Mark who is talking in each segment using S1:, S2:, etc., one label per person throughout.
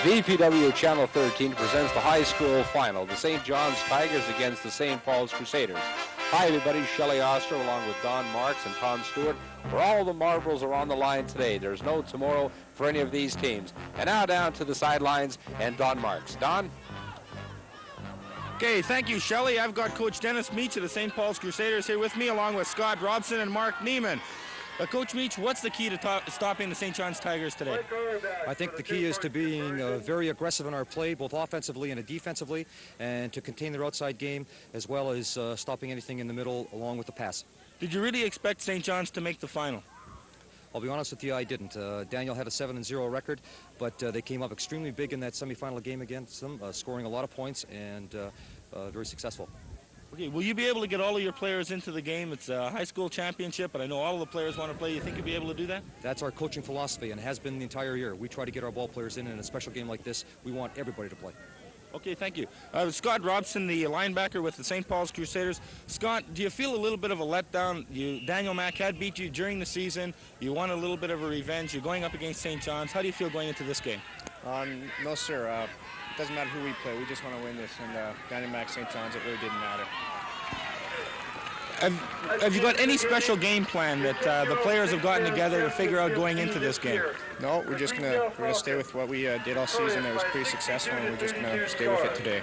S1: BPW Channel 13 presents the high school final, the St. John's Tigers against the St. Paul's Crusaders. Hi everybody, Shelley Oster along with Don Marks and Tom Stewart, where all the marbles are on the line today. There's no tomorrow for any of these teams. And now down to the sidelines and Don Marks. Don?
S2: Okay, thank you, Shelley. I've got Coach Dennis Meach of the St. Paul's Crusaders here with me, along with Scott Robson and Mark Neiman. Coach Meach, what's the key to stopping the St. John's Tigers today?
S3: I think the key is to being very aggressive in our play, both offensively and defensively, and to contain their outside game, as well as stopping anything in the middle along with the pass.
S2: Did you really expect St. John's to make the final?
S3: I'll be honest with you, I didn't. Daniel had a 7-0 record, but they came up extremely big in that semifinal game against them, scoring a lot of points and very successful.
S2: Okay, will you be able to get all of your players into the game? It's a high school championship, but I know all of the players want to play. You think you'll be able to do that?
S3: That's our coaching philosophy and has been the entire year. We try to get our ball players in a special game like this. We want everybody to play.
S2: Okay, thank you. Scott Robson, the linebacker with the St. Paul's Crusaders. Scott, do you feel a little bit of a letdown? Daniel Mack had beat you during the season. You want a little bit of a revenge. You're going up against St. John's. How do you feel going into this game?
S4: No, sir. It doesn't matter who we play. We just want to win this. And Daniel Mack, St. John's, it really didn't matter.
S2: Have you got any special game plan that the players have gotten together to figure out going into this game?
S4: No, we're gonna stay with what we did all season. It was pretty successful, and we're just gonna stay with it today.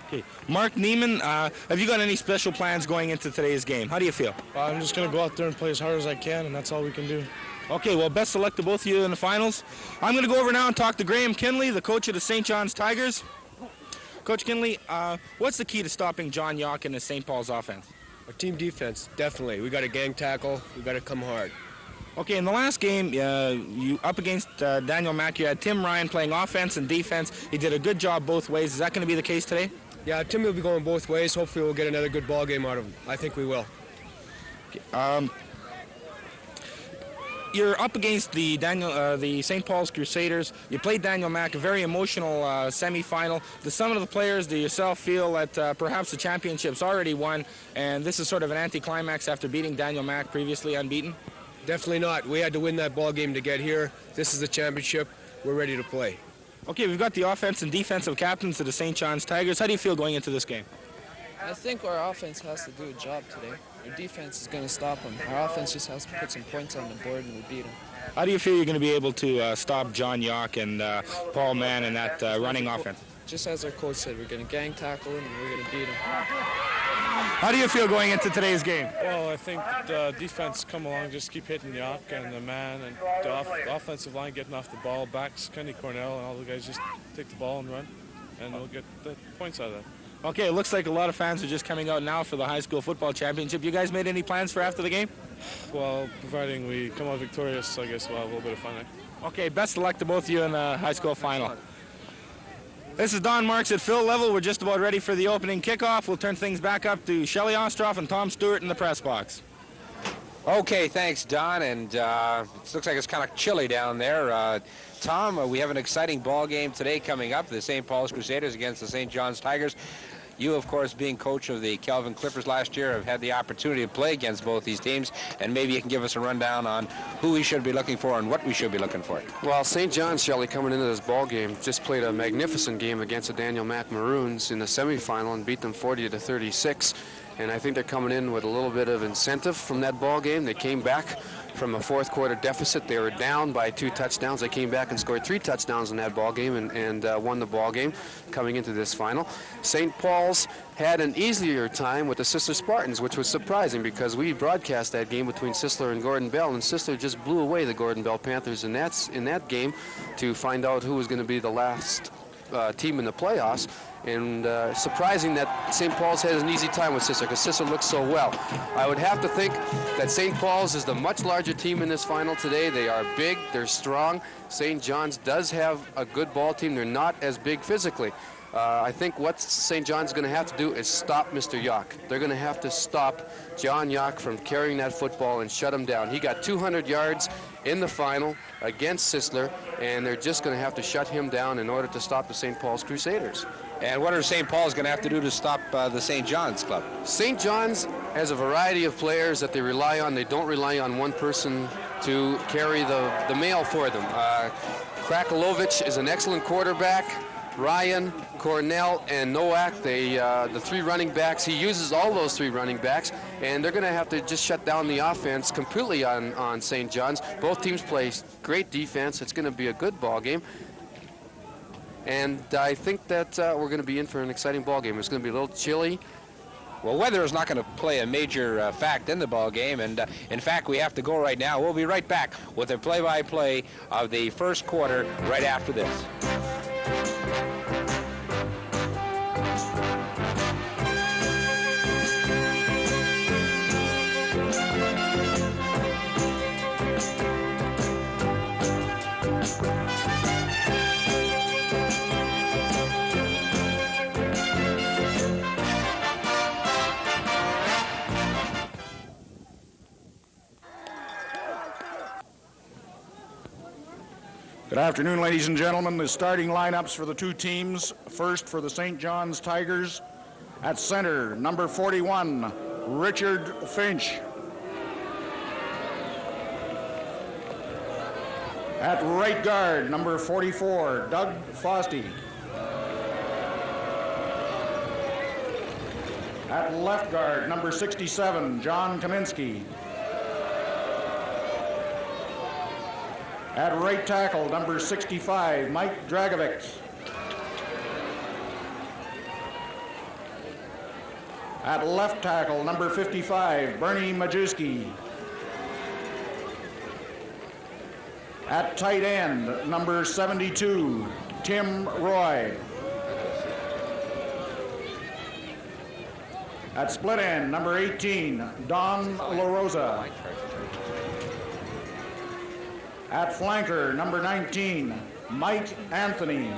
S2: Okay, Mark Neiman, have you got any special plans going into today's game? How do you feel?
S5: I'm just gonna go out there and play as hard as I can, and that's all we can do.
S2: Okay, well, best of luck to both of you in the finals. I'm going to go over now and talk to Graham Kinley, the coach of the St. John's Tigers. Coach Kinley, what's the key to stopping John Yock and the St. Paul's offense?
S6: Our team defense, definitely. We got to gang tackle. We got to come hard.
S2: Okay, in the last game, you up against Daniel Mack, you had Tim Ryan playing offense and defense. He did a good job both ways. Is that going to be the case today?
S6: Yeah, Tim will be going both ways. Hopefully we'll get another good ball game out of him. I think we will.
S2: Okay, you're up against the St. Paul's Crusaders. You played Daniel Mack, a very emotional semifinal. Do some of the players, do yourself feel that perhaps the championship's already won, and this is sort of an anticlimax after beating Daniel Mack, previously unbeaten?
S6: Definitely not. We had to win that ball game to get here. This is the championship. We're ready to play.
S2: Okay, we've got the offense and defensive captains of the St. John's Tigers. How do you feel going into this game?
S7: I think our offense has to do a job today. Our defense is going to stop them. Our offense just has to put some points on the board and we'll beat them.
S2: How do you feel you're going to be able to stop John Yock and Paul Mann and that running offense?
S7: Just as our coach said, we're going to gang tackle them and we're going to beat them.
S2: How do you feel going into today's game?
S5: Well, I think the defense come along, just keep hitting Yock and the man, and the offensive line getting off the ball. Backs, Kenny Cornell, and all the guys just take the ball and run, and we'll get the points out of that.
S2: Okay, it looks like a lot of fans are just coming out now for the high school football championship. You guys made any plans for after the game?
S5: Well, providing we come out victorious, I guess we'll have a little bit of fun there.
S2: Okay, best of luck to both of you in the high school final. This is Don Marks at fill level. We're just about ready for the opening kickoff. We'll turn things back up to Shelley Ostroff and Tom Stewart in the press box.
S1: Okay, thanks, Don. And it looks like it's kind of chilly down there. Tom, we have an exciting ball game today coming up. The St. Paul's Crusaders against the St. John's Tigers. You, of course, being coach of the Kelvin Clippers last year, have had the opportunity to play against both these teams, and maybe you can give us a rundown on who we should be looking for and what we should be looking for.
S8: Well, St. John's, Shelley, coming into this ball game, just played a magnificent game against the Daniel Mack Maroons in the semifinal and beat them 40-36. And I think they're coming in with a little bit of incentive from that ball game. They came back from a fourth quarter deficit. They were down by 2 touchdowns. They came back and scored 3 touchdowns in that ball game and won the ball game coming into this final. St. Paul's had an easier time with the Sisler Spartans, which was surprising because we broadcast that game between Sisler and Gordon Bell, and Sisler just blew away the Gordon Bell Panthers in that game to find out who was going to be the last team in the playoffs. And surprising that St. Paul's had an easy time with Sisler because Sisler looks so well. I would have to think that St. Paul's is the much larger team in this final today. They are big, they're strong. St. John's does have a good ball team. They're not as big physically. I think what St. John's going to have to do is stop Mr. Yock. They're going to have to stop John Yock from carrying that football and shut him down. He got 200 yards in the final against Sisler, and they're just going to have to shut him down in order to stop the St. Paul's Crusaders.
S1: And what are St. Paul's going to have to do to stop the St. John's club?
S8: St. John's has a variety of players that they rely on. They don't rely on one person to carry the mail for them. Krakalovich is an excellent quarterback. Ryan, Cornell, and Nowak, the three running backs, he uses all those three running backs, and they're going to have to just shut down the offense completely on St. John's. Both teams play great defense. It's going to be a good ball game. And I think that we're going to be in for an exciting ball game. It's going to be a little chilly.
S1: Well, weather is not going to play a major fact in the ball game, and in fact, we have to go right now. We'll be right back with a play-by-play of the first quarter right after this.
S9: Good afternoon, ladies and gentlemen. The starting lineups for the two teams. First for the St. John's Tigers. At center, number 41, Richard Finch. At right guard, number 44, Doug Fossey. At left guard, number 67, John Kaminsky. At right tackle, number 65, Mike Dragovic. At left tackle, number 55, Bernie Majewski. At tight end, number 72, Tim Roy. At split end, number 18, Don LaRosa. At flanker, number 19, Mike Anthony.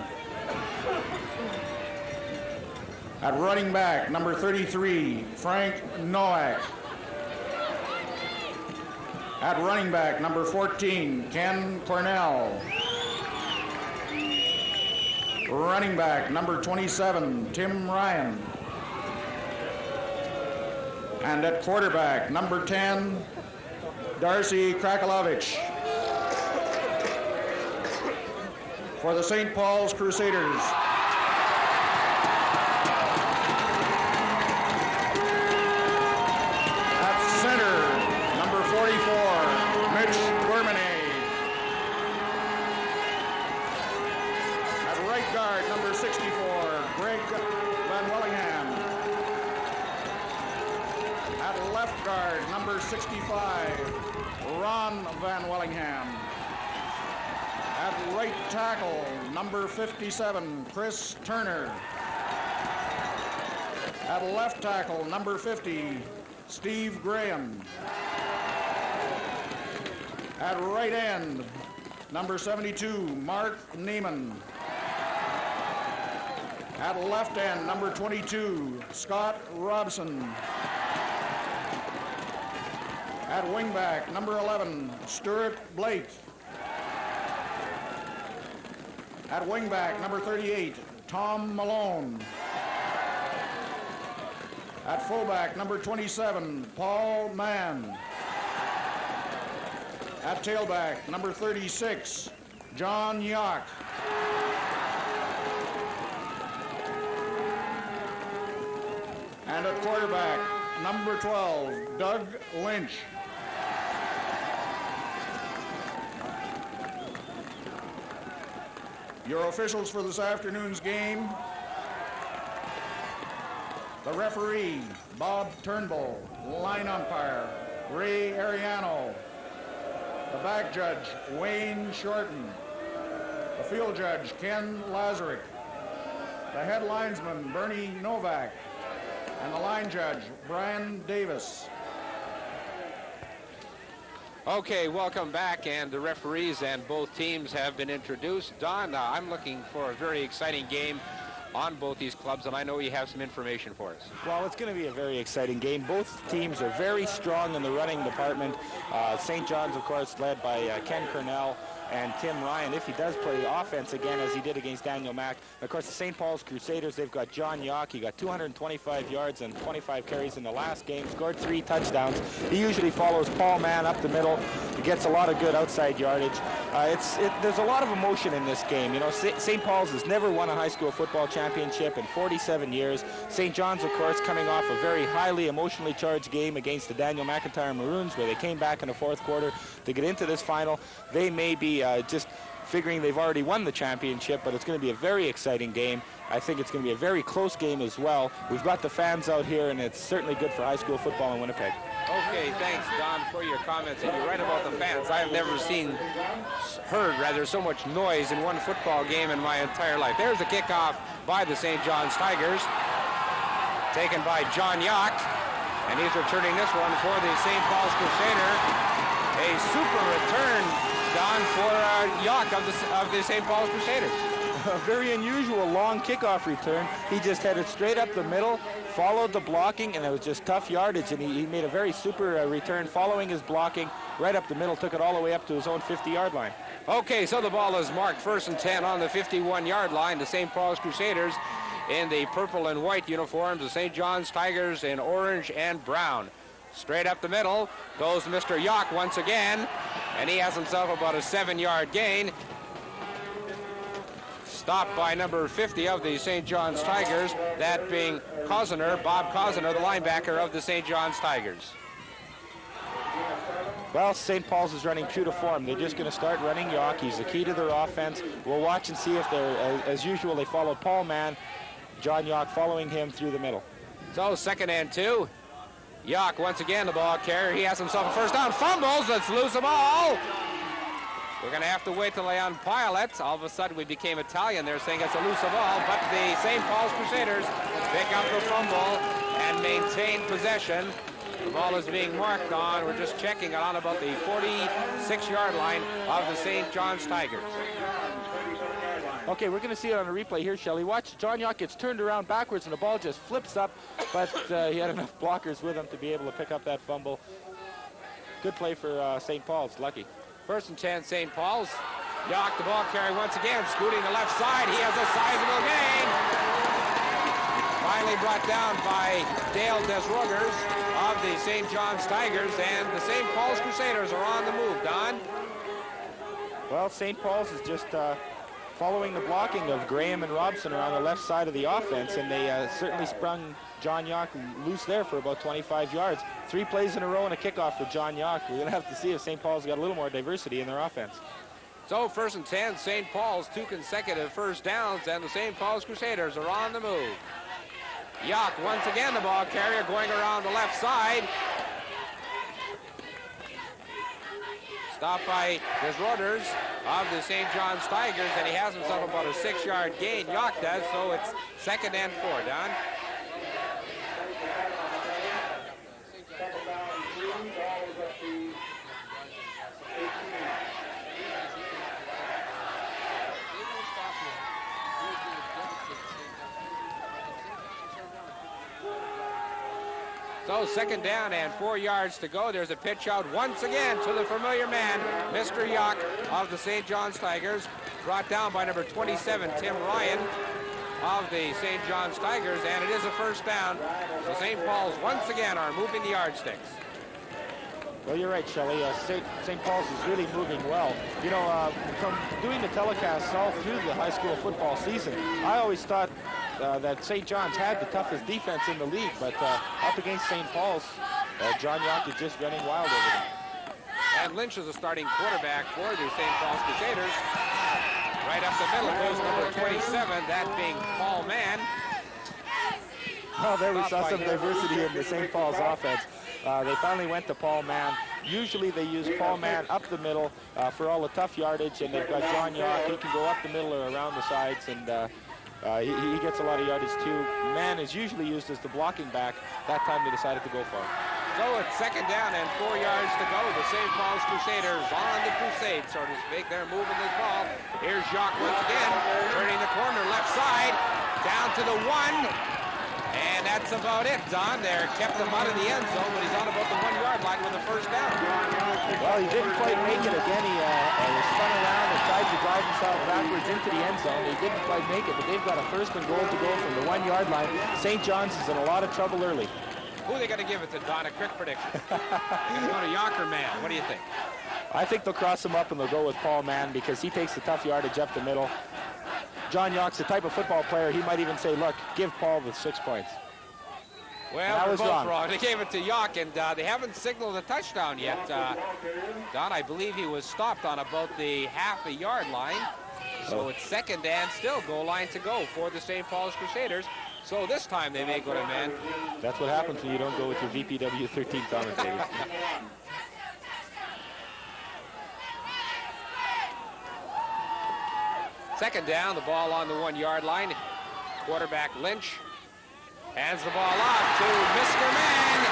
S9: At running back, number 33, Frank Nowak. At running back, number 14, Ken Cornell. Running back, number 27, Tim Ryan. And at quarterback, number 10, Darcy Krakalovich. For the St. Paul's Crusaders. At center, number 44, Mitch Gourmanet. At right guard, number 64, Greg Van Wellingham. At left guard, number 65, Ron Van Wellingham. At right tackle, number 57, Chris Turner. At left tackle, number 50, Steve Graham. At right end, number 72, Mark Neiman. At left end, number 22, Scott Robson. At wingback, number 11, Stuart Blake. At wingback, number 38, Tom Malone. At fullback, number 27, Paul Mann. At tailback, number 36, John Yock. And at quarterback, number 12, Doug Lynch. Your officials for this afternoon's game: the referee, Bob Turnbull; line umpire, Ray Ariano; the back judge, Wayne Shorten; the field judge, Ken Lazarick; the head linesman, Bernie Novak; and the line judge, Brian Davis.
S1: Okay, welcome back, and the referees and both teams have been introduced. Don, I'm looking for a very exciting game on both these clubs, and I know you have some information for us.
S2: Well, it's going to be a very exciting game. Both teams are very strong in the running department. St. John's, of course, led by Ken Cornell. and Tim Ryan, if he does play offense again as he did against Daniel Mack. Of course, the St. Paul's Crusaders, they've got John Yock. He got 225 yards and 25 carries in the last game, scored 3 touchdowns. He usually follows Paul Mann up the middle. He gets a lot of good outside yardage. There's a lot of emotion in this game. You know, St. Paul's has never won a high school football championship in 47 years. St. John's, of course, coming off a very highly emotionally charged game against the Daniel McIntyre Maroons, where they came back in the fourth quarter to get into this final. They may be just figuring they've already won the championship, but it's going to be a very exciting game. I think it's going to be a very close game as well. We've got the fans out here, and it's certainly good for high school football in Winnipeg.
S1: Okay, thanks, Don, for your comments. And you're right about the fans. I've never heard so much noise in one football game in my entire life. There's the kickoff by the St. John's Tigers, taken by John Yock, and he's returning this one for the St. Paul's Crusader. A super return, Don, for Yock of the St. Paul's Crusaders.
S2: A very unusual long kickoff return. He just headed straight up the middle, followed the blocking, and it was just tough yardage, and he made a very super return following his blocking right up the middle, took it all the way up to his own 50-yard line.
S1: Okay, so the ball is marked 1st and 10 on the 51-yard line. The St. Paul's Crusaders in the purple and white uniforms, the St. John's Tigers in orange and brown. Straight up the middle goes Mr. Yock once again, and he has himself about a 7-yard gain. Stopped by number 50 of the St. John's Tigers, that being Cosner, Bob Cosner, the linebacker of the St. John's Tigers.
S2: Well, St. Paul's is running true to form. They're just going to start running Yock. He's the key to their offense. We'll watch and see if they're, as usual, they follow Paul Mann, John Yock following him through the middle.
S1: So 2nd and 2. Yock once again the ball carrier. He has himself a first down. Fumbles. Let's lose the ball. We're going to have to wait till they umpile it. All of a sudden we became Italian. They're saying it's a loose ball, but the St. Paul's Crusaders pick up the fumble and maintain possession. The ball is being marked on. We're just checking it on about the 46-yard line of the St. John's Tigers.
S2: Okay, we're going to see it on a replay here, Shelley. Watch, John Yock gets turned around backwards and the ball just flips up, but he had enough blockers with him to be able to pick up that fumble. Good play for St. Paul's, lucky.
S1: 1st and 10, St. Paul's. Yock, the ball carrier once again, scooting the left side. He has a sizable gain. Finally brought down by Dale Desrogers of the St. John's Tigers, and the St. Paul's Crusaders are on the move, Don.
S2: Well, St. Paul's is just following the blocking of Graham and Robson around the left side of the offense, and they certainly sprung John Yock loose there for about 25 yards. 3 plays in a row and a kickoff for John Yock. We're going to have to see if St. Paul's got a little more diversity in their offense.
S1: So 1st and 10, St. Paul's, 2 consecutive first downs, and the St. Paul's Crusaders are on the move. Yock once again the ball carrier going around the left side. Stopped by Desroders of the St. John's Tigers, and he has himself about a 6-yard gain. Yock does, so it's 2nd and 4, Don. So 2nd down and 4 yards to go. There's a pitch out once again to the familiar man, Mr. Yock of the St. John's Tigers, brought down by number 27, Tim Ryan of the St. John's Tigers, and it is a 1st down. So St. Paul's once again are moving the yardsticks.
S2: Well, you're right, Shelley. St. Paul's is really moving well. You know, from doing the telecasts all through the high school football season, I always thought that St. John's had the toughest defense in the league, but up against St. Paul's, John Yock is just running wild over them.
S1: And Lynch is the starting quarterback for the St. Paul's Crusaders. Right up the middle goes number 27, that being Paul Mann.
S2: Well, there we saw some diversity in the St. Paul's offense. They finally went to Paul Mann. Usually they use Paul Mann up the middle for all the tough yardage, and they've got John Yock. He can go up the middle or around the sides, and he gets a lot of yardage too. Mann is usually used as the blocking back. That time they decided to go for it.
S1: So it's 2nd down and 4 yards to go. The St. Paul's Crusaders on the crusade, so to speak. They're moving this ball. Here's Jacques once again, turning the corner left side, down to the 1. And that's about it, Don. They kept him out of the end zone, but he's on about the 1 yard line with a first down.
S10: Well, he didn't quite make it again. He was spun around and tried to drive himself backwards into the end zone. He didn't quite make it, but they've got a first and goal to go from the 1 yard line. St. John's is in a lot of trouble early.
S1: Who are they going to give it to, Don? A quick prediction. Going to go to Yock or Mann? What do you think?
S10: I think they'll cross him up and they'll go with Paul Mann because he takes the tough yardage up the middle. John Yock's the type of football player, he might even say, look, give Paul the 6 points.
S1: Well,
S10: I was
S1: both
S10: wrong.
S1: They gave it to Yock, and they haven't signaled a touchdown yet. Don, I believe he was stopped on about the half a yard line. So it's second and still goal line to go for the St. Paul's Crusaders. So this time they may go to man.
S10: That's what happens when you don't go with your VPW 13 commentators.
S1: Second down, the ball on the 1 yard line. Quarterback Lynch hands the ball off to Mr. Mann.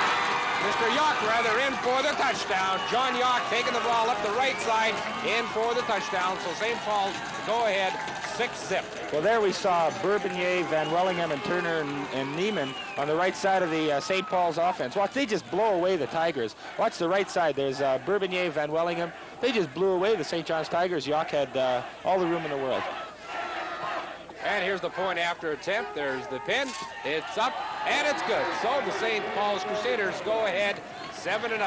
S1: Mr. Yock, rather, in for the touchdown. John Yock taking the ball up the right side, in for the touchdown. So St. Paul's go ahead, 6-0.
S10: Well, there we saw Bourbonnier, Van Wellingham, and Turner and Neiman on the right side of the St. Paul's offense. Watch, they just blow away the Tigers. Watch the right side. There's Bourbonnier, Van Wellingham. They just blew away the St. John's Tigers. Yock had all the room in the world.
S1: And here's the point after attempt. There's the pin. It's up, and it's good. So the St. Paul's Crusaders go ahead 7-0.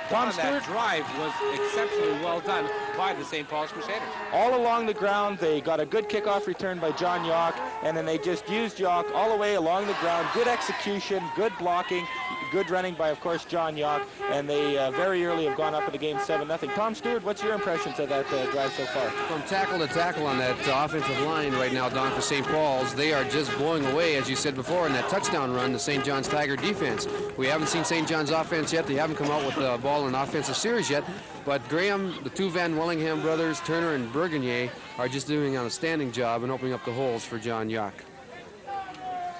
S10: Tom
S1: That
S10: Stewart,
S1: drive was exceptionally well done by the St. Paul's Crusaders.
S10: all along the ground, they got a good kickoff return by John Yock, and then they just used Yock all the way along the ground. Good execution, good blocking, good running by, of course, John Yock, and they very early have gone up in the game 7-0. Tom Stewart, what's your impressions of that drive so far?
S8: From tackle to tackle on that offensive line right now, Don, for St. Paul's, they are just blowing away, as you said before, in that touchdown run, the St. John's Tiger defense. We haven't seen St. John's offense yet. They haven't come out with the ball in an offensive series yet, but Graham, the two Van Wellingham brothers, Turner and Bourgonnier, are just doing an outstanding job and opening up the holes for John Yock.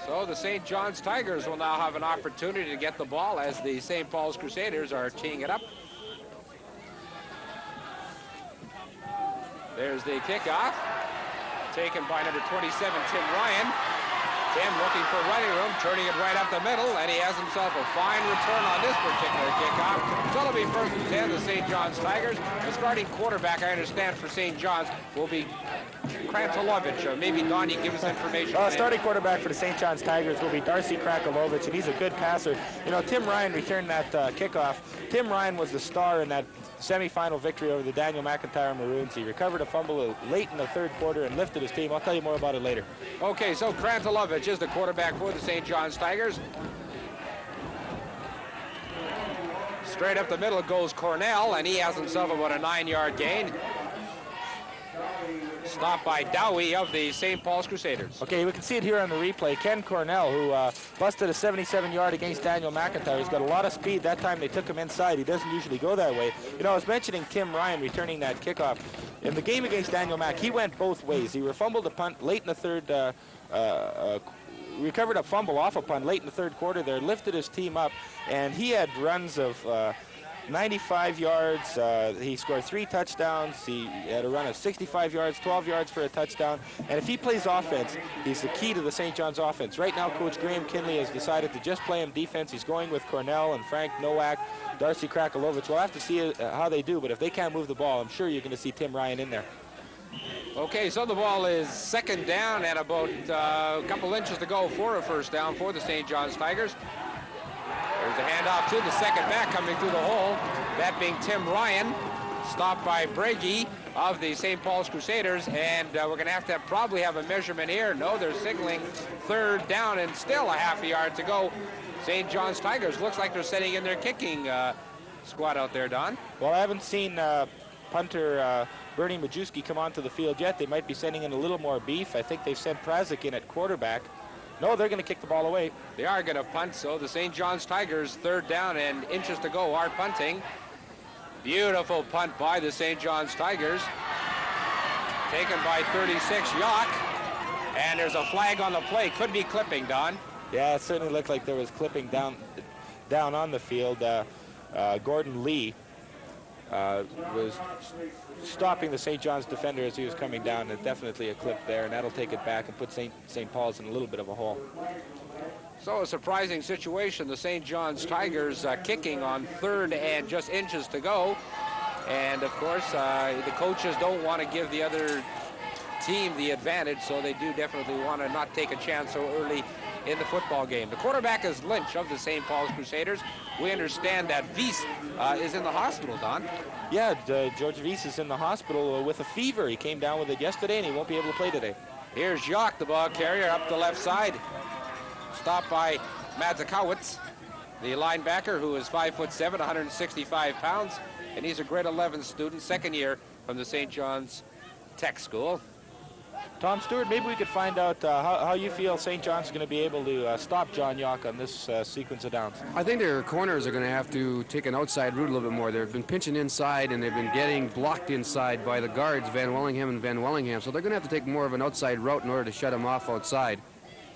S1: So the St. John's Tigers will now have an opportunity to get the ball as the St. Paul's Crusaders are teeing it up. There's the kickoff, taken by number 27, Tim Ryan. Tim looking for running room, turning it right up the middle, and he has himself a fine return on this particular kickoff. So it'll be first and 10, the St. John's Tigers. The starting quarterback, I understand, for St. John's will be Krantelovich, or maybe Don, you give us information.
S10: Starting quarterback for the St. John's Tigers will be Darcy Krakalovich, and he's a good passer. You know, Tim Ryan returned that kickoff. Tim Ryan was the star in that semifinal victory over the Daniel McIntyre Maroons. He recovered a fumble late in the third quarter and lifted his team. I'll tell you more about it later.
S1: Okay, so Krantelovich is the quarterback for the St. John's Tigers. Straight up the middle goes Cornell, and he has himself about a 9-yard gain. Stopped by Dowie of the St. Paul's Crusaders.
S10: Okay, we can see it here on the replay. Ken Cornell, who busted a 77-yard against Daniel McIntyre. He's got a lot of speed. That time they took him inside. He doesn't usually go that way. You know, I was mentioning Tim Ryan returning that kickoff. In the game against Daniel Mack, he went both ways. He fumbled a punt late in the third, recovered a fumble off a punt late in the third quarter there, lifted his team up, and he had runs of 95 yards. He scored 3 touchdowns. He had a run of 65 yards, 12 yards for a touchdown. And if he plays offense, he's the key to the St. John's offense. Right now, Coach Graham Kinley has decided to just play him defense. He's going with Cornell and Frank Nowak, Darcy Krakalovich. We'll have to see how they do, but if they can't move the ball, I'm sure you're going to see Tim Ryan in there.
S1: Okay, so the ball is second down and about a couple inches to go for a first down for the St. John's Tigers. There's the handoff to the second back coming through the hole, that being Tim Ryan, stopped by Brady of the St. Paul's Crusaders, and we're going to have probably have a measurement here. No, they're signaling third down and still a half a yard to go. St. John's Tigers looks like they're setting in their kicking squad out there, Don.
S10: Well, I haven't seen punter Bernie Majewski come onto the field yet. They might be sending in a little more beef. I think they've sent Prazik in at quarterback. No, they're going to kick the ball away.
S1: They are going to punt, so the St. John's Tigers, third down and inches to go, are punting. Beautiful punt by the St. John's Tigers. Taken by 36, Yock. And there's a flag on the play. Could be clipping, Don.
S10: Yeah, it certainly looked like there was clipping down on the field. Gordon Lee was stopping the St. John's defender as he was coming down. There's definitely a clip there, and that'll take it back and put St. Paul's in a little bit of a hole.
S1: So a surprising situation. The St. John's Tigers kicking on 3rd and just inches to go. And of course, the coaches don't want to give the other team the advantage, so they do definitely want to not take a chance so early in the football game. The quarterback is Lynch of the St. Paul's Crusaders. We understand that Weiss is in the hospital, Don.
S10: Yeah, George Weiss is in the hospital with a fever. He came down with it yesterday, and he won't be able to play today.
S1: Here's Jacques, the ball carrier, up the left side. Stopped by Madzakowicz, the linebacker, who is 5'7", 165 pounds, and he's a grade 11 student, 2nd year from the St. John's Tech School.
S10: Tom Stewart, maybe we could find out how you feel St. John's is going to be able to stop John Yock on this sequence of downs.
S8: I think their corners are going to have to take an outside route a little bit more. They've been pinching inside, and they've been getting blocked inside by the guards, Van Wellingham, so they're going to have to take more of an outside route in order to shut him off outside.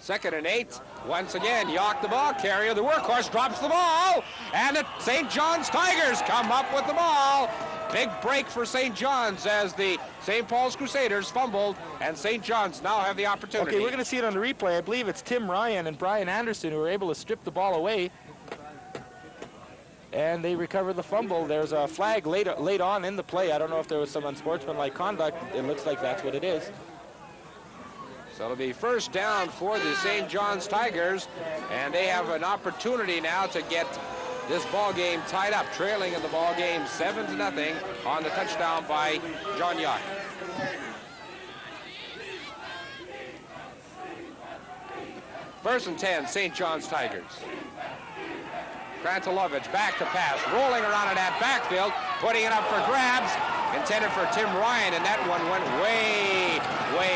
S1: 2nd and 8. Once again, Yock, the ball carrier, the workhorse, drops the ball, and the St. John's Tigers come up with the ball. Big break for St. John's as the St. Paul's Crusaders fumbled, and St. John's now have the opportunity.
S10: Okay, we're going to see it on the replay. I believe it's Tim Ryan and Brian Anderson who were able to strip the ball away, and they recover the fumble. There's a flag late on in the play. I don't know if there was some unsportsmanlike conduct. It looks like that's what it is.
S1: So it'll be 1st down for the St. John's Tigers, and they have an opportunity now to get this ball game tied up, trailing in the ball game 7-0 on the touchdown by John Yock. First and 10, St. John's Tigers. Krantilovich back to pass, rolling around in that backfield, putting it up for grabs, intended for Tim Ryan, and that one went way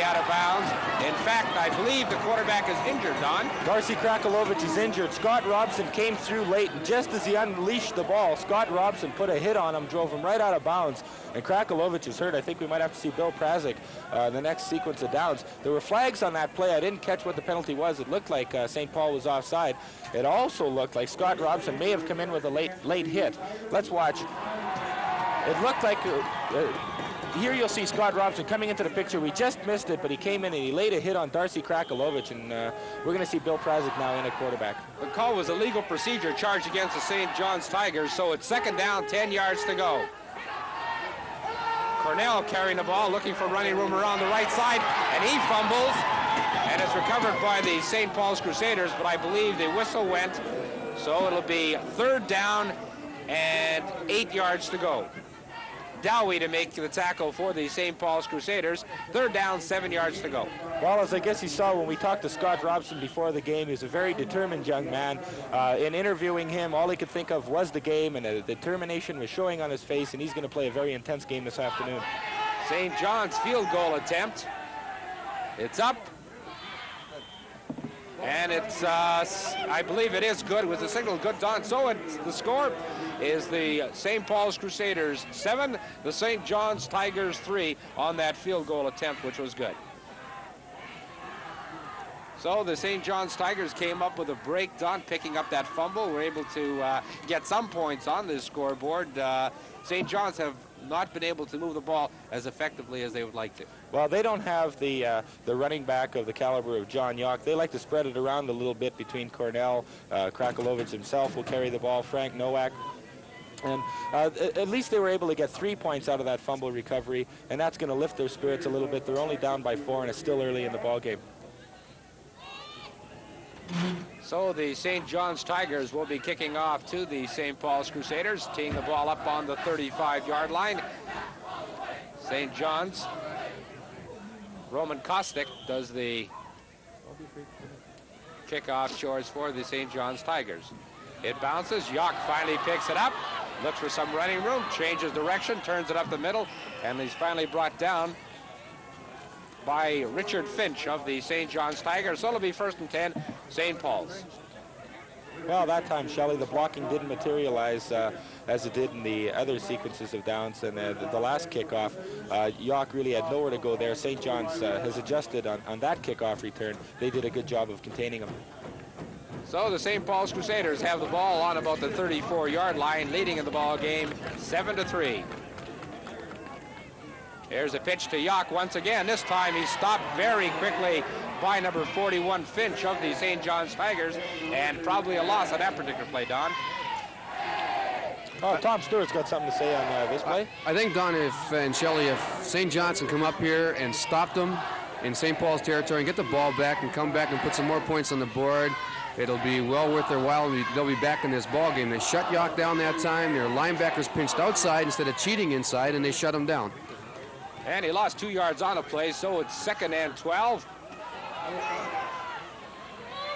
S1: out of bounds. In fact, I believe the quarterback is injured, Don.
S10: Darcy Krakalovich is injured. Scott Robson came through late, and just as he unleashed the ball, Scott Robson put a hit on him, drove him right out of bounds, and Krakalovich is hurt. I think we might have to see Bill Prazik the next sequence of downs. There were flags on that play. I didn't catch what the penalty was. It looked like St. Paul was offside. It also looked like Scott Robson may have come in with a late hit. Let's watch. It looked like here you'll see Scott Robson coming into the picture. We just missed it, but he came in and he laid a hit on Darcy Krakalovich, and we're going to see Bill Prazik now in at quarterback.
S1: The call was a legal procedure charged against the St. John's Tigers, so it's 2nd down, 10 yards to go. Cornell carrying the ball, looking for running room around the right side, and he fumbles, and it's recovered by the St. Paul's Crusaders, but I believe the whistle went, so it'll be 3rd down and 8 yards to go. Dowie to make the tackle for the St. Paul's Crusaders. 3rd down, 7 yards to go.
S10: Well, as I guess you saw when we talked to Scott Robson before the game, he's a very determined young man. In interviewing him, all he could think of was the game, and the determination was showing on his face, and he's going to play a very intense game this afternoon.
S1: St. John's field goal attempt. It's up. And it's, I believe it is good. With the signal good, Don. So the score is the St. Paul's Crusaders 7, the St. John's Tigers 3 on that field goal attempt, which was good. So the St. John's Tigers came up with a break, Don, picking up that fumble. We're able to get some points on this scoreboard. St. John's have not been able to move the ball as effectively as they would like to.
S10: Well, they don't have the running back of the caliber of John Yock. They like to spread it around a little bit between Cornell. Krakalovich himself will carry the ball, Frank Nowak. And at least they were able to get 3 points out of that fumble recovery, and that's going to lift their spirits a little bit. They're only down by 4, and it's still early in the ball game.
S1: So the St. John's Tigers will be kicking off to the St. Paul's Crusaders, teeing the ball up on the 35-yard line. St. John's, Roman Kostic does the kickoff chores for the St. John's Tigers. It bounces, Yock finally picks it up, looks for some running room, changes direction, turns it up the middle, and he's finally brought down by Richard Finch of the St. John's Tigers. So it'll be 1st and 10, St. Paul's.
S10: Well, that time, Shelley, the blocking didn't materialize as it did in the other sequences of downs. And the last kickoff, Yock really had nowhere to go there. St. John's has adjusted on that kickoff return. They did a good job of containing him.
S1: So the St. Paul's Crusaders have the ball on about the 34-yard line, leading in the ball game 7-3. Here's a pitch to Yock once again. This time he's stopped very quickly by number 41 Finch of the St. John's Tigers, and probably a loss on that particular play, Don.
S10: Oh, Tom Stewart's got something to say on this play.
S8: I think, Don and Shelley, if St. John's can come up here and stop them in St. Paul's territory and get the ball back and come back and put some more points on the board, it'll be well worth their while. They'll be back in this ball game. They shut Yock down that time. Their linebackers pinched outside instead of cheating inside, and they shut him down.
S1: And he lost 2 yards on a play, so it's 2nd and 12.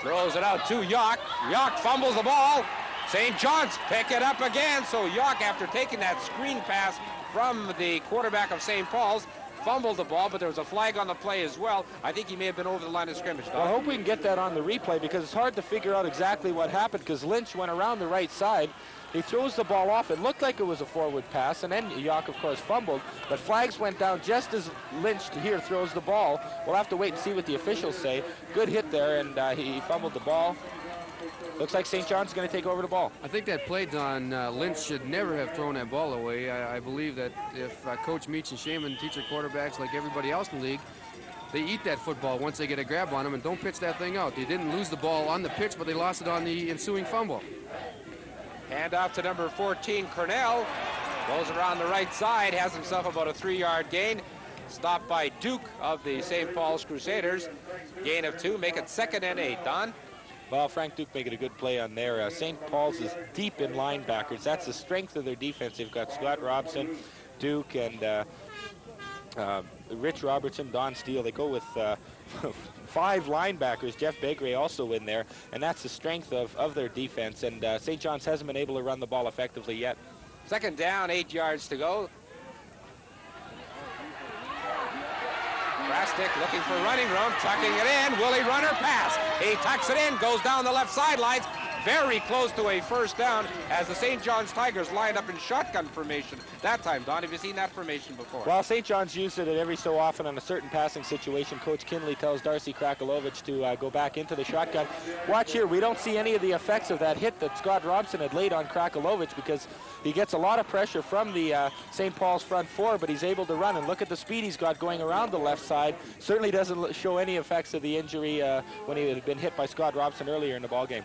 S1: Throws it out to Yock. Yock fumbles the ball. St. John's pick it up again. So Yock, after taking that screen pass from the quarterback of St. Paul's, fumbled the ball, but there was a flag on the play as well. I think he may have been over the line of scrimmage.
S10: Well, I hope we can get that on the replay because it's hard to figure out exactly what happened because Lynch went around the right side. He throws the ball off. It looked like it was a forward pass, and then Yock, of course, fumbled. But flags went down just as Lynch here throws the ball. We'll have to wait and see what the officials say. Good hit there, and he fumbled the ball. Looks like St. John's going to take over the ball.
S8: I think that play, Don, Lynch should never have thrown that ball away. I believe that if Coach Meach and Shaman teach their quarterbacks like everybody else in the league, they eat that football once they get a grab on them and don't pitch that thing out. They didn't lose the ball on the pitch, but they lost it on the ensuing fumble.
S1: Hand off to number 14, Cornell. Goes around the right side, has himself about a 3-yard gain. Stopped by Duke of the St. Paul's Crusaders. Gain of 2, make it 2nd and 8. Don?
S10: Well, Frank Duke making a good play on there. St. Paul's is deep in linebackers. That's the strength of their defense. They've got Scott Robson, Duke, and Rich Robertson, Don Steele. They go with 5 linebackers. Jeff Begray also in there, and that's the strength of their defense. And St. John's hasn't been able to run the ball effectively yet.
S1: 2nd down, 8 yards to go. Rastic looking for running room, tucking it in. Will he run or pass? He tucks it in, goes down the left sidelines. Very close to a 1st down as the St. John's Tigers lined up in shotgun formation. That time, Don, have you seen that formation before?
S10: Well, St. John's used it every so often on a certain passing situation. Coach Kinley tells Darcy Krakolovich to go back into the shotgun. Watch here, we don't see any of the effects of that hit that Scott Robson had laid on Krakolovich because he gets a lot of pressure from the St. Paul's front 4, but he's able to run. And look at the speed he's got going around the left side. Certainly doesn't show any effects of the injury when he had been hit by Scott Robson earlier in the ballgame.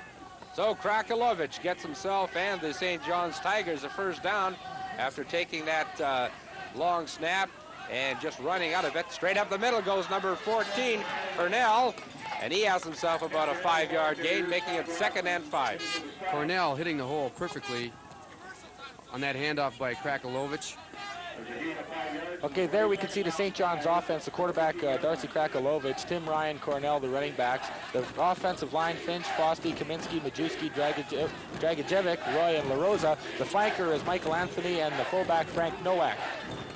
S1: So Krakolovich gets himself and the St. John's Tigers a 1st down after taking that long snap and just running out of it. Straight up the middle goes number 14, Cornell, and he has himself about a 5-yard gain, making it 2nd and 5.
S8: Cornell hitting the hole perfectly on that handoff by Krakolovich.
S10: Okay, there we can see the St. John's offense, the quarterback, Darcy Krakolovich, Tim Ryan, Cornell, the running backs, the offensive line, Finch, Fosty, Kaminsky, Majewski, Dragicevic, Roy, and LaRosa. The flanker is Michael Anthony, and the fullback, Frank Nowak.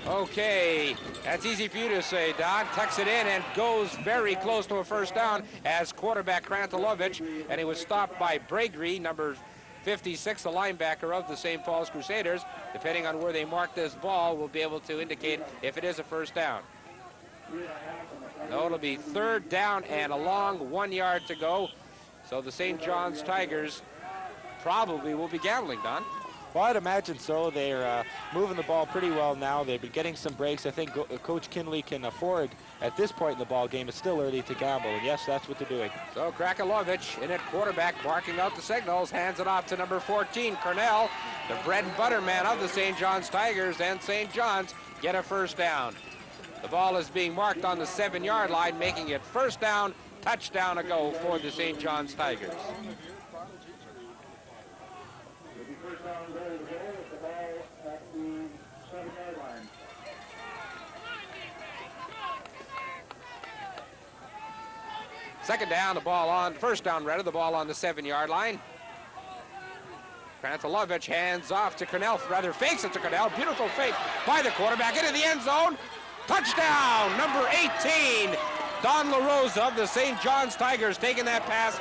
S1: Okay, that's easy for you to say, Don. Tucks it in and goes very close to a 1st down as quarterback Krakolovich, and he was stopped by Bragree, number 56, the linebacker of the St. Paul's Crusaders. Depending on where they mark this ball, we'll be able to indicate if it is a 1st down. No, it'll be 3rd down and a long 1 yard to go. So the St. John's Tigers probably will be gambling, Don.
S10: Well, I'd imagine so. They're moving the ball pretty well now. They've been getting some breaks. I think Coach Kinley can afford, at this point in the ball game, it's still early to gamble. And yes, that's what they're doing.
S1: So Krakolovich in at quarterback, barking out the signals, hands it off to number 14, Cornell, the bread and butter man of the St. John's Tigers, and St. John's get a 1st down. The ball is being marked on the 7-yard line, making it 1st down, touchdown a go for the St. John's Tigers. Second down, the ball on, 1st down rather, the ball on the 7-yard line. Krakolovich hands off to Cornell, rather fakes it to Cornell. Beautiful fake by the quarterback into the end zone. Touchdown, number 18, Don LaRosa of the St. John's Tigers taking that pass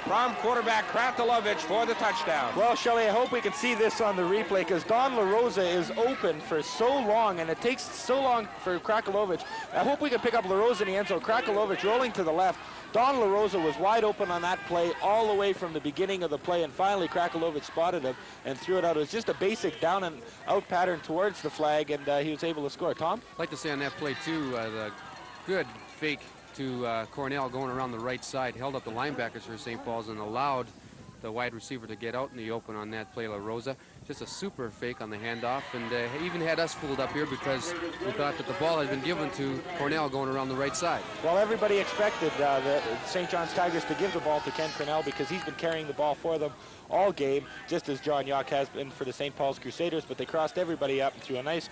S1: from quarterback Kratolovich for the touchdown.
S10: Well, Shelley, I hope we can see this on the replay because Don LaRosa is open for so long, and it takes so long for Kratolovich. I hope we can pick up LaRosa in the end zone. Kratolovich rolling to the left. Don LaRosa was wide open on that play all the way from the beginning of the play, and finally Kratolovich spotted him and threw it out. It was just a basic down and out pattern towards the flag, and he was able to score. Tom?
S8: I'd like to say on that play, too, the good fake to Cornell going around the right side, held up the linebackers for St. Paul's and allowed the wide receiver to get out in the open on that play, LaRosa. Just a super fake on the handoff, and even had us fooled up here because we thought that the ball had been given to Cornell going around the right side.
S10: Well, everybody expected the St. John's Tigers to give the ball to Ken Cornell because he's been carrying the ball for them all game, just as John Yock has been for the St. Paul's Crusaders, but they crossed everybody up and threw a nice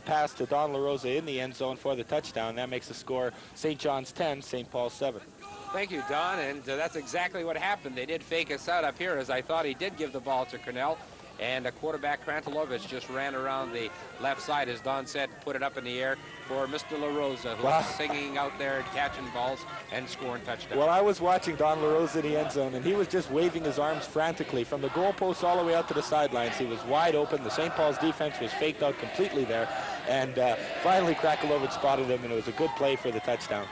S10: pass to Don LaRosa in the end zone for the touchdown. That makes the score St. John's 10, St. Paul's 7.
S1: Thank you, Don, and that's exactly what happened. They did fake us out up here, as I thought he did give the ball to Cornell, and a quarterback Kratolovich just ran around the left side, as Don said, put it up in the air for Mr. LaRosa, who was singing out there, catching balls and scoring touchdowns.
S10: Well, I was watching Don LaRosa in the end zone, and he was just waving his arms frantically from the goalpost all the way out to the sidelines. He was wide open. The St. Paul's defense was faked out completely there, and finally Kratolovich spotted him, and it was a good play for the touchdown.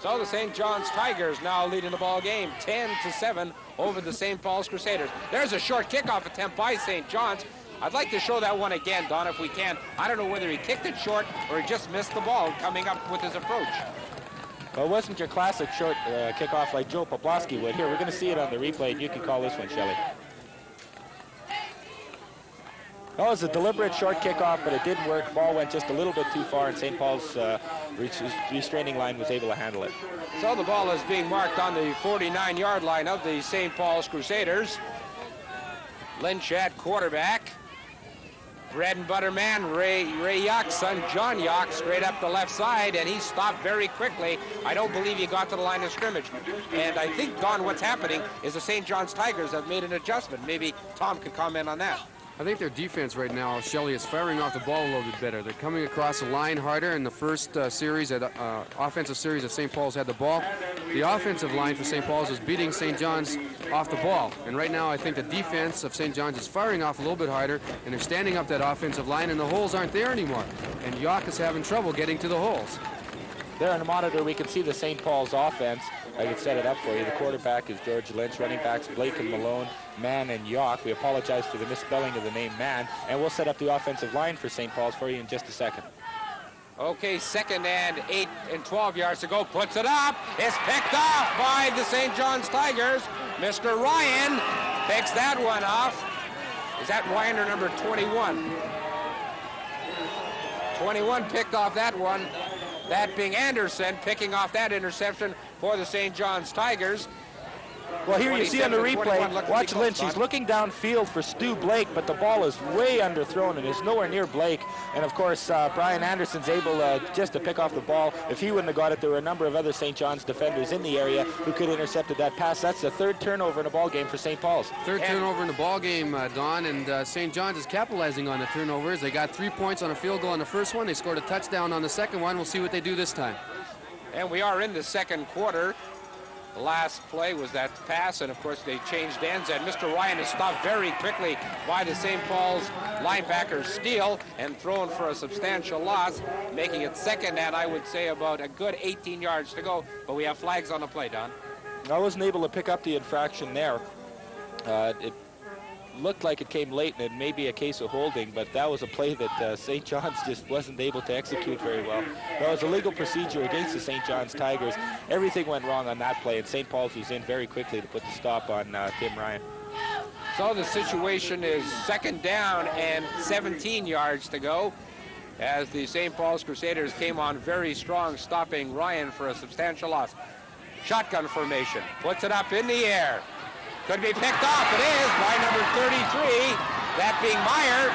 S1: So the St. John's Tigers now leading the ball game 10-7 over the St. Paul's Crusaders. There's a short kickoff attempt by St. John's. I'd like to show that one again, Don, if we can. I don't know whether he kicked it short or he just missed the ball coming up with his approach.
S10: Well, it wasn't your classic short kickoff like Joe Poplawski would. Here, we're going to see it on the replay, and you can call this one, Shelley. Well, it was a deliberate short kickoff, but it didn't work. Ball went just a little bit too far, and St. Paul's restraining line was able to handle it.
S1: So the ball is being marked on the 49-yard line of the St. Paul's Crusaders. Lynch at quarterback. Bread and butter man, Ray Yock's son, John Yock, straight up the left side, and he stopped very quickly. I don't believe he got to the line of scrimmage. And I think, Don, what's happening is the St. John's Tigers have made an adjustment. Maybe Tom could comment on that.
S8: I think their defense right now, Shelley, is firing off the ball a little bit better. They're coming across the line harder. In the first offensive series that St. Paul's had the ball, the offensive line for St. Paul's is beating St. John's off the ball. And right now I think the defense of St. John's is firing off a little bit harder, and they're standing up that offensive line, and the holes aren't there anymore. And Yock is having trouble getting to the holes.
S10: There on the monitor, we can see the St. Paul's offense. I can set it up for you. The quarterback is George Lynch. Running backs Blake and Malone, Mann and Yock. We apologize for the misspelling of the name Mann. And we'll set up the offensive line for St. Paul's for you in just a second.
S1: Okay, 2nd and 8 and 12 yards to go. Puts it up. It's picked off by the St. John's Tigers. Mr. Ryan picks that one off. Is that Ryan or number 21? 21 picked off that one. That being Anderson picking off that interception for the St. John's Tigers.
S10: Well, here you see on the replay, watch Lynch. He's looking downfield for Stu Blake, but the ball is way underthrown and is nowhere near Blake. And, of course, Brian Anderson's able just to pick off the ball. If he wouldn't have got it, there were a number of other St. John's defenders in the area who could have intercepted that pass. That's the 3rd turnover in a ball game for St. Paul's.
S8: Third turnover in the ball game, Don, and St. John's is capitalizing on the turnovers. They got 3 points on a field goal on the first one. They scored a touchdown on the second one. We'll see what they do this time.
S1: And we are in the second quarter. The last play was that pass, and of course they changed ends, and Mr. Ryan is stopped very quickly by the St. Paul's linebacker Steele and thrown for a substantial loss, making it 2nd and I would say about a good 18 yards to go, but we have flags on the play, Don.
S10: I wasn't able to pick up the infraction there. It looked like it came late, and it may be a case of holding, but that was a play that St. John's just wasn't able to execute very well. That was a legal procedure against the St. John's Tigers. Everything went wrong on that play, and St. Paul's was in very quickly to put the stop on Tim Ryan.
S1: So the situation is 2nd down and 17 yards to go as the St. Paul's Crusaders came on very strong, stopping Ryan for a substantial loss. Shotgun formation, puts it up in the air. Could be picked off. It is by number 33, that being Meyer.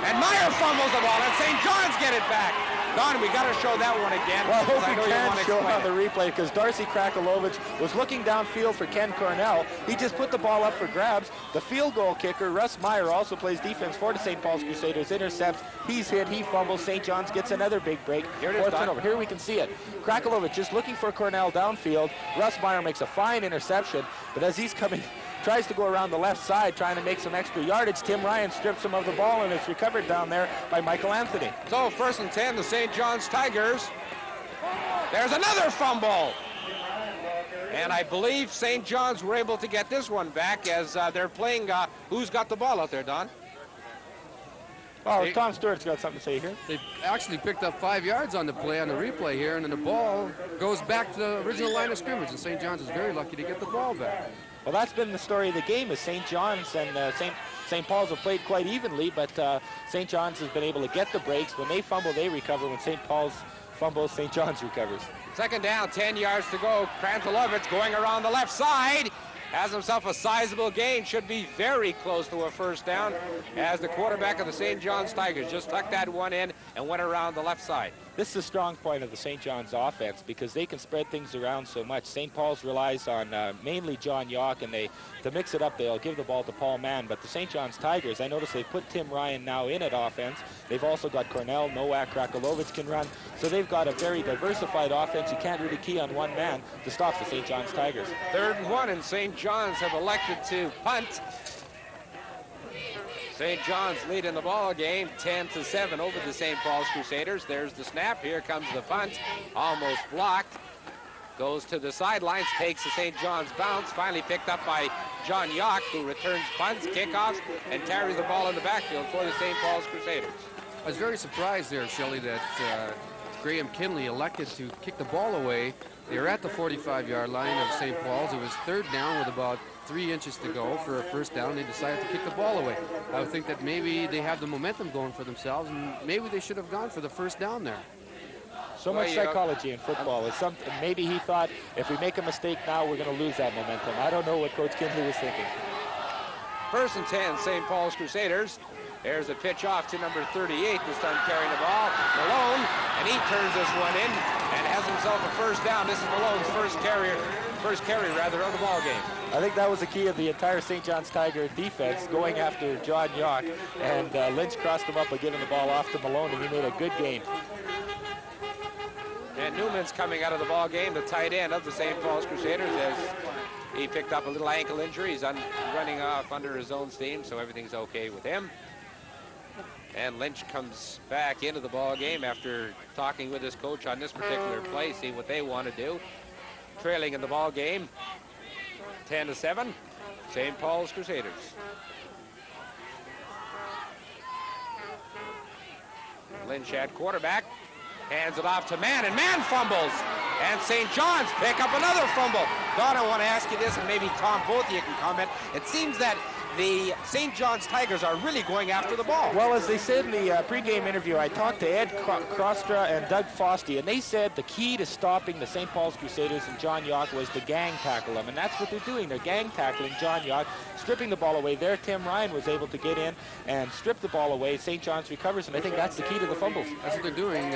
S1: And Meyer fumbles the ball, and St. John's get it back. Don, we got to show that one again.
S10: Well, I hope
S1: I
S10: we
S1: know you
S10: can
S1: want to
S10: show it
S1: explain
S10: on the replay because Darcy Krakalovich was looking downfield for Ken Cornell. He just put the ball up for grabs. The field goal kicker, Russ Meyer, also plays defense for the St. Paul's Crusaders, intercepts. He's hit, he fumbles. St. John's gets another big break.
S1: Here it is,
S10: Fourth
S1: Don.
S10: turnover. Here we can see it. Krakalovich just looking for Cornell downfield. Russ Meyer makes a fine interception, but as he's coming, tries to go around the left side, trying to make some extra yardage. Tim Ryan strips him of the ball, and it's recovered down there by Michael Anthony.
S1: So 1st and 10, the St. John's Tigers. There's another fumble. And I believe St. John's were able to get this one back as they're playing who's got the ball out there, Don?
S10: Oh, Tom Stewart's got something to say here.
S8: They actually picked up 5 yards on the play on the replay here, and then the ball goes back to the original line of scrimmage, and St. John's is very lucky to get the ball back.
S10: Well, that's been the story of the game, is St. John's and St. Paul's have played quite evenly, but St. John's has been able to get the breaks. When they fumble, they recover. When St. Paul's fumbles, St. John's recovers.
S1: 2nd down, 10 yards to go. Krantolevich going around the left side. Has himself a sizable gain. Should be very close to a 1st down as the quarterback of the St. John's Tigers just tucked that one in and went around the left side.
S10: This is a strong point of the St. John's offense because they can spread things around so much. St. Paul's relies on mainly John Yock, and to mix it up, they'll give the ball to Paul Mann. But the St. John's Tigers, I notice they put Tim Ryan now in at offense. They've also got Cornell, Nowak, Krakalovich can run. So they've got a very diversified offense. You can't really key on one man to stop the St. John's Tigers.
S1: 3rd and 1, and St. John's have elected to punt. St. John's leading the ball game 10-7 over the St. Paul's Crusaders. There's the snap. Here comes the punt. Almost blocked. Goes to the sidelines, takes the St. John's bounce. Finally picked up by John Yock, who returns punts, kickoffs, and carries the ball in the backfield for the St. Paul's Crusaders.
S8: I was very surprised there, Shelley, that Graham Kinley elected to kick the ball away. They were at the 45-yard line of St. Paul's. It was 3rd down with about 3 inches to go for a 1st down. They decided to kick the ball away. I would think that maybe they have the momentum going for themselves, and maybe they should have gone for the 1st down there.
S10: So much psychology in football. It's something, maybe he thought, if we make a mistake now, we're going to lose that momentum. I don't know what Coach Kinley was thinking.
S1: 1st and 10, St. Paul's Crusaders. There's a pitch off to number 38, this time carrying the ball, Malone, and he turns this one in and has himself a 1st down. This is Malone's first carry of the ball game.
S10: I think that was the key of the entire St. John's Tiger defense, going after John Yock, and Lynch crossed him up by giving the ball off to Malone, and he made a good gain.
S1: And Newman's coming out of the ball game, the tight end of the St. Paul's Crusaders, as he picked up a little ankle injury. He's running off under his own steam, so everything's okay with him. And Lynch comes back into the ball game after talking with his coach on this particular play, see what they want to do. Trailing in the ball game, 10-7, St. Paul's Crusaders. Lynch at quarterback, hands it off to Mann, and Mann fumbles. And St. John's pick up another fumble. Don, I want to ask you this, and maybe Tom, both of you can comment. It seems that the St. John's Tigers are really going after the ball.
S10: Well, as they said in the pregame interview, I talked to Ed Krostra and Doug Fosty, and they said the key to stopping the St. Paul's Crusaders and John Yock was to gang tackle them, and that's what they're doing. They're gang tackling John Yock, stripping the ball away. There, Tim Ryan was able to get in and strip the ball away. St. John's recovers, and I think that's the key to the fumbles.
S8: That's what they're doing.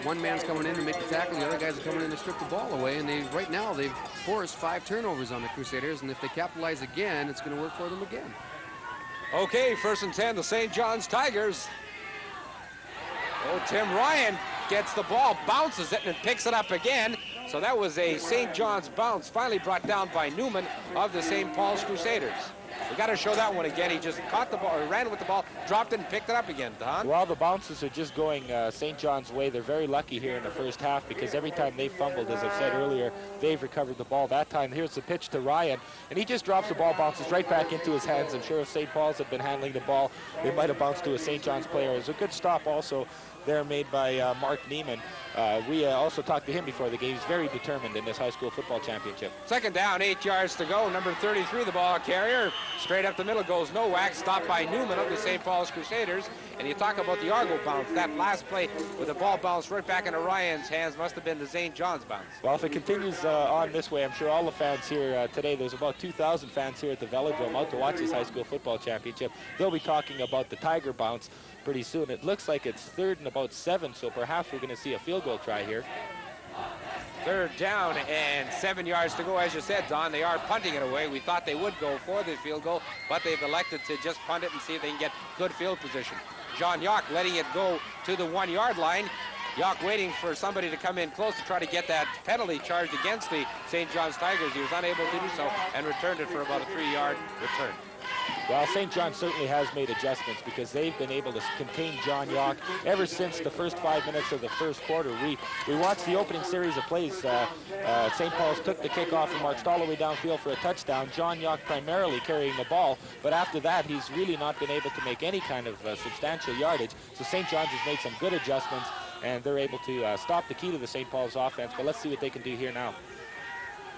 S8: One man's coming in to make the tackle, the other guys are coming in to strip the ball away, and right now they've forced 5 turnovers on the Crusaders, and if they capitalize again, it's going to work for them again.
S1: Okay, 1st and 10, the St. John's Tigers. Oh, Tim Ryan gets the ball, bounces it, and picks it up again. So that was a St. John's bounce, finally brought down by Newman of the St. Paul's Crusaders. We got to show that one again. He just caught the ball, or ran with the ball, dropped it, and picked it up again, Don.
S10: Well, the bounces are just going St. John's way. They're very lucky here in the 1st half because every time they fumbled, as I've said earlier, they've recovered the ball. That time, here's the pitch to Ryan, and he just drops the ball, bounces right back into his hands. I'm sure if St. Paul's had been handling the ball, they might have bounced to a St. John's player. It was a good stop also there made by Mark Neiman. We also talked to him before the game. He's very determined in this high school football championship.
S1: 2nd down, 8 yards to go. Number 33, the ball carrier. Straight up the middle goes Nowak, stopped by Newman of the St. Paul's Crusaders. And you talk about the Argo bounce. That last play with the ball bounced right back into Ryan's hands must have been the St. John's bounce.
S10: Well, if it continues on this way, I'm sure all the fans here today, there's about 2,000 fans here at the Velodrome out to watch this high school football championship. They'll be talking about the Tiger bounce. pretty soon. It looks like it's 3rd and about 7, so perhaps we're going to see a field goal try here.
S1: 3rd down and 7 yards to go. As you said, Don, they are punting it away. We thought they would go for the field goal, but they've elected to just punt it and see if they can get good field position. John Yock letting it go to the 1-yard line. Yock waiting for somebody to come in close to try to get that penalty charged against the St. John's Tigers. He was unable to do so and returned it for about a 3-yard return.
S10: Well, St. John certainly has made adjustments because they've been able to contain John Yock ever since the first 5 minutes of the first quarter. We watched the opening series of plays. St. Paul's took the kickoff and marched all the way downfield for a touchdown. John Yock primarily carrying the ball, but after that, he's really not been able to make any kind of substantial yardage. So St. John's has made some good adjustments, and they're able to stop the key to the St. Paul's offense. But let's see what they can do here now.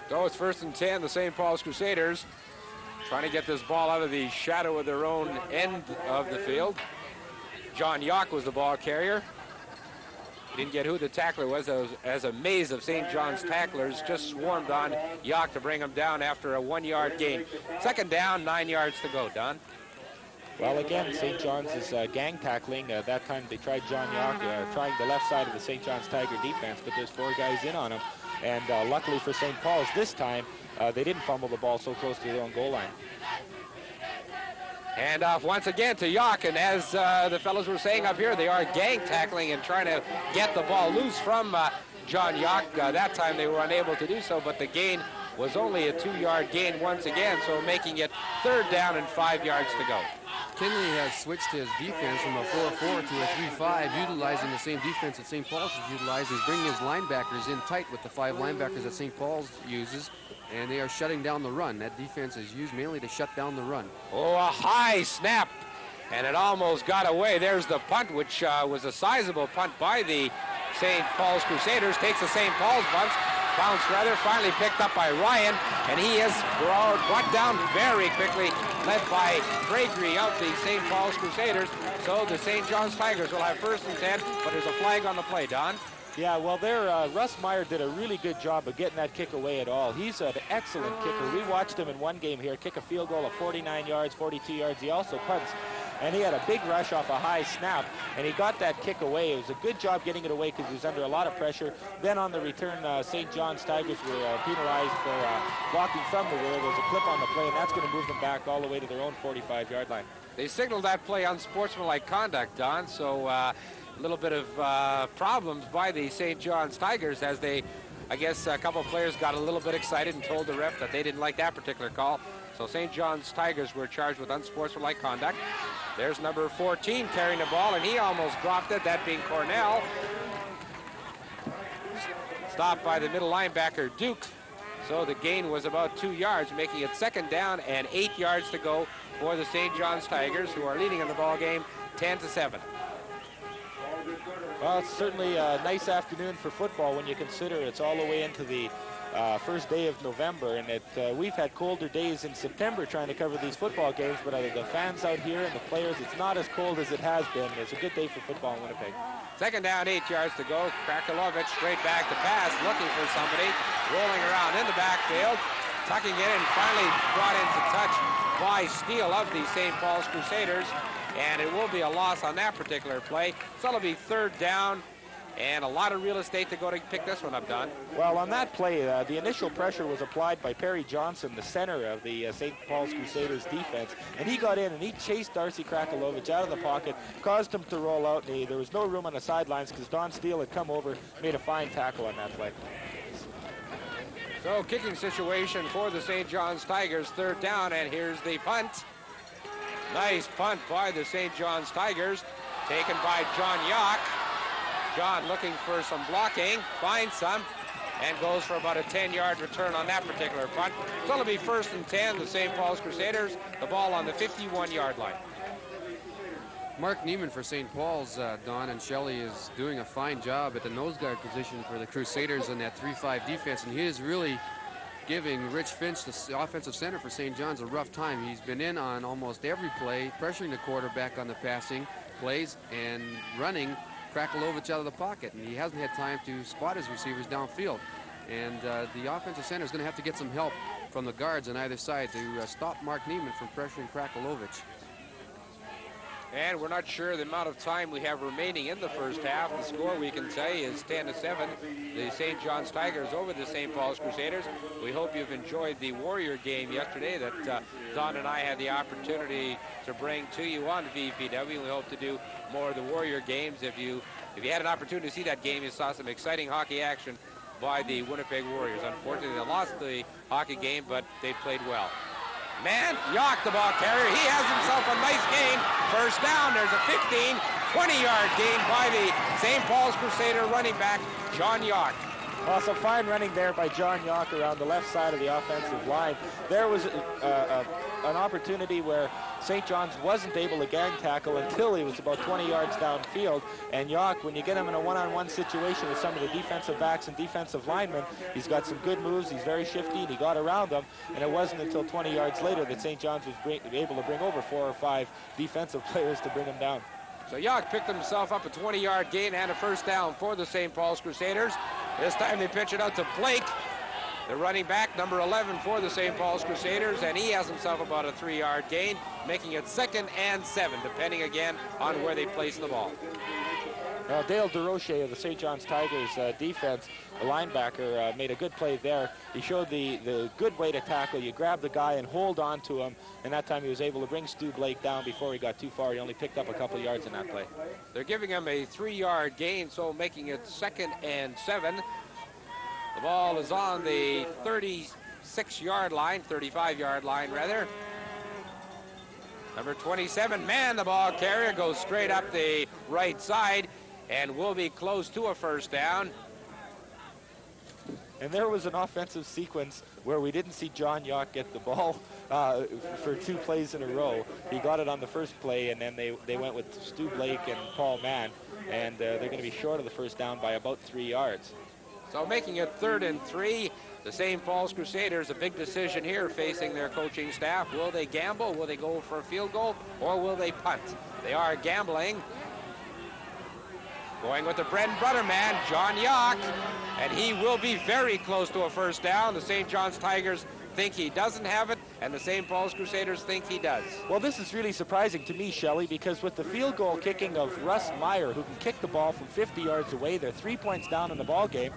S1: So it's 1st and 10, the St. Paul's Crusaders trying to get this ball out of the shadow of their own end of the field. John Yock was the ball carrier. He didn't get who the tackler was, as a maze of St. John's tacklers just swarmed on Yock to bring him down after a 1-yard gain. 2nd down, 9 yards to go, Don.
S10: Well, again, St. John's is gang tackling. That time they tried John Yock, trying the left side of the St. John's Tiger defense, but there's 4 guys in on him. And luckily for St. Paul's this time, they didn't fumble the ball so close to their own goal line.
S1: Hand off once again to Yock, and as the fellows were saying up here, they are gang tackling and trying to get the ball loose from John Yock. That time they were unable to do so, but the gain was only a 2-yard gain once again, so making it 3rd down and 5 yards to go.
S8: Kinley has switched his defense from a 4-4 to a 3-5, utilizing the same defense that St. Paul's is utilizing. He's bringing his linebackers in tight with the 5 linebackers that St. Paul's uses, and they are shutting down the run. That defense is used mainly to shut down the run.
S1: Oh, a high snap, and it almost got away. There's the punt, which was a sizable punt by the St. Paul's Crusaders. Takes the St. Paul's bounce rather, finally picked up by Ryan, and he is brought down very quickly, led by Gregory of the St. Paul's Crusaders. So the St. John's Tigers will have 1st and 10, but there's a flag on the play, Don.
S10: Yeah, well, there, Russ Meyer did a really good job of getting that kick away at all. He's an excellent kicker. We watched him in one game here kick a field goal of 49 yards, 42 yards. He also punts, and he had a big rush off a high snap, and he got that kick away. It was a good job getting it away because he was under a lot of pressure. Then on the return, St. John's Tigers were penalized for blocking from the rear. There was a clip on the play, and that's going to move them back all the way to their own 45-yard line.
S1: They signaled that play unsportsmanlike conduct, Don, so a little bit of problems by the St. John's Tigers as they, I guess a couple of players got a little bit excited and told the ref that they didn't like that particular call. So St. John's Tigers were charged with unsportsmanlike conduct. There's number 14 carrying the ball, and he almost dropped it, that being Cornell. Stopped by the middle linebacker, Duke. So the gain was about 2 yards, making it 2nd down and 8 yards to go for the St. John's Tigers, who are leading in the ball game 10-7.
S10: Well, it's certainly a nice afternoon for football when you consider it's all the way into the first day of November, and we've had colder days in September trying to cover these football games, but the fans out here and the players, it's not as cold as it has been. It's a good day for football in Winnipeg.
S1: 2nd down, 8 yards to go. Krakulovich straight back to pass, looking for somebody, rolling around in the backfield, tucking it in, finally brought into touch by Steele of the St. Paul's Crusaders, and it will be a loss on that particular play. So it'll be 3rd down, and a lot of real estate to go to pick this one up, Don.
S10: Well, on that play, the initial pressure was applied by Perry Johnson, the center of the St. Paul's Crusaders defense, and he got in and he chased Darcy Krakulovich out of the pocket, caused him to roll out, and there was no room on the sidelines because Don Steele had come over, made a fine tackle on that play.
S1: So kicking situation for the St. John's Tigers, 3rd down, and here's the punt. Nice punt by the St. John's Tigers, taken by John Yock. John looking for some blocking, finds some, and goes for about a 10-yard return on that particular punt. So it'll be 1st and 10, the St. Paul's Crusaders, the ball on the 51-yard line.
S8: Mark Neiman for St. Paul's, Don and Shelley, is doing a fine job at the nose guard position for the Crusaders in that 3-5 defense, and he is really giving Rich Finch, the offensive center for St. John's, a rough time. He's been in on almost every play, pressuring the quarterback on the passing plays and running Krakulovich out of the pocket, and he hasn't had time to spot his receivers downfield. And the offensive center is going to have to get some help from the guards on either side to stop Mark Neiman from pressuring Krakulovich.
S1: And we're not sure the amount of time we have remaining in the first half. The score we can say is 10-7. The St. John's Tigers over the St. Paul's Crusaders. We hope you've enjoyed the Warrior game yesterday that Don and I had the opportunity to bring to you on VPW. We hope to do more of the Warrior games. If you had an opportunity to see that game, you saw some exciting hockey action by the Winnipeg Warriors. Unfortunately, they lost the hockey game, but they played well. Man, Yock, the ball carrier, he has himself a nice gain. First down, there's a 15, 20-yard gain by the St. Paul's Crusader running back, John Yock.
S10: Well, some fine running there by John Yock around the left side of the offensive line. There was an opportunity where St. John's wasn't able to gang tackle until he was about 20 yards downfield. And Yock, when you get him in a one-on-one situation with some of the defensive backs and defensive linemen, he's got some good moves. He's very shifty, and he got around them. And it wasn't until 20 yards later that St. John's was able to bring over 4 or 5 defensive players to bring him down.
S1: So Yock picked himself up a 20-yard gain and a first down for the St. Paul's Crusaders. This time they pitch it out to Blake, the running back, number 11 for the St. Paul's Crusaders, and he has himself about a 3-yard gain, making it 2nd and 7, depending again on where they place the ball.
S10: Well, Dale DeRoche of the St. John's Tigers defense, the linebacker, made a good play there. He showed the good way to tackle. You grab the guy and hold on to him, and that time he was able to bring Stu Blake down before he got too far. He only picked up a couple yards in that play.
S1: They're giving him a 3-yard gain, so making it 2nd and 7. The ball is on the 36-yard line, 35-yard line rather. Number 27, man, the ball carrier goes straight up the right side and will be close to a first down.
S10: And there was an offensive sequence where we didn't see John Yock get the ball for 2 plays in a row. He got it on the first play, and then they went with Stu Blake and Paul Mann, and they're going to be short of the first down by about 3 yards.
S1: So making it 3rd and 3, the St. Paul's Crusaders, a big decision here facing their coaching staff. Will they gamble? Will they go for a field goal? Or will they punt? They are gambling. Going with the bread and butter man, John Yock, and he will be very close to a first down. The St. John's Tigers think he doesn't have it, and the St. Paul's Crusaders think he does.
S10: Well, this is really surprising to me, Shelley, because with the field goal kicking of Russ Meyer, who can kick the ball from 50 yards away, they're 3 points down in the ball game.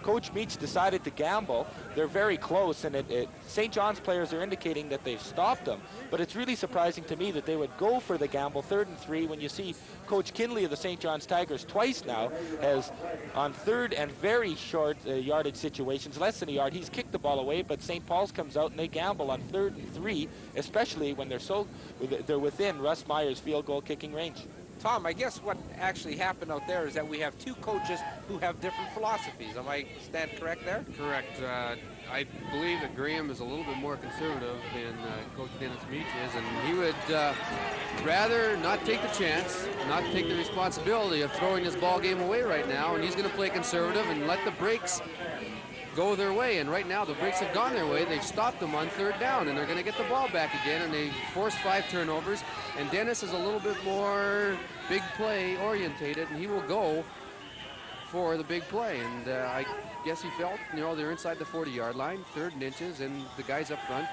S10: Coach Meach decided to gamble. They're very close, and St. John's players are indicating that they've stopped them. But it's really surprising to me that they would go for the gamble, 3rd and 3, when you see Coach Kinley of the St. John's Tigers twice now has, on 3rd and very short yardage situations, less than a yard, he's kicked the ball away, but St. Paul's comes out and they gamble on 3rd and 3, especially when they're within Russ Meyer's field goal kicking range.
S1: Tom, I guess what actually happened out there is that we have 2 coaches who have different philosophies. Am I stand correct there?
S8: Correct. I believe that Graham is a little bit more conservative than Coach Dennis Meach is, and he would rather not take the chance, not take the responsibility of throwing this ball game away right now, and he's going to play conservative and let the breaks go their way. And right now the breaks have gone their way. They've stopped them on 3rd down, and they're going to get the ball back again, and they forced 5 turnovers. And Dennis is a little bit more big play orientated, and he will go for the big play. And I guess he felt, they're inside the 40-yard line, 3rd and inches, and the guys up front,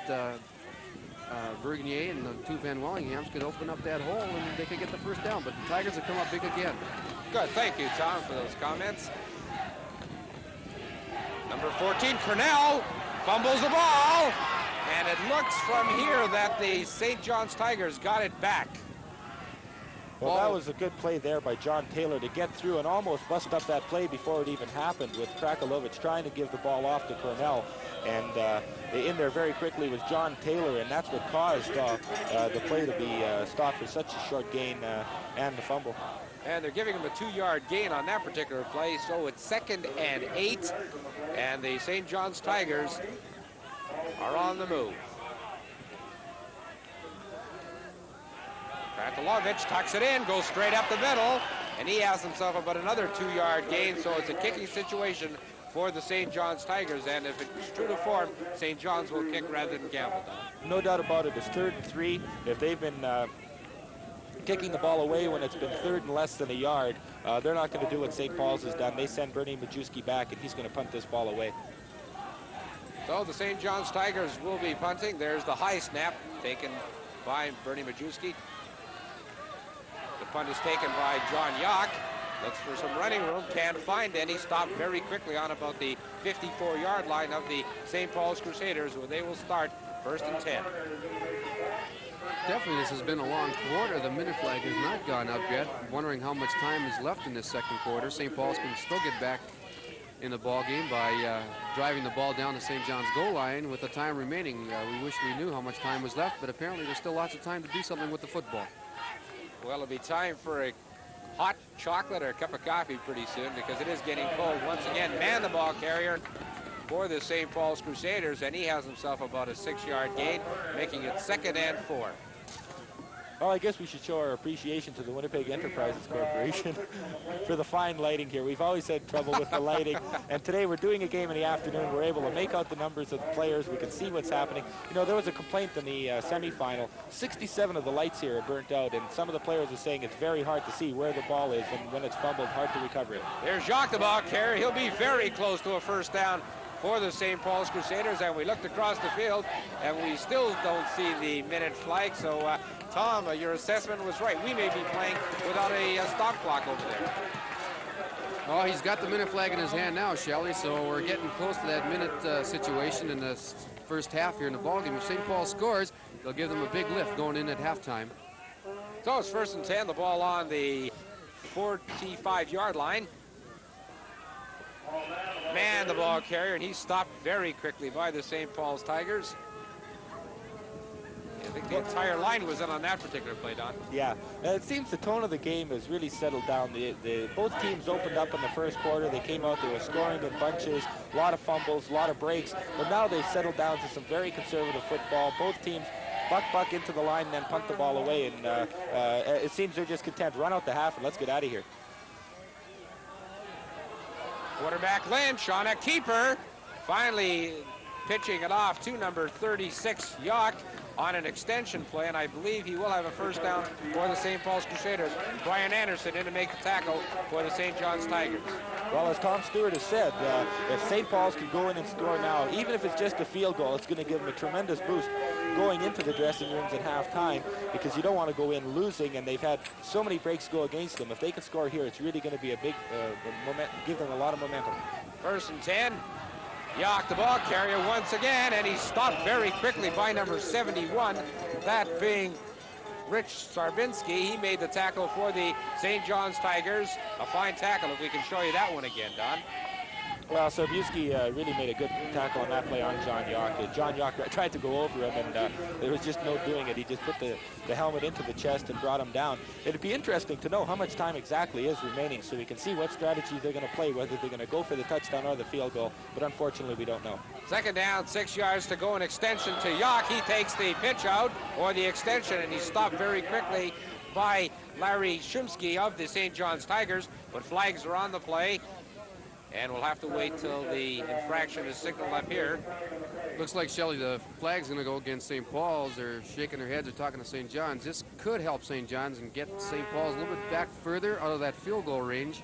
S8: Bernier and the 2 Van Wellinghams, could open up that hole and they could get the first down. But the Tigers have come up big again.
S1: Good. Thank you, Tom, for those comments. Number 14, Cornell, fumbles the ball, and it looks from here that the St. John's Tigers got it back.
S10: Well, that was a good play there by John Taylor to get through and almost bust up that play before it even happened, with Krakalovich trying to give the ball off to Cornell. And in there very quickly was John Taylor, and that's what caused the play to be stopped for such a short gain and the fumble.
S1: And they're giving him a 2-yard gain on that particular play, so it's 2nd and 8, and the St. John's Tigers are on the move. Krakalovich tucks it in, goes straight up the middle, and he has himself about another 2-yard gain, so it's a kicking situation for the St. John's Tigers, and if it's true to form, St. John's will kick rather than gamble.
S10: No doubt about it. It's 3rd and 3. If they've been kicking the ball away when it's been 3rd and less than a yard, they're not going to do what St. Paul's has done. They send Bernie Majewski back, and he's going to punt this ball away.
S1: So the St. John's Tigers will be punting. There's the high snap taken by Bernie Majewski. punt is taken by John Yock. Looks for some running room, can't find any. Stopped very quickly on about the 54-yard line of the St. Paul's Crusaders, where they will start 1st and 10.
S8: Definitely, this has been a long quarter. The minute flag has not gone up yet. Wondering how much time is left in this second quarter. St. Paul's can still get back in the ball game by driving the ball down to St. John's goal line with the time remaining. We wish we knew how much time was left, but apparently there's still lots of time to do something with the football.
S1: Well, it'll be time for a hot chocolate or a cup of coffee pretty soon, because it is getting cold once again. Man, the ball carrier for the St. Paul's Crusaders, and he has himself about a 6-yard gain, making it 2nd and 4.
S10: Well, I guess we should show our appreciation to the Winnipeg Enterprises Corporation for the fine lighting here. We've always had trouble with the lighting, and today we're doing a game in the afternoon. We're able to make out the numbers of the players. We can see what's happening. You know, there was a complaint in the semifinal. 67 of the lights here are burnt out, and some of the players are saying it's very hard to see where the ball is, and when it's fumbled, hard to recover it.
S1: There's Jacques, the ball carrier. He'll be very close to a 1st down for the St. Paul's Crusaders, and we looked across the field, and we still don't see the minute flag. So, Tom, your assessment was right. We may be playing without a stop clock over there.
S8: Oh, he's got the minute flag in his hand now, Shelley, so we're getting close to that minute situation in the first half here in the ballgame. If St. Paul scores, they'll give them a big lift going in at halftime.
S1: So it's 1st and 10, the ball on the 45-yard line. Man, the ball carrier, and he's stopped very quickly by the St. Paul's Tigers. I think the entire line was in on that particular play, Don.
S10: Yeah, it seems the tone of the game has really settled down. Both teams opened up in the first quarter. They came out, they were scoring in bunches, a lot of fumbles, a lot of breaks, but now they've settled down to some very conservative football. Both teams buck into the line and then punt the ball away, and it seems they're just content. Run out the half and let's get out of here.
S1: Quarterback Lynch on a keeper, finally pitching it off to number 36, Yock, on an extension play, and I believe he will have a 1st down for the St. Paul's Crusaders. Brian Anderson in to make the tackle for the St. John's Tigers.
S10: Well, as Tom Stewart has said, if St. Paul's can go in and score now, even if it's just a field goal, it's going to give them a tremendous boost going into the dressing rooms at halftime, because you don't want to go in losing, and they've had so many breaks go against them. If they can score here, it's really going to be a big give them a lot of momentum.
S1: 1st and 10. Yock, the ball carrier once again, and he's stopped very quickly by number 71, that being Rich Sarbinsky. He made the tackle for the St. John's Tigers. A fine tackle, if we can show you that one again, Don.
S10: Well, Sarbinsky really made a good tackle on that play on John Yock. John Yock tried to go over him, and there was just no doing it. He just put the helmet into the chest and brought him down. It'd be interesting to know how much time exactly is remaining so we can see what strategy they're going to play, whether they're going to go for the touchdown or the field goal, but unfortunately we don't know.
S1: 2nd down, 6 yards to go, an extension to Yock. He takes the pitch out, or the extension, and he's stopped very quickly by Larry Shumsky of the St. John's Tigers, but flags are on the play. And we'll have to wait till the infraction is signaled up here.
S8: Looks like, Shelley, the flag's going to go against St. Paul's. They're shaking their heads. They're talking to St. John's. This could help St. John's and get St. Paul's a little bit back further out of that field goal range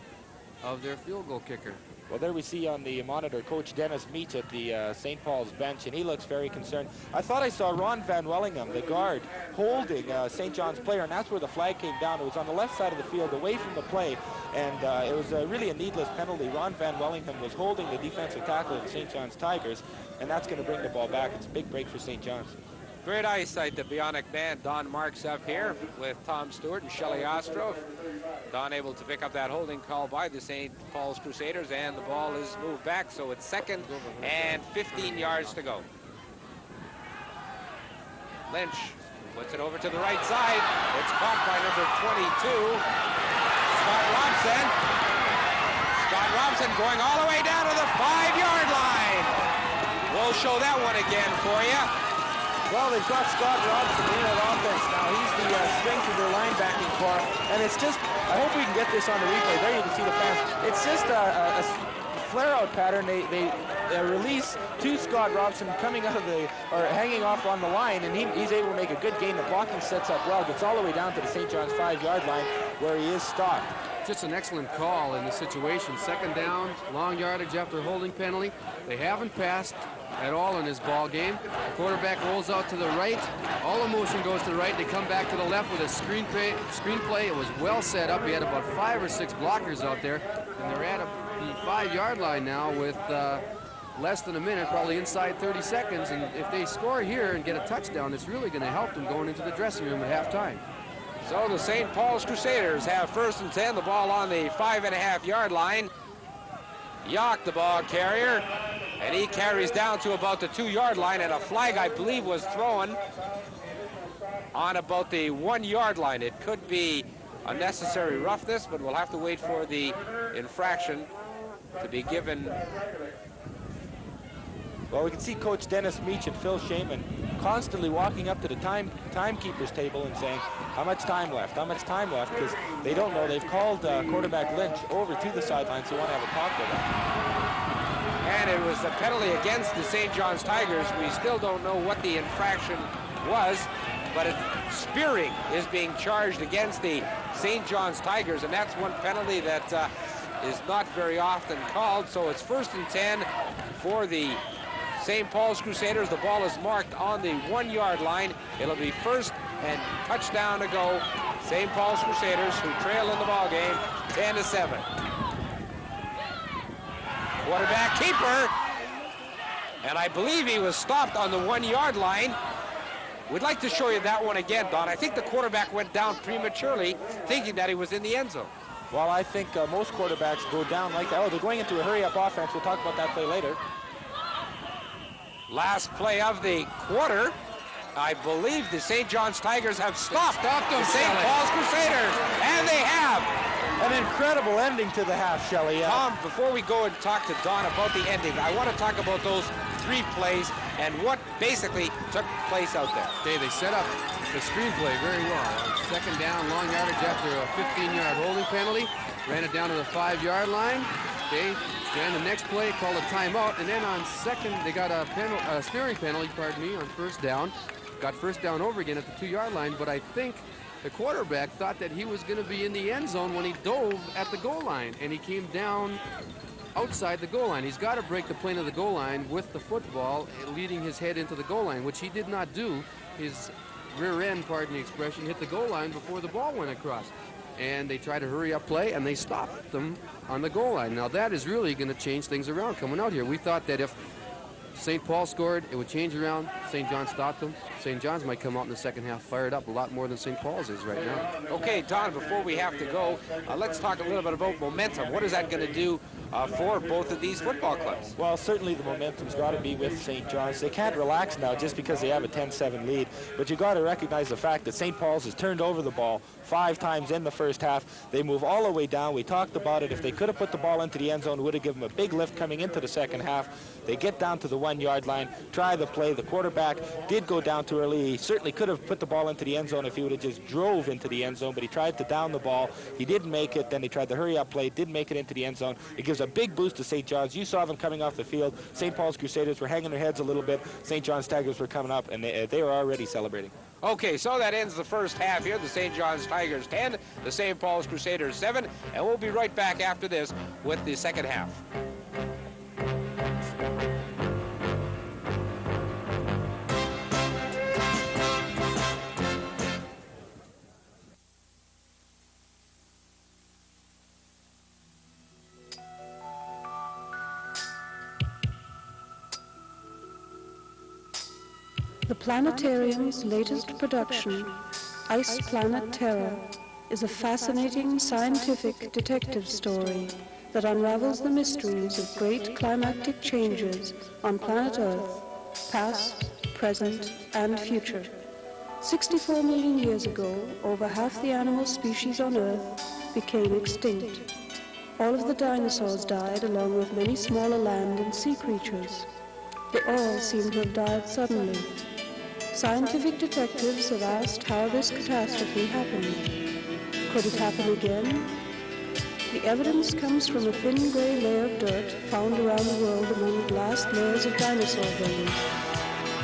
S8: of their field goal kicker.
S10: Well, there we see on the monitor Coach Dennis Meach at the St. Paul's bench, and he looks very concerned. I thought I saw Ron Van Wellingham, the guard, holding St. John's player, and that's where the flag came down. It was on the left side of the field, away from the play, and it was really a needless penalty. Ron Van Wellingham was holding the defensive tackle of the St. John's Tigers, and that's going to bring the ball back. It's a big break for St. John's.
S1: Great eyesight, the bionic man, Don Marks, up here with Tom Stewart and Shelley Ostroff. Don able to pick up that holding call by the St. Paul's Crusaders, and the ball is moved back, so it's 2nd and 15 yards to go. Lynch puts it over to the right side. It's caught by number 22, Scott Robson. Scott Robson going all the way down to the 5-yard line. We'll show that one again for you.
S10: Well, they've got Scott Robson in at offense now. He's the strength of their linebacking core. And it's just, I hope we can get this on the replay. There you can see the fans. It's just a flare-out pattern. They release to Scott Robson coming out of or hanging off on the line, and he's able to make a good gain. The blocking sets up well, gets all the way down to the St. John's 5-yard line where he is stopped.
S8: just an excellent call in this situation. Second down, long yardage after holding penalty. They haven't passed at all in this ball game. The quarterback rolls out to the right. All the motion goes to the right. They come back to the left with a screenplay. It was well set up. He had about 5 or 6 blockers out there, and they're at the 5-yard line now with less than a minute, probably inside 30 seconds. And if they score here and get a touchdown, it's really going to help them going into the dressing room at halftime.
S1: So the St. Paul's Crusaders have 1st and 10, the ball on the 5.5-yard line. Yock, the ball carrier, and he carries down to about the 2-yard line, and a flag, I believe, was thrown on about the 1-yard line. It could be unnecessary roughness, but we'll have to wait for the infraction to be given.
S10: Well, we can see Coach Dennis Meach and Phil Shaman constantly walking up to the timekeeper's table and saying, how much time left, because they don't know. They've called quarterback Lynch over to the sidelines, so they want to have a talk with him.
S1: And it was the penalty against the St. John's Tigers. We still don't know what the infraction was, but spearing is being charged against the St. John's Tigers, and that's one penalty that is not very often called. So it's 1st and 10 for the St. Paul's Crusaders. The ball is marked on the 1-yard line. It'll be 1st and touchdown to go. St. Paul's Crusaders, who trail in the ball game 10-7. Quarterback keeper, and I believe he was stopped on the 1-yard line. We'd like to show you that one again, Don. I think the quarterback went down prematurely, thinking that he was in the end zone.
S10: Well, I think most quarterbacks go down like that. Oh, they're going into a hurry-up offense. We'll talk about that play later.
S1: Last play of the quarter. I believe the St. John's Tigers have stopped the St. Paul's Crusaders, and they have.
S10: An incredible ending to the half, Shelley.
S1: Tom, before we go and talk to Don about the ending, I want to talk about those 3 plays and what basically took place out there.
S8: Okay, they set up the screenplay very well. Second down, long yardage after a 15-yard holding penalty. Ran it down to the 5-yard line. Okay, then the next play called a timeout, and then on second they got a spearing penalty, on 1st down. Got 1st down over again at the 2-yard line, but I think the quarterback thought that he was going to be in the end zone when he dove at the goal line, and he came down outside the goal line. He's got to break the plane of the goal line with the football, leading his head into the goal line, which he did not do. His rear end, pardon the expression, hit the goal line before the ball went across. And they tried to hurry up play, and they stopped them on the goal line. Now that is really going to change things around coming out here. We thought that if St. Paul scored, it would change around. St. John's stopped them. St. John's might come out in the second half fired up a lot more than St. Paul's is right now.
S1: Okay, Don, before we have to go, let's talk a little bit about momentum. What is that going to do for both of these football clubs?
S10: Well, certainly the momentum's got to be with St. John's. They can't relax now just because they have a 10-7 lead, but you got to recognize the fact that St. Paul's has turned over the ball 5 times in the first half. They move all the way down. We talked about it. If they could have put the ball into the end zone, it would have given them a big lift coming into the second half. They get down to the 1-yard line, try the play. The quarterback did go down too early. He certainly could have put the ball into the end zone if he would have just drove into the end zone, but he tried to down the ball. He didn't make it. Then he tried the hurry-up play, didn't make it into the end zone. It gives a big boost to St. John's. You saw them coming off the field. St. Paul's Crusaders were hanging their heads a little bit. St. John's Tigers were coming up, and they were already celebrating.
S1: Okay, so that ends the first half here. The St. John's Tigers 10, the St. Paul's Crusaders 7, and we'll be right back after this with the second half.
S11: The planetarium's latest production, Ice Planet Terror, is a fascinating scientific detective story that unravels the mysteries of great climactic changes on planet Earth, past, present, and future. 64 million years ago, over half the animal species on Earth became extinct. All of the dinosaurs died, along with many smaller land and sea creatures. They all seem to have died suddenly. Scientific detectives have asked how this catastrophe happened. Could it happen again? The evidence comes from a thin gray layer of dirt found around the world among the last layers of dinosaur bones.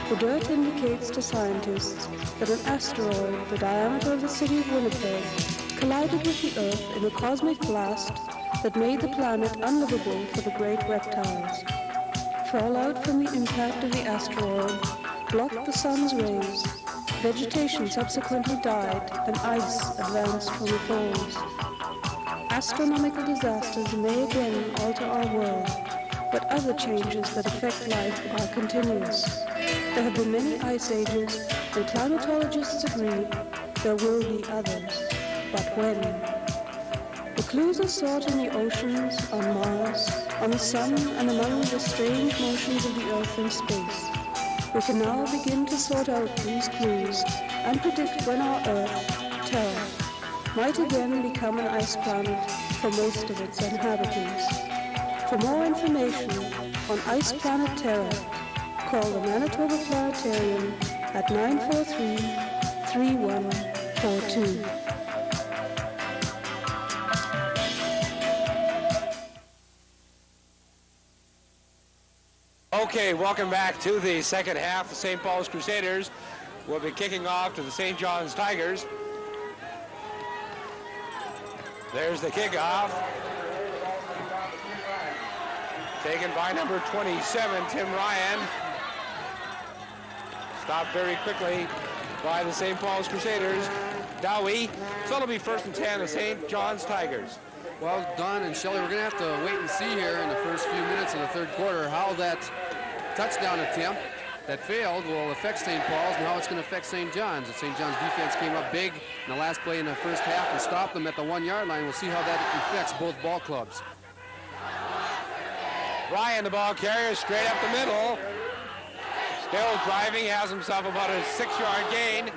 S11: The dirt indicates to scientists that an asteroid the diameter of the city of Winnipeg collided with the Earth in a cosmic blast that made the planet unlivable for the great reptiles. Fallout from the impact of the asteroid blocked the sun's rays. Vegetation subsequently died and ice advanced from the poles. Astronomical disasters may again alter our world, but other changes that affect life are continuous. There have been many ice ages, and climatologists agree there will be others. But when? The clues are sought in the oceans, on Mars, on the sun, and among the strange motions of the Earth in space. We can now begin to sort out these clues and predict when our Earth, Terra, might again become an ice planet for most of its inhabitants. For more information on Ice Planet Terra, call the Manitoba Planetarium at 943-3142.
S1: Okay, welcome back to the second half. The St. Paul's Crusaders will be kicking off to the St. John's Tigers. There's the kickoff. Taken by number 27, Tim Ryan. Stopped very quickly by the St. Paul's Crusaders. Dowie, so it'll be 1st and 10, the St. John's Tigers.
S8: Well, Don and Shelley, we're going to have to wait and see here in the first few minutes of the third quarter how that touchdown attempt that failed will affect St. Paul's and how it's going to affect St. John's. The St. John's defense came up big in the last play in the first half and stopped them at the 1-yard line. We'll see how that affects both ball clubs.
S1: Ryan, the ball carrier, straight up the middle. Still driving, has himself about a 6-yard gain.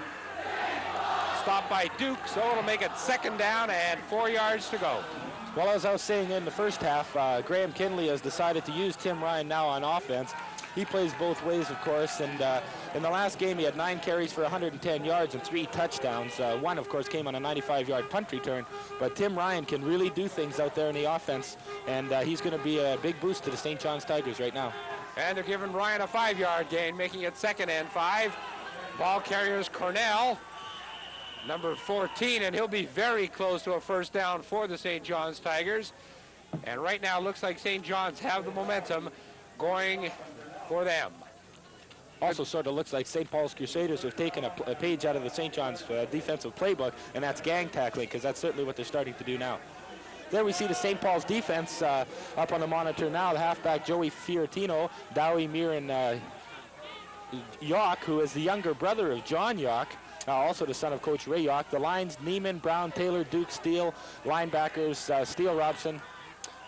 S1: Stopped by Duke, so it'll make it 2nd down and 4 yards to go.
S10: Well, as I was saying in the first half, Graham Kinley has decided to use Tim Ryan now on offense. He plays both ways, of course, and in the last game he had 9 carries for 110 yards and 3 touchdowns. One, of course, came on a 95-yard punt return, but Tim Ryan can really do things out there in the offense, and he's going to be a big boost to the St. John's Tigers right now.
S1: And they're giving Ryan a 5-yard gain, making it 2nd and 5. Ball carriers Cornell, number 14, and he'll be very close to a 1st down for the St. John's Tigers. And right now, it looks like St. John's have the momentum going for them.
S10: Also sort of looks like St. Paul's Crusaders have taken a page out of the St. John's defensive playbook, and that's gang tackling, because that's certainly what they're starting to do now. There we see the St. Paul's defense up on the monitor now. The halfback Joey Fiorentino, Dowie Miran Yock, who is the younger brother of John Yock, also the son of Coach Ray Yock. The lines, Neiman, Brown, Taylor, Duke, Steele. Linebackers, Steele, Robson.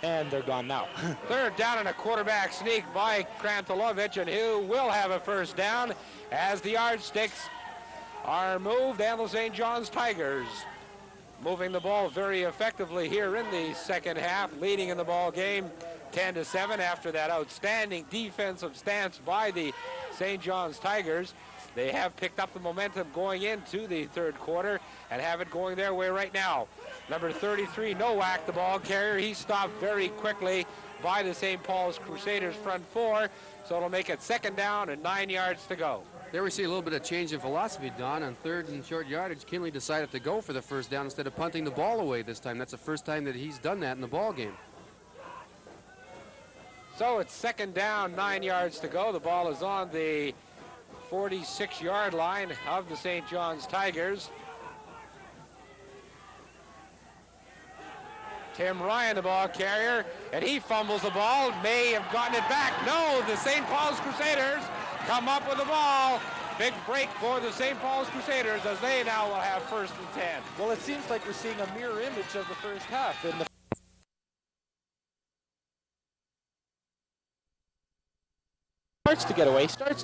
S10: And they're gone now.
S1: 3rd down and a quarterback sneak by Krantilovich, and who will have a 1st down as the yardsticks are moved, and the St. John's Tigers moving the ball very effectively here in the second half, leading in the ball game 10-7 after that outstanding defensive stance by the St. John's Tigers. They have picked up the momentum going into the third quarter and have it going their way right now. Number 33, Nowak, the ball carrier. He stopped very quickly by the St. Paul's Crusaders front 4, so it'll make it 2nd down and 9 yards to go.
S8: There we see a little bit of change in philosophy, Don. On 3rd and short yardage, Kinley decided to go for the 1st down instead of punting the ball away this time. That's the first time that he's done that in the ball game.
S1: So it's 2nd down, 9 yards to go. The ball is on the 46-yard line of the St. John's Tigers. Tim Ryan, the ball carrier, and he fumbles the ball, may have gotten it back. No, the St. Paul's Crusaders come up with the ball. Big break for the St. Paul's Crusaders as they now will have 1st and 10.
S10: Well, it seems like we're seeing a mirror image of the first half. In the starts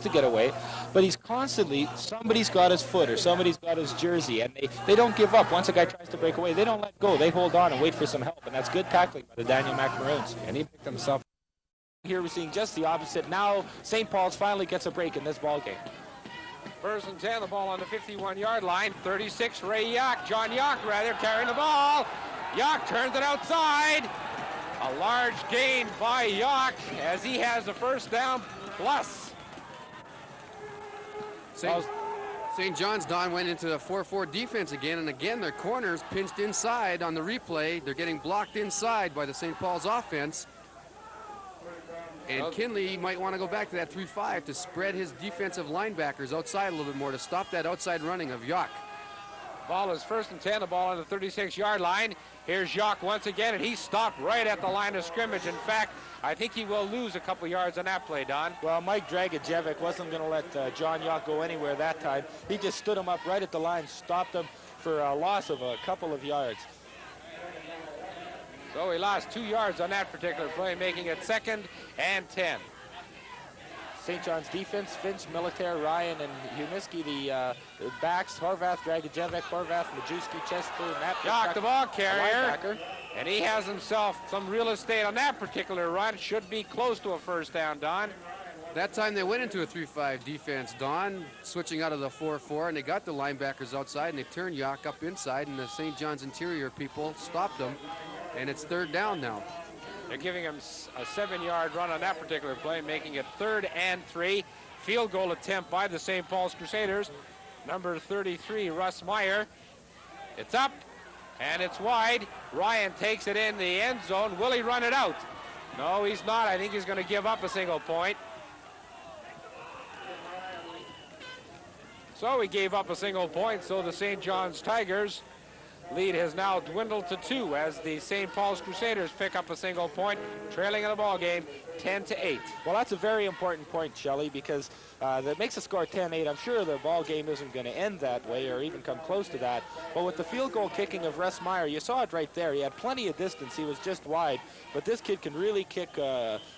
S10: to get away, but he's constantly, somebody's got his foot or somebody's got his jersey, and they don't give up. Once a guy tries to break away, they don't let go. They hold on and wait for some help, and that's good tackling by the Daniel Mac Maroons. And he picked himself. Here we're seeing just the opposite. Now St. Paul's finally gets a break in this ball game.
S1: 1st and 10, the ball on the 51-yard line. 36, Ray Yock, John Yock rather, carrying the ball. Yock turns it outside. A large gain by Yock as he has the 1st down plus.
S8: St. St. John's, Don, went into a 4-4 defense again, and again their corners pinched inside on the replay. They're getting blocked inside by the St. Paul's offense. And Kinley might want to go back to that 3-5 to spread his defensive linebackers outside a little bit more to stop that outside running of Yock.
S1: Ball is 1st and 10, the ball on the 36-yard line. Here's Yock once again, and he's stopped right at the line of scrimmage. In fact, I think he will lose a couple yards on that play, Don.
S10: Well, Mike Dragicevic wasn't going to let John Yock go anywhere that time. He just stood him up right at the line, stopped him for a loss of a couple of yards.
S1: So he lost 2 yards on that particular play, making it 2nd and 10.
S10: St. John's defense, Finch, Militaire, Ryan, and Humiski, the backs, Horvath, Dragicevic, Horvath, Majewski, Chester, Matt.
S1: Yock, the ball carrier, and he has himself some real estate on that particular run. Should be close to a first down, Don.
S8: That time they went into a 3-5 defense, Don, switching out of the 4-4, and they got the linebackers outside, and they turned Yock up inside, and the St. John's interior people stopped them, and it's 3rd down now.
S1: They're giving him a 7-yard run on that particular play, making it 3rd and 3. Field goal attempt by the St. Paul's Crusaders. Number 33, Russ Meyer. It's up, and it's wide. Ryan takes it in the end zone. Will he run it out? No, he's not. I think he's going to give up a single point. So he gave up a single point, so the St. John's Tigers lead has now dwindled to 2 as the St. Paul's Crusaders pick up a single point, trailing in the ball game 10-8.
S10: Well, that's a very important point, Shelley, because that makes the score 10-8. I'm sure the ball game isn't going to end that way or even come close to that. But with the field goal kicking of Russ Meyer, you saw it right there. He had plenty of distance. He was just wide. But this kid can really kick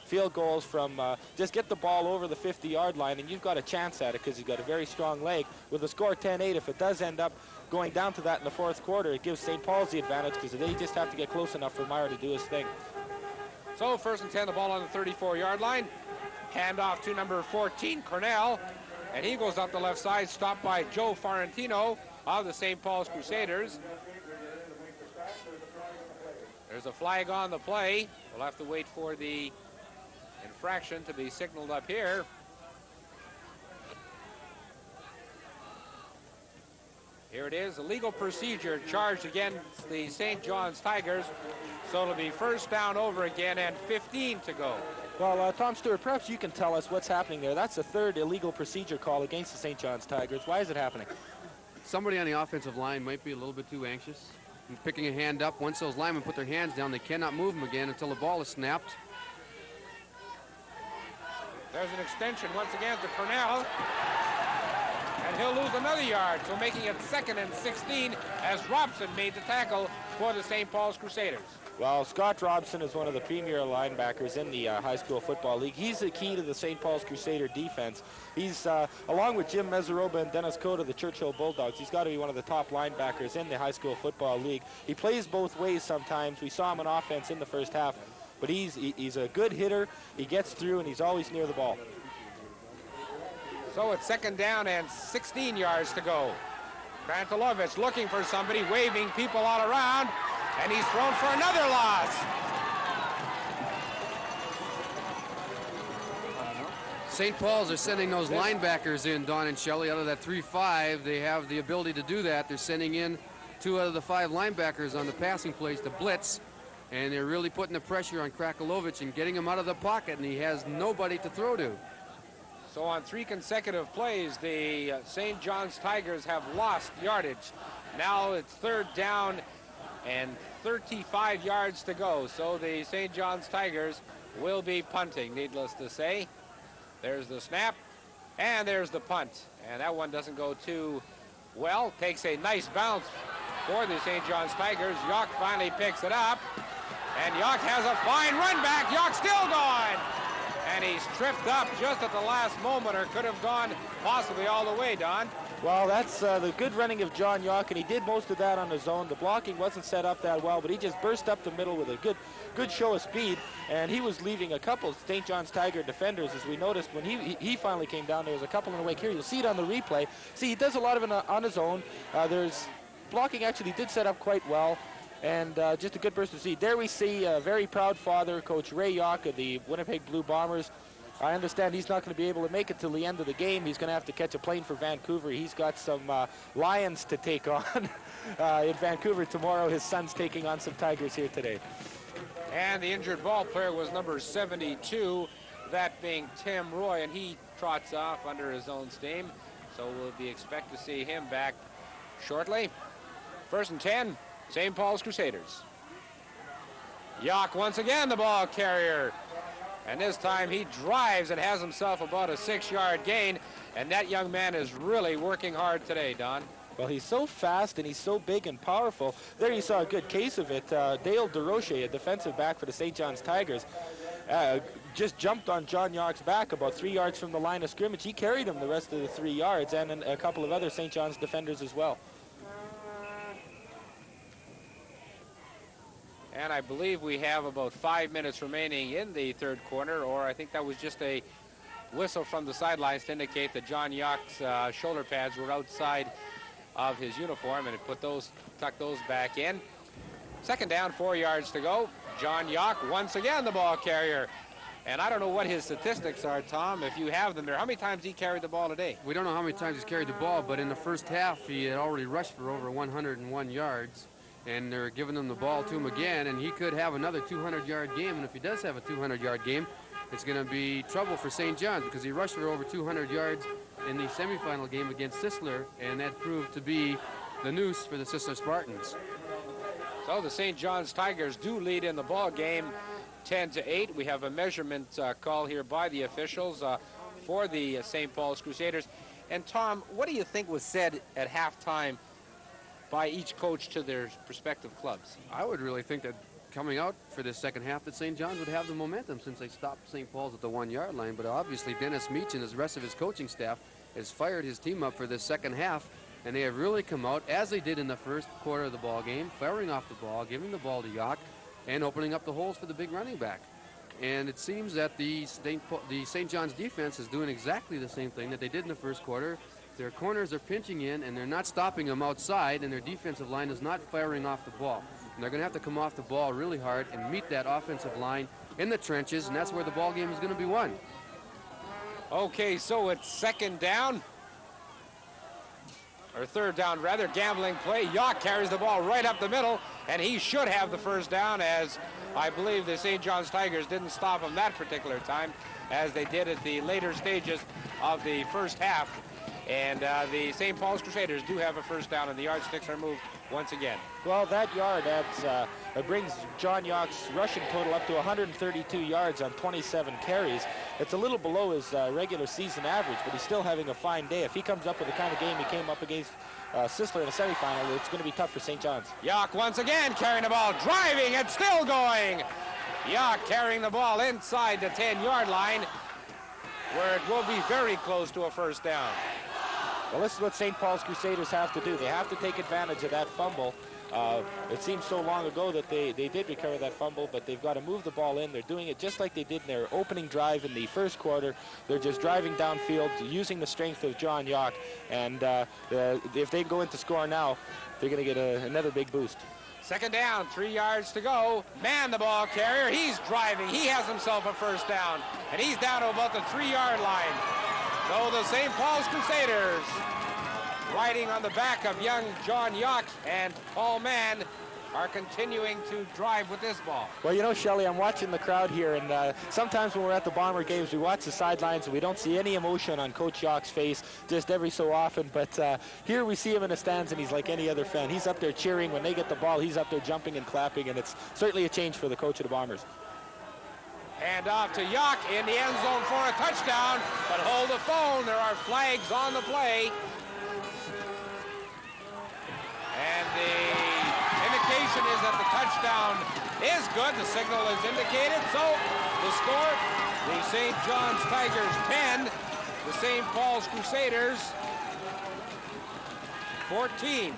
S10: field goals from just get the ball over the 50-yard line, and you've got a chance at it because he's got a very strong leg. With the score 10-8, if it does end up going down to that in the 4th quarter, it gives St. Paul's the advantage because they just have to get close enough for Meyer to do his thing.
S1: So 1st and 10, the ball on the 34-yard line. Hand off to number 14, Cornell. And he goes up the left side, stopped by Joe Farentino of the St. Paul's Crusaders. There's a flag on the play. We'll have to wait for the infraction to be signaled up here. Here it is, illegal procedure charged against the St. John's Tigers. So it'll be 1st down over again and 15 to go.
S10: Well, Tom Stewart, perhaps you can tell us what's happening there. That's the 3rd illegal procedure call against the St. John's Tigers. Why is it happening?
S8: Somebody on the offensive line might be a little bit too anxious. He's picking a hand up. Once those linemen put their hands down, they cannot move them again until the ball is snapped.
S1: There's an extension once again to Cornell. And he'll lose another yard, so making it 2nd and 16 as Robson made the tackle for the St. Paul's Crusaders.
S10: Well, Scott Robson is one of the premier linebackers in the high school football league. He's the key to the St. Paul's Crusader defense. He's, along with Jim Meseroba and Dennis Cote of the Churchill Bulldogs, he's got to be one of the top linebackers in the high school football league. He plays both ways sometimes. We saw him on offense in the 1st half, but he's a good hitter. He gets through, and he's always near the ball.
S1: So it's 2nd down and 16 yards to go. Krantilovich looking for somebody, waving people all around, and he's thrown for another loss.
S8: St. Paul's are sending those linebackers in, Don and Shelley, out of that 3-5. They have the ability to do that. They're sending in 2 out of the 5 linebackers on the passing plays to blitz, and they're really putting the pressure on Krantilovich and getting him out of the pocket, and he has nobody to throw to.
S1: So on 3 consecutive plays, the St. John's Tigers have lost yardage. Now it's 3rd down and 35 yards to go. So the St. John's Tigers will be punting, needless to say. There's the snap, and there's the punt. And that one doesn't go too well. Takes a nice bounce for the St. John's Tigers. Yock finally picks it up, and Yock has a fine run back. Yock still gone. And he's tripped up just at the last moment, or could have gone possibly all the way, Don.
S10: Well, that's the good running of John Yock, and he did most of that on his own. The blocking wasn't set up that well, but he just burst up the middle with a good show of speed, and he was leaving a couple St. John's Tiger defenders, as we noticed when he finally came down. There was a couple in the wake here. You'll see it on the replay. See, he does a lot of it on his own. There's blocking actually did set up quite well. And just a good burst of speed. There we see a very proud father, Coach Ray Yock of the Winnipeg Blue Bombers, I understand he's not going to be able to make it till the end of the game. He's going to have to catch a plane for Vancouver. He's got some Lions to take on in Vancouver tomorrow. His son's taking on some Tigers here today.
S1: And the injured ball player was number 72, that being Tim Roy, and he trots off under his own steam. So we'll expect to see him back shortly. 1st and 10, St. Paul's Crusaders. Yock once again the ball carrier. And this time he drives and has himself about a 6-yard gain. And that young man is really working hard today, Don.
S10: Well, he's so fast and he's so big and powerful. There you saw a good case of it. Dale DeRoche, a defensive back for the St. John's Tigers, just jumped on John Yock's back about 3 yards from the line of scrimmage. He carried him the rest of the 3 yards, and a couple of other St. John's defenders as well.
S1: And I believe we have about 5 minutes remaining in the third quarter, or I think that was just a whistle from the sidelines to indicate that John Yock's shoulder pads were outside of his uniform, and it tucked those back in. 2nd down, 4 yards to go. John Yock once again the ball carrier. And I don't know what his statistics are, Tom, if you have them there. How many times he carried the ball today?
S8: We don't know how many times he's carried the ball, but in the first half he had already rushed for over 101 yards. And they're giving him the ball to him again, and he could have another 200-yard game. And if he does have a 200-yard game, it's going to be trouble for St. John's, because he rushed for over 200 yards in the semifinal game against Sisler, and that proved to be the noose for the Sisler Spartans.
S1: So the St. John's Tigers do lead in the ball game 10-8. We have a measurement call here by the officials for the St. Paul's Crusaders. And Tom, what do you think was said at halftime by each coach to their respective clubs?
S8: I would really think that coming out for this second half that St. John's would have the momentum, since they stopped St. Paul's at the 1-yard line. But obviously Dennis Meach and the rest of his coaching staff has fired his team up for this second half, and they have really come out, as they did in the first quarter of the ball game, firing off the ball, giving the ball to Yock, and opening up the holes for the big running back. And it seems that the St. John's defense is doing exactly the same thing that they did in the first quarter. Their corners are pinching in, and they're not stopping them outside, and their defensive line is not firing off the ball. And they're going to have to come off the ball really hard and meet that offensive line in the trenches, and that's where the ball game is going to be won.
S1: Okay, so it's 2nd down, or 3rd down rather, gambling play. Yock carries the ball right up the middle, and he should have the 1st down, as I believe the St. John's Tigers didn't stop him that particular time, as they did at the later stages of the first half. And the St. Paul's Crusaders do have a 1st down, and the yardsticks are moved once again.
S10: Well, that yard brings John Yock's rushing total up to 132 yards on 27 carries. It's a little below his regular season average, but he's still having a fine day. If he comes up with the kind of game he came up against Sisler in a semifinal, it's going to be tough for St. John's.
S1: Yock once again carrying the ball, driving, and still going. Yock carrying the ball inside the 10-yard line, where it will be very close to a 1st down.
S10: Well, this is what St. Paul's Crusaders have to do. They have to take advantage of that fumble. It seems so long ago that they did recover that fumble, but they've got to move the ball in. They're doing it just like they did in their opening drive in the first quarter. They're just driving downfield, using the strength of John Yock, and if they go into score now, they're going to get another big boost.
S1: 2nd down, 3 yards to go. Man, the ball carrier, he's driving. He has himself a 1st down, and he's down to about the 3-yard line. So the St. Paul's Crusaders, riding on the back of young John Yock and Paul Mann, are continuing to drive with this ball.
S10: Well, you know, Shelley, I'm watching the crowd here, and sometimes when we're at the Bomber games, we watch the sidelines, and we don't see any emotion on Coach Yock's face, just every so often. But here we see him in the stands, and he's like any other fan. He's up there cheering. When they get the ball, he's up there jumping and clapping, and it's certainly a change for the coach of the Bombers.
S1: And off to Yock in the end zone for a touchdown, but hold the phone. There are flags on the play. And the indication is that the touchdown is good. The signal is indicated. So the score, the St. John's Tigers 10, the St. Paul's Crusaders 14.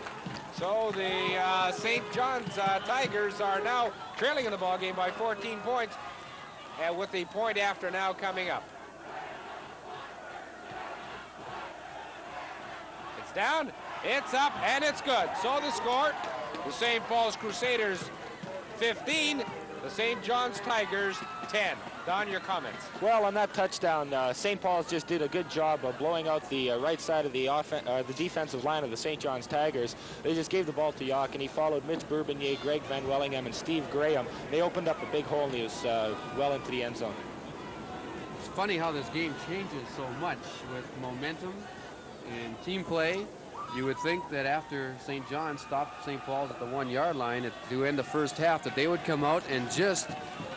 S1: So the St. John's Tigers are now trailing in the ballgame by 14 points. And with the point after now coming up. It's down, it's up, and it's good. So the score, the St. Paul's Crusaders 15, The St. John's Tigers 10. Don, your comments.
S10: Well, on that touchdown, St. Paul's just did a good job of blowing out the right side of the defensive line of the St. John's Tigers. They just gave the ball to Yock, and he followed Mitch Bourbonnier, Greg Van Wellingham, and Steve Graham. They opened up a big hole, and he was well into the end zone.
S8: It's funny how this game changes so much with momentum and team play. You would think that after St. John stopped St. Paul's at the 1-yard line to end the first half, that they would come out and just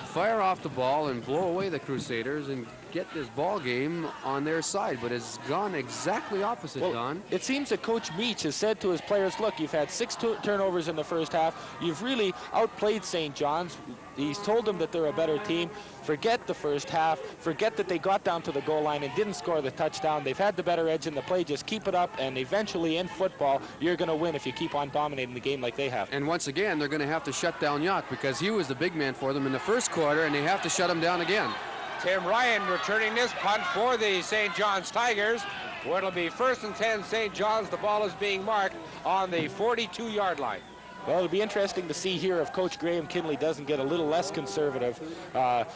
S8: fire off the ball and blow away the Crusaders and get this ball game on their side, but it's gone exactly opposite, Don.
S10: It seems that Coach Meach has said to his players, look, you've had 6 turnovers in the first half. You've really outplayed St. John's. He's told them that they're a better team. Forget the first half. Forget that they got down to the goal line and didn't score the touchdown. They've had the better edge in the play. Just keep it up, and eventually in football, you're going to win if you keep on dominating the game like they have.
S8: And once again, they're going to have to shut down Yock because he was the big man for them in the first quarter, and they have to shut him down again.
S1: Tim Ryan returning this punt for the St. John's Tigers, where it'll be 1st and 10 St. John's. The ball is being marked on the 42-yard line.
S10: Well, it'll be interesting to see here if Coach Graham Kinley doesn't get a little less conservative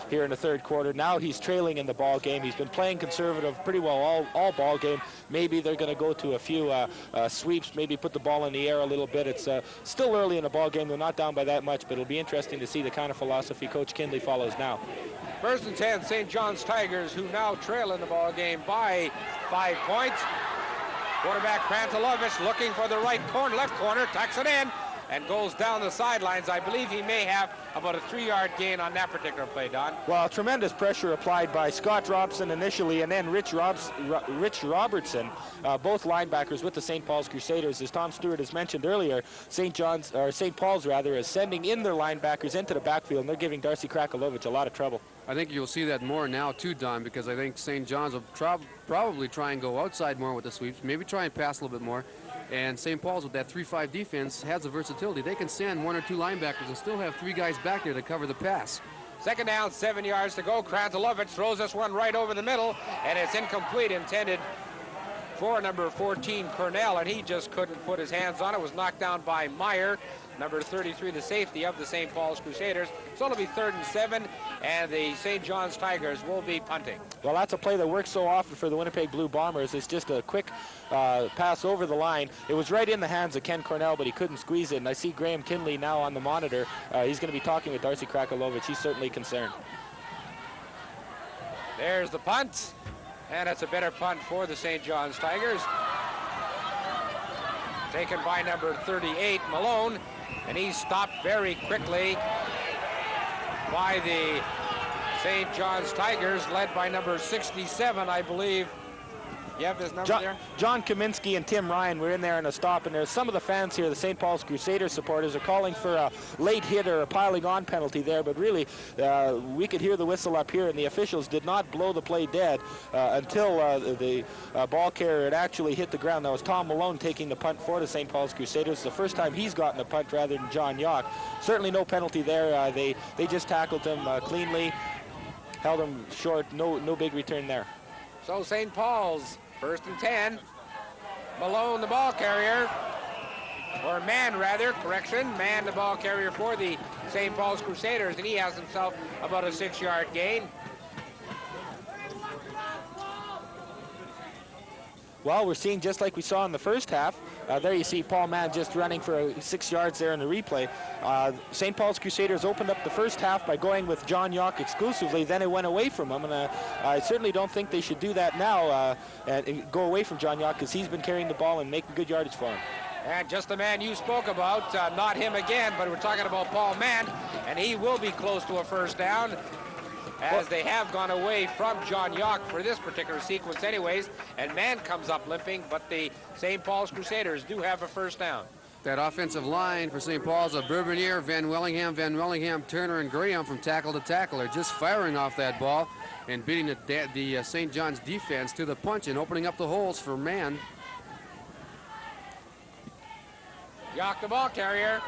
S10: here in the third quarter. Now he's trailing in the ball game. He's been playing conservative pretty well all ball game. Maybe they're going to go to a few sweeps, maybe put the ball in the air a little bit. It's still early in the ball game. They're not down by that much, but it'll be interesting to see the kind of philosophy Coach Kinley follows now.
S1: 1st and 10 St. John's Tigers, who now trail in the ball game by 5 points. Quarterback Krantelovich looking for the left corner, tucks it in, and goes down the sidelines. I believe he may have about a 3-yard gain on that particular play, Don.
S10: Well, tremendous pressure applied by Scott Robson initially, and then Rich Robertson, both linebackers with the St. Paul's Crusaders. As Tom Stewart has mentioned earlier, St. Paul's is sending in their linebackers into the backfield, and they're giving Darcy Krakalovich a lot of trouble.
S8: I think you'll see that more now too, Don, because I think St. John's will probably try and go outside more with the sweeps, maybe try and pass a little bit more. And St. Paul's with that 3-5 defense has the versatility. They can send 1 or 2 linebackers and still have 3 guys back there to cover the pass.
S1: 2nd down, 7 yards to go. Krantelovich throws this one right over the middle, and it's incomplete, intended for number 14, Cornell, and he just couldn't put his hands on it. It was knocked down by Meyer, number 33, the safety of the St. Paul's Crusaders. So it'll be 3rd and 7, and the St. John's Tigers will be punting.
S10: Well, that's a play that works so often for the Winnipeg Blue Bombers. It's just a quick pass over the line. It was right in the hands of Ken Cornell, but he couldn't squeeze it. And I see Graham Kinley now on the monitor. He's going to be talking with Darcy Krakalovich. He's certainly concerned.
S1: There's the punt, and it's a better punt for the St. John's Tigers. Taken by number 38, Malone, and he's stopped very quickly by the St. John's Tigers, led by number 67, I believe. You have this number there?
S10: John Kaminsky and Tim Ryan were in there in a stop, and there's some of the fans here, the St. Paul's Crusaders supporters, are calling for a late hit or a piling on penalty there, but really we could hear the whistle up here, and the officials did not blow the play dead until the ball carrier had actually hit the ground. That was Tom Malone taking the punt for the St. Paul's Crusaders. It's the first time he's gotten a punt rather than John Yock. Certainly no penalty there. They just tackled him cleanly, held him short, no big return there.
S1: So St. Paul's, 1st and 10. Malone, the ball carrier, or man rather, correction, man the ball carrier for the St. Paul's Crusaders, and he has himself about a 6-yard gain.
S10: Well, we're seeing just like we saw in the first half. There you see Paul Mann just running for 6 yards there in the replay. St. Paul's Crusaders opened up the first half by going with John Yock exclusively. Then it went away from him, and I certainly don't think they should do that now and go away from John Yock, because he's been carrying the ball and making good yardage for him.
S1: And just the man you spoke about, not him again, but we're talking about Paul Mann, and he will be close to a 1st down, as they have gone away from John Yock for this particular sequence anyways, and Mann comes up limping, but the St. Paul's Crusaders do have a 1st down.
S8: That offensive line for St. Paul's of Bourbonnier, Van Wellingham, Turner, and Graham from tackle to tackle are just firing off that ball and beating the St. John's defense to the punch and opening up the holes for Mann.
S1: Yock, the ball carrier.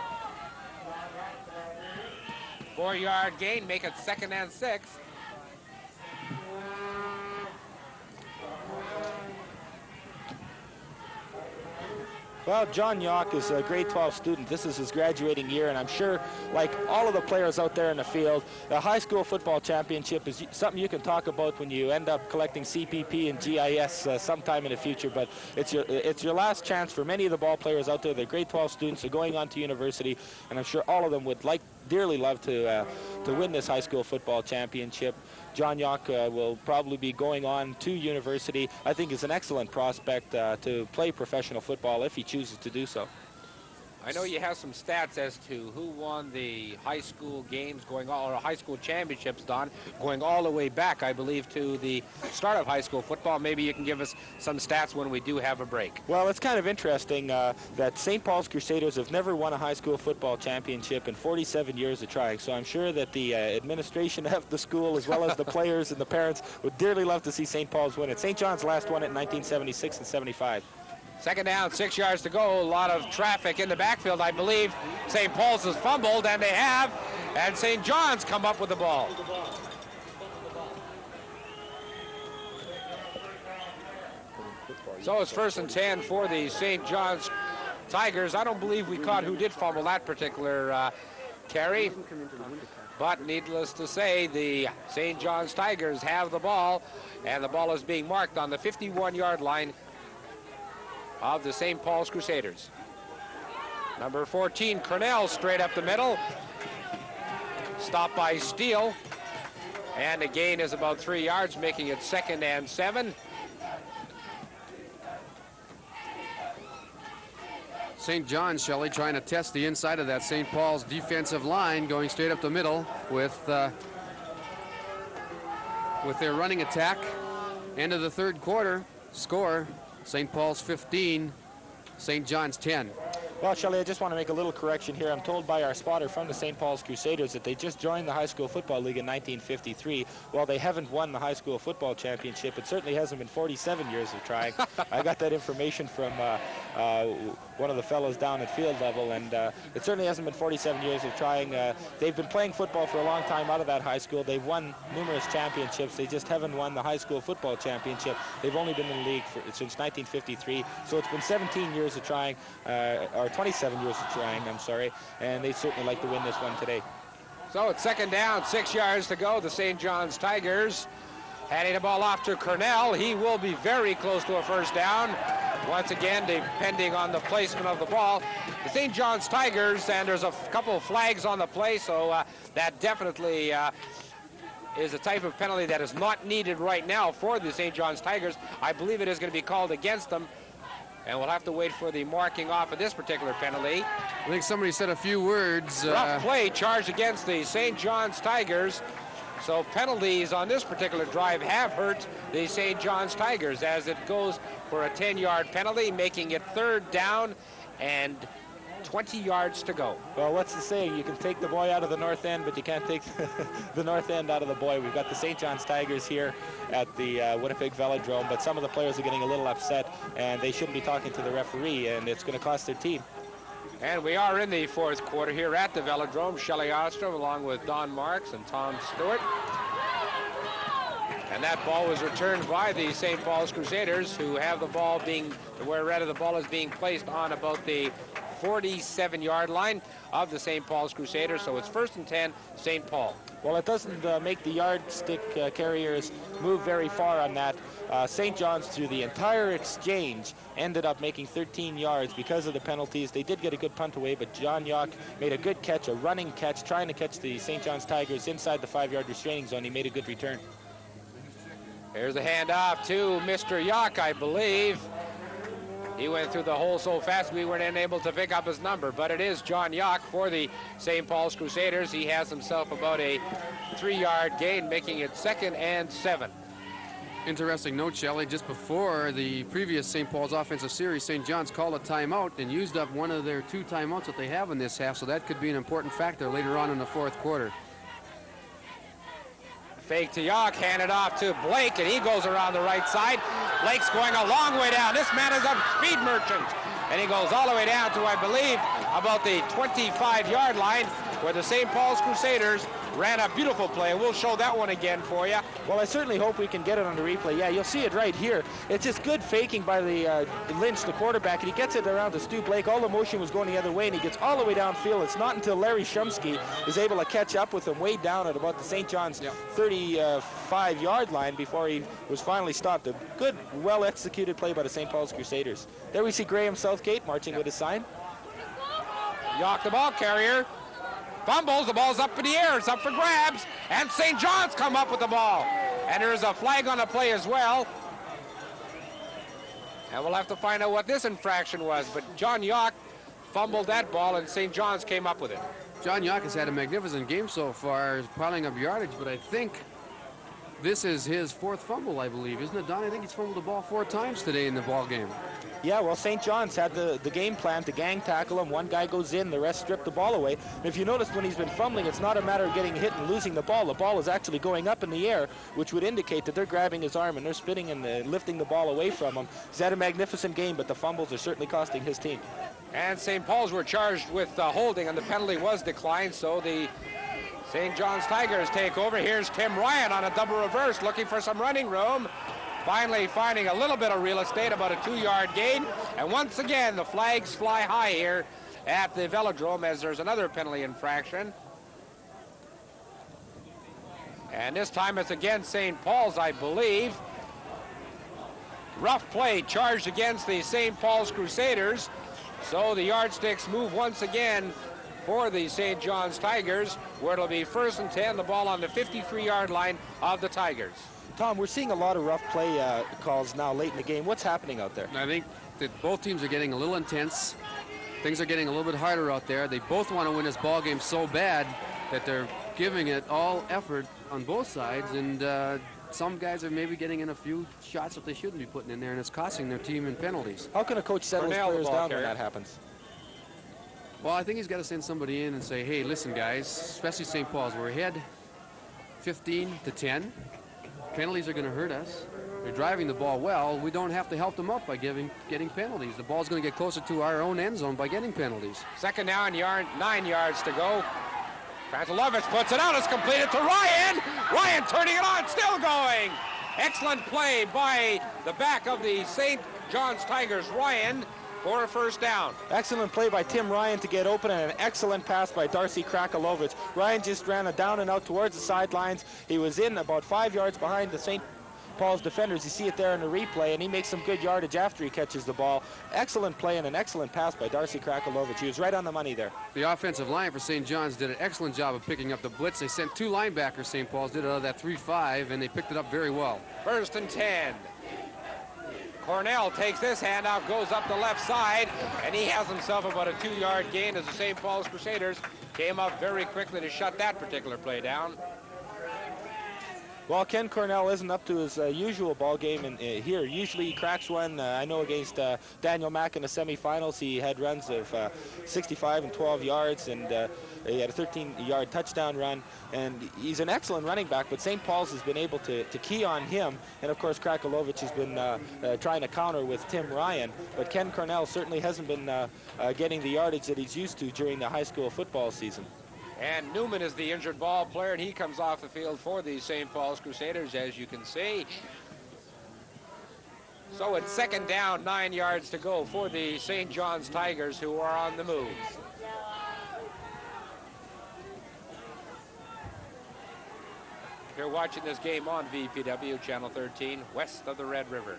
S1: 4-yard gain, make it 2nd and 6.
S10: Well, John Yock is a grade 12 student. This is his graduating year, and I'm sure, like all of the players out there in the field, the high school football championship is something you can talk about when you end up collecting CPP and GIS sometime in the future, but it's your last chance for many of the ball players out there. They're grade 12 students, they're going on to university, and I'm sure all of them would dearly love to win this high school football championship. John Yock will probably be going on to university. I think is an excellent prospect to play professional football if he chooses to do so.
S1: I know you have some stats as to who won the high school games or high school championships, Don, going all the way back, I believe, to the start of high school football. Maybe you can give us some stats when we do have a break.
S10: Well, it's kind of interesting that St. Paul's Crusaders have never won a high school football championship in 47 years of trying. So I'm sure that the administration of the school, as well as the players and the parents, would dearly love to see St. Paul's win it. St. John's last won it in 1976 and 75.
S1: Second down, 6 yards to go. A lot of traffic in the backfield. I believe St. Paul's has fumbled, and they have. And St. John's come up with the ball. So it's 1st and 10 for the St. John's Tigers. I don't believe we caught who did fumble that particular carry. But needless to say, the St. John's Tigers have the ball, and the ball is being marked on the 51-yard line of the St. Paul's Crusaders. Number 14, Cornell, straight up the middle. Stopped by Steele. And the gain is about 3 yards, making it 2nd and 7.
S8: St. John's, Shelley, trying to test the inside of that St. Paul's defensive line, going straight up the middle with their running attack. End of the third quarter. Score, St. Paul's 15, St. John's 10.
S10: Well, Shelley, I just want to make a little correction here. I'm told by our spotter from the St. Paul's Crusaders that they just joined the High School Football League in 1953. While they haven't won the High School Football Championship, it certainly hasn't been 47 years of trying. I got that information from one of the fellows down at field level, and it certainly hasn't been 47 years of trying. They've been playing football for a long time out of that high school. They've won numerous championships. They just haven't won the High School Football Championship. They've only been in the league since 1953, so it's been 17 years of trying, or 27 years of trying, I'm sorry, and they certainly like to win this one today.
S1: So it's 2nd down, 6 yards to go. The St. John's Tigers handing the ball off to Cornell. He will be very close to a 1st down. Once again, depending on the placement of the ball. The St. John's Tigers, and there's a couple of flags on the play, so that definitely is a type of penalty that is not needed right now for the St. John's Tigers. I believe it is going to be called against them, and we'll have to wait for the marking off of this particular penalty.
S8: I think somebody said a few words.
S1: Rough play charged against the St. John's Tigers. So penalties on this particular drive have hurt the St. John's Tigers as it goes for a 10-yard penalty, making it 3rd down and 20 yards to go.
S10: Well, what's the saying? You can take the boy out of the north end, but you can't take the north end out of the boy. We've got the St. John's Tigers here at the Winnipeg Velodrome, but some of the players are getting a little upset, and they shouldn't be talking to the referee, and it's going to cost their team.
S1: And we are in the 4th quarter here at the Velodrome. Shelley Ostrom along with Don Marks and Tom Stewart. And that ball was returned by the St. Paul's Crusaders, who have the ball where rather the ball is being placed on about the 47-yard line of the St. Paul's Crusaders. So it's 1st and 10, St. Paul.
S10: Well, it doesn't make the yardstick carriers move very far on that. St. John's, through the entire exchange, ended up making 13 yards because of the penalties. They did get a good punt away, but John Yock made a good catch, a running catch, trying to catch the St. John's Tigers inside the 5-yard restraining zone. He made a good return.
S1: Here's a handoff to Mr. Yock, I believe. He went through the hole so fast we weren't able to pick up his number, but it is John Yock for the St. Paul's Crusaders. He has himself about a 3-yard gain, making it 2nd and 7.
S8: Interesting note, Shelley, just before the previous St. Paul's offensive series, St. John's called a timeout and used up one of their 2 timeouts that they have in this half, so that could be an important factor later on in the 4th quarter.
S1: Fake to Yock, handed off to Blake, and he goes around the right side. Blake's going a long way down. This man is a speed merchant, and he goes all the way down to, I believe, about the 25-yard line where the St. Paul's Crusaders ran a beautiful play. We'll show that one again for you.
S10: Well, I certainly hope we can get it on the replay. Yeah, you'll see it right here. It's just good faking by the Lynch, the quarterback, and he gets it around to Stu Blake. All the motion was going the other way, and he gets all the way downfield. It's not until Larry Shumsky is able to catch up with him way down at about the St. John's 35-yard line before he was finally stopped. A good, well-executed play by the St. Paul's Crusaders. There we see Graham Southgate marching with his sign.
S1: Yock, the ball carrier, fumbles, the ball's up in the air, it's up for grabs, and St. John's come up with the ball. And there's a flag on the play as well. And we'll have to find out what this infraction was, but John Yock fumbled that ball and St. John's came up with it.
S8: John Yock has had a magnificent game so far, piling up yardage, but I think this is his fourth fumble, I believe, isn't it, Don? I think he's fumbled the ball 4 times today in the ball game.
S10: Yeah, well, St. John's had the game plan to gang tackle him. One guy goes in, the rest strip the ball away. And if you notice, when he's been fumbling, it's not a matter of getting hit and losing the ball. The ball is actually going up in the air, which would indicate that they're grabbing his arm and they're spinning and lifting the ball away from him. He's had a magnificent game, but the fumbles are certainly costing his team.
S1: And St. Paul's were charged with holding, and the penalty was declined, so the St. John's Tigers take over. Here's Tim Ryan on a double reverse, looking for some running room. Finally finding a little bit of real estate, about a 2-yard gain. And once again, the flags fly high here at the Velodrome as there's another penalty infraction. And this time it's against St. Paul's, I believe. Rough play charged against the St. Paul's Crusaders. So the yardsticks move once again for the St. John's Tigers, where it'll be 1st and 10, the ball on the 53-yard line of the Tigers.
S10: Tom, we're seeing a lot of rough play calls now late in the game. What's happening out there?
S8: I think that both teams are getting a little intense. Things are getting a little bit harder out there. They both want to win this ball game so bad that they're giving it all effort on both sides, and some guys are maybe getting in a few shots that they shouldn't be putting in there, and it's costing their team in penalties.
S10: How can a coach settle his players down when that happens?
S8: Well, I think he's got to send somebody in and say, hey, listen, guys, especially St. Paul's, we're ahead 15-10. Penalties are going to hurt us. They're driving the ball well. We don't have to help them up by getting penalties. The ball's going to get closer to our own end zone by getting penalties.
S1: 2nd down, 9 yards to go. Krasilovich puts it out. It's completed to Ryan. Ryan turning it on, still going. Excellent play by the back of the St. John's Tigers, Ryan, for a 1st down.
S10: Excellent play by Tim Ryan to get open, and an excellent pass by Darcy Krasilovich. Ryan just ran it down and out towards the sidelines. He was in about 5 yards behind the St. Paul's defenders. You see it there in the replay, and he makes some good yardage after he catches the ball. Excellent play and an excellent pass by Darcy Krasilovich. He was right on the money there.
S8: The offensive line for St. John's did an excellent job of picking up the blitz. They sent 2 linebackers, St. Paul's did out of that 3-5, and they picked it up very well.
S1: 1st and 10. Cornell takes this handoff, goes up the left side, and he has himself about a 2-yard gain as the St. Paul's Crusaders came up very quickly to shut that particular play down.
S10: Well, Ken Cornell isn't up to his usual ball game here. Usually he cracks one. I know against Daniel Mack in the semifinals, he had runs of 65 and 12 yards, and he had a 13-yard touchdown run. And he's an excellent running back, but St. Paul's has been able to key on him. And, of course, Krasilovich has been trying to counter with Tim Ryan. But Ken Cornell certainly hasn't been getting the yardage that he's used to during the high school football season.
S1: And Newman is the injured ball player, and he comes off the field for the St. Paul's Crusaders, as you can see. So it's 2nd down, 9 yards to go for the St. John's Tigers, who are on the move. You're watching this game on VPW Channel 13, west of the Red River.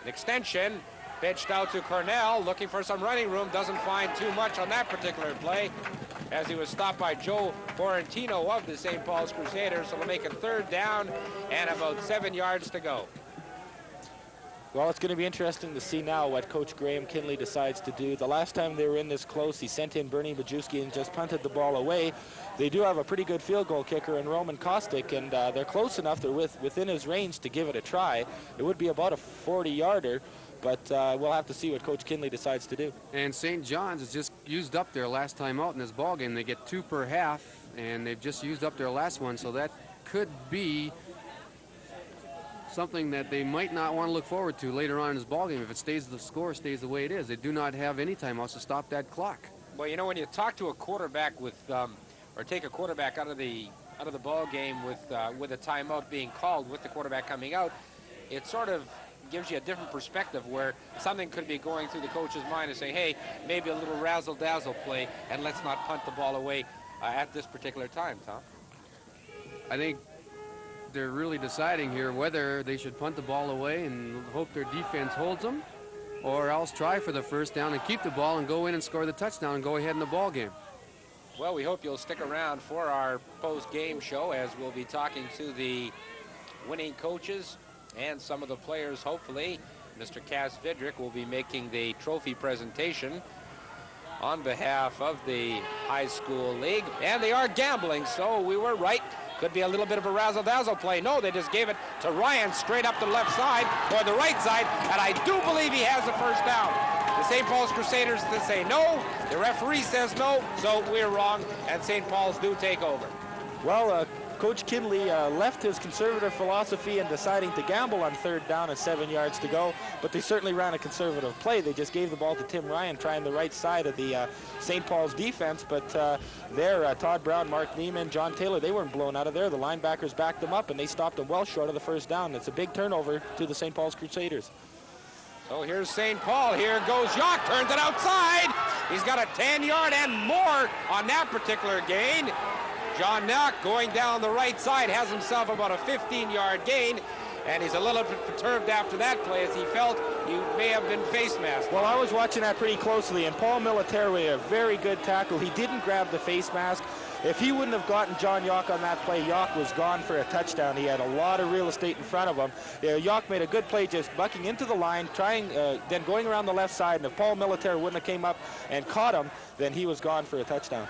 S1: An extension pitched out to Cornell, looking for some running room, doesn't find too much on that particular play, as he was stopped by Joe Forentino of the St. Paul's Crusaders. So we'll make it 3rd down and about 7 yards to go.
S10: Well, it's going to be interesting to see now what Coach Graham Kinley decides to do. The last time they were in this close, he sent in Bernie Majewski and just punted the ball away. They do have a pretty good field goal kicker in Roman Kostick, and they're close enough. They're within his range to give it a try. It would be about a 40-yarder. But we'll have to see what Coach Kinley decides to do.
S8: And St. John's has just used up their last time out in this ball game. They get 2 per half, and they've just used up their last one. So that could be something that they might not want to look forward to later on in this ball game if it stays, the score stays the way it is. They do not have any timeouts to stop that clock.
S1: Well, you know, when you talk to a quarterback with, or take a quarterback out of the ball game with a timeout being called, with the quarterback coming out, it sort of gives you a different perspective where something could be going through the coach's mind and say, hey, maybe a little razzle-dazzle play, and let's not punt the ball away at this particular time, Tom.
S8: I think they're really deciding here whether they should punt the ball away and hope their defense holds them, or else try for the first down and keep the ball and go in and score the touchdown and go ahead in the ball game.
S1: Well, we hope you'll stick around for our post-game show, as we'll be talking to the winning coaches and some of the players. Hopefully, Mr. Cass Vidrick will be making the trophy presentation on behalf of the high school league. And they are gambling, so we were right. Could be a little bit of a razzle-dazzle play. No, they just gave it to Ryan straight up the left side or the right side, and I do believe he has the first down. The St. Paul's Crusaders say no. The referee says no, so we're wrong, and St. Paul's do take over.
S10: Well, Coach Kinley left his conservative philosophy in deciding to gamble on third down and 7 yards to go, but they certainly ran a conservative play. They just gave the ball to Tim Ryan, trying the right side of the St. Paul's defense, but there, Todd Brown, Mark Neiman, John Taylor, they weren't blown out of there. The linebackers backed them up, and they stopped them well short of the first down. It's a big turnover to the St. Paul's Crusaders.
S1: So here's St. Paul. Here goes Yock, turns it outside. He's got a 10-yard and more on that particular gain. John Knock going down the right side has himself about a 15-yard gain, and he's a little bit perturbed after that play as he felt he may have been face masked.
S10: Well, I was watching that pretty closely, and Paul Militare, a very good tackle. He didn't grab the face mask. If he wouldn't have gotten John Yock on that play, Yock was gone for a touchdown. He had a lot of real estate in front of him. Yock made a good play just bucking into the line, trying, then going around the left side, and if Paul Militare wouldn't have came up and caught him, then he was gone for a touchdown.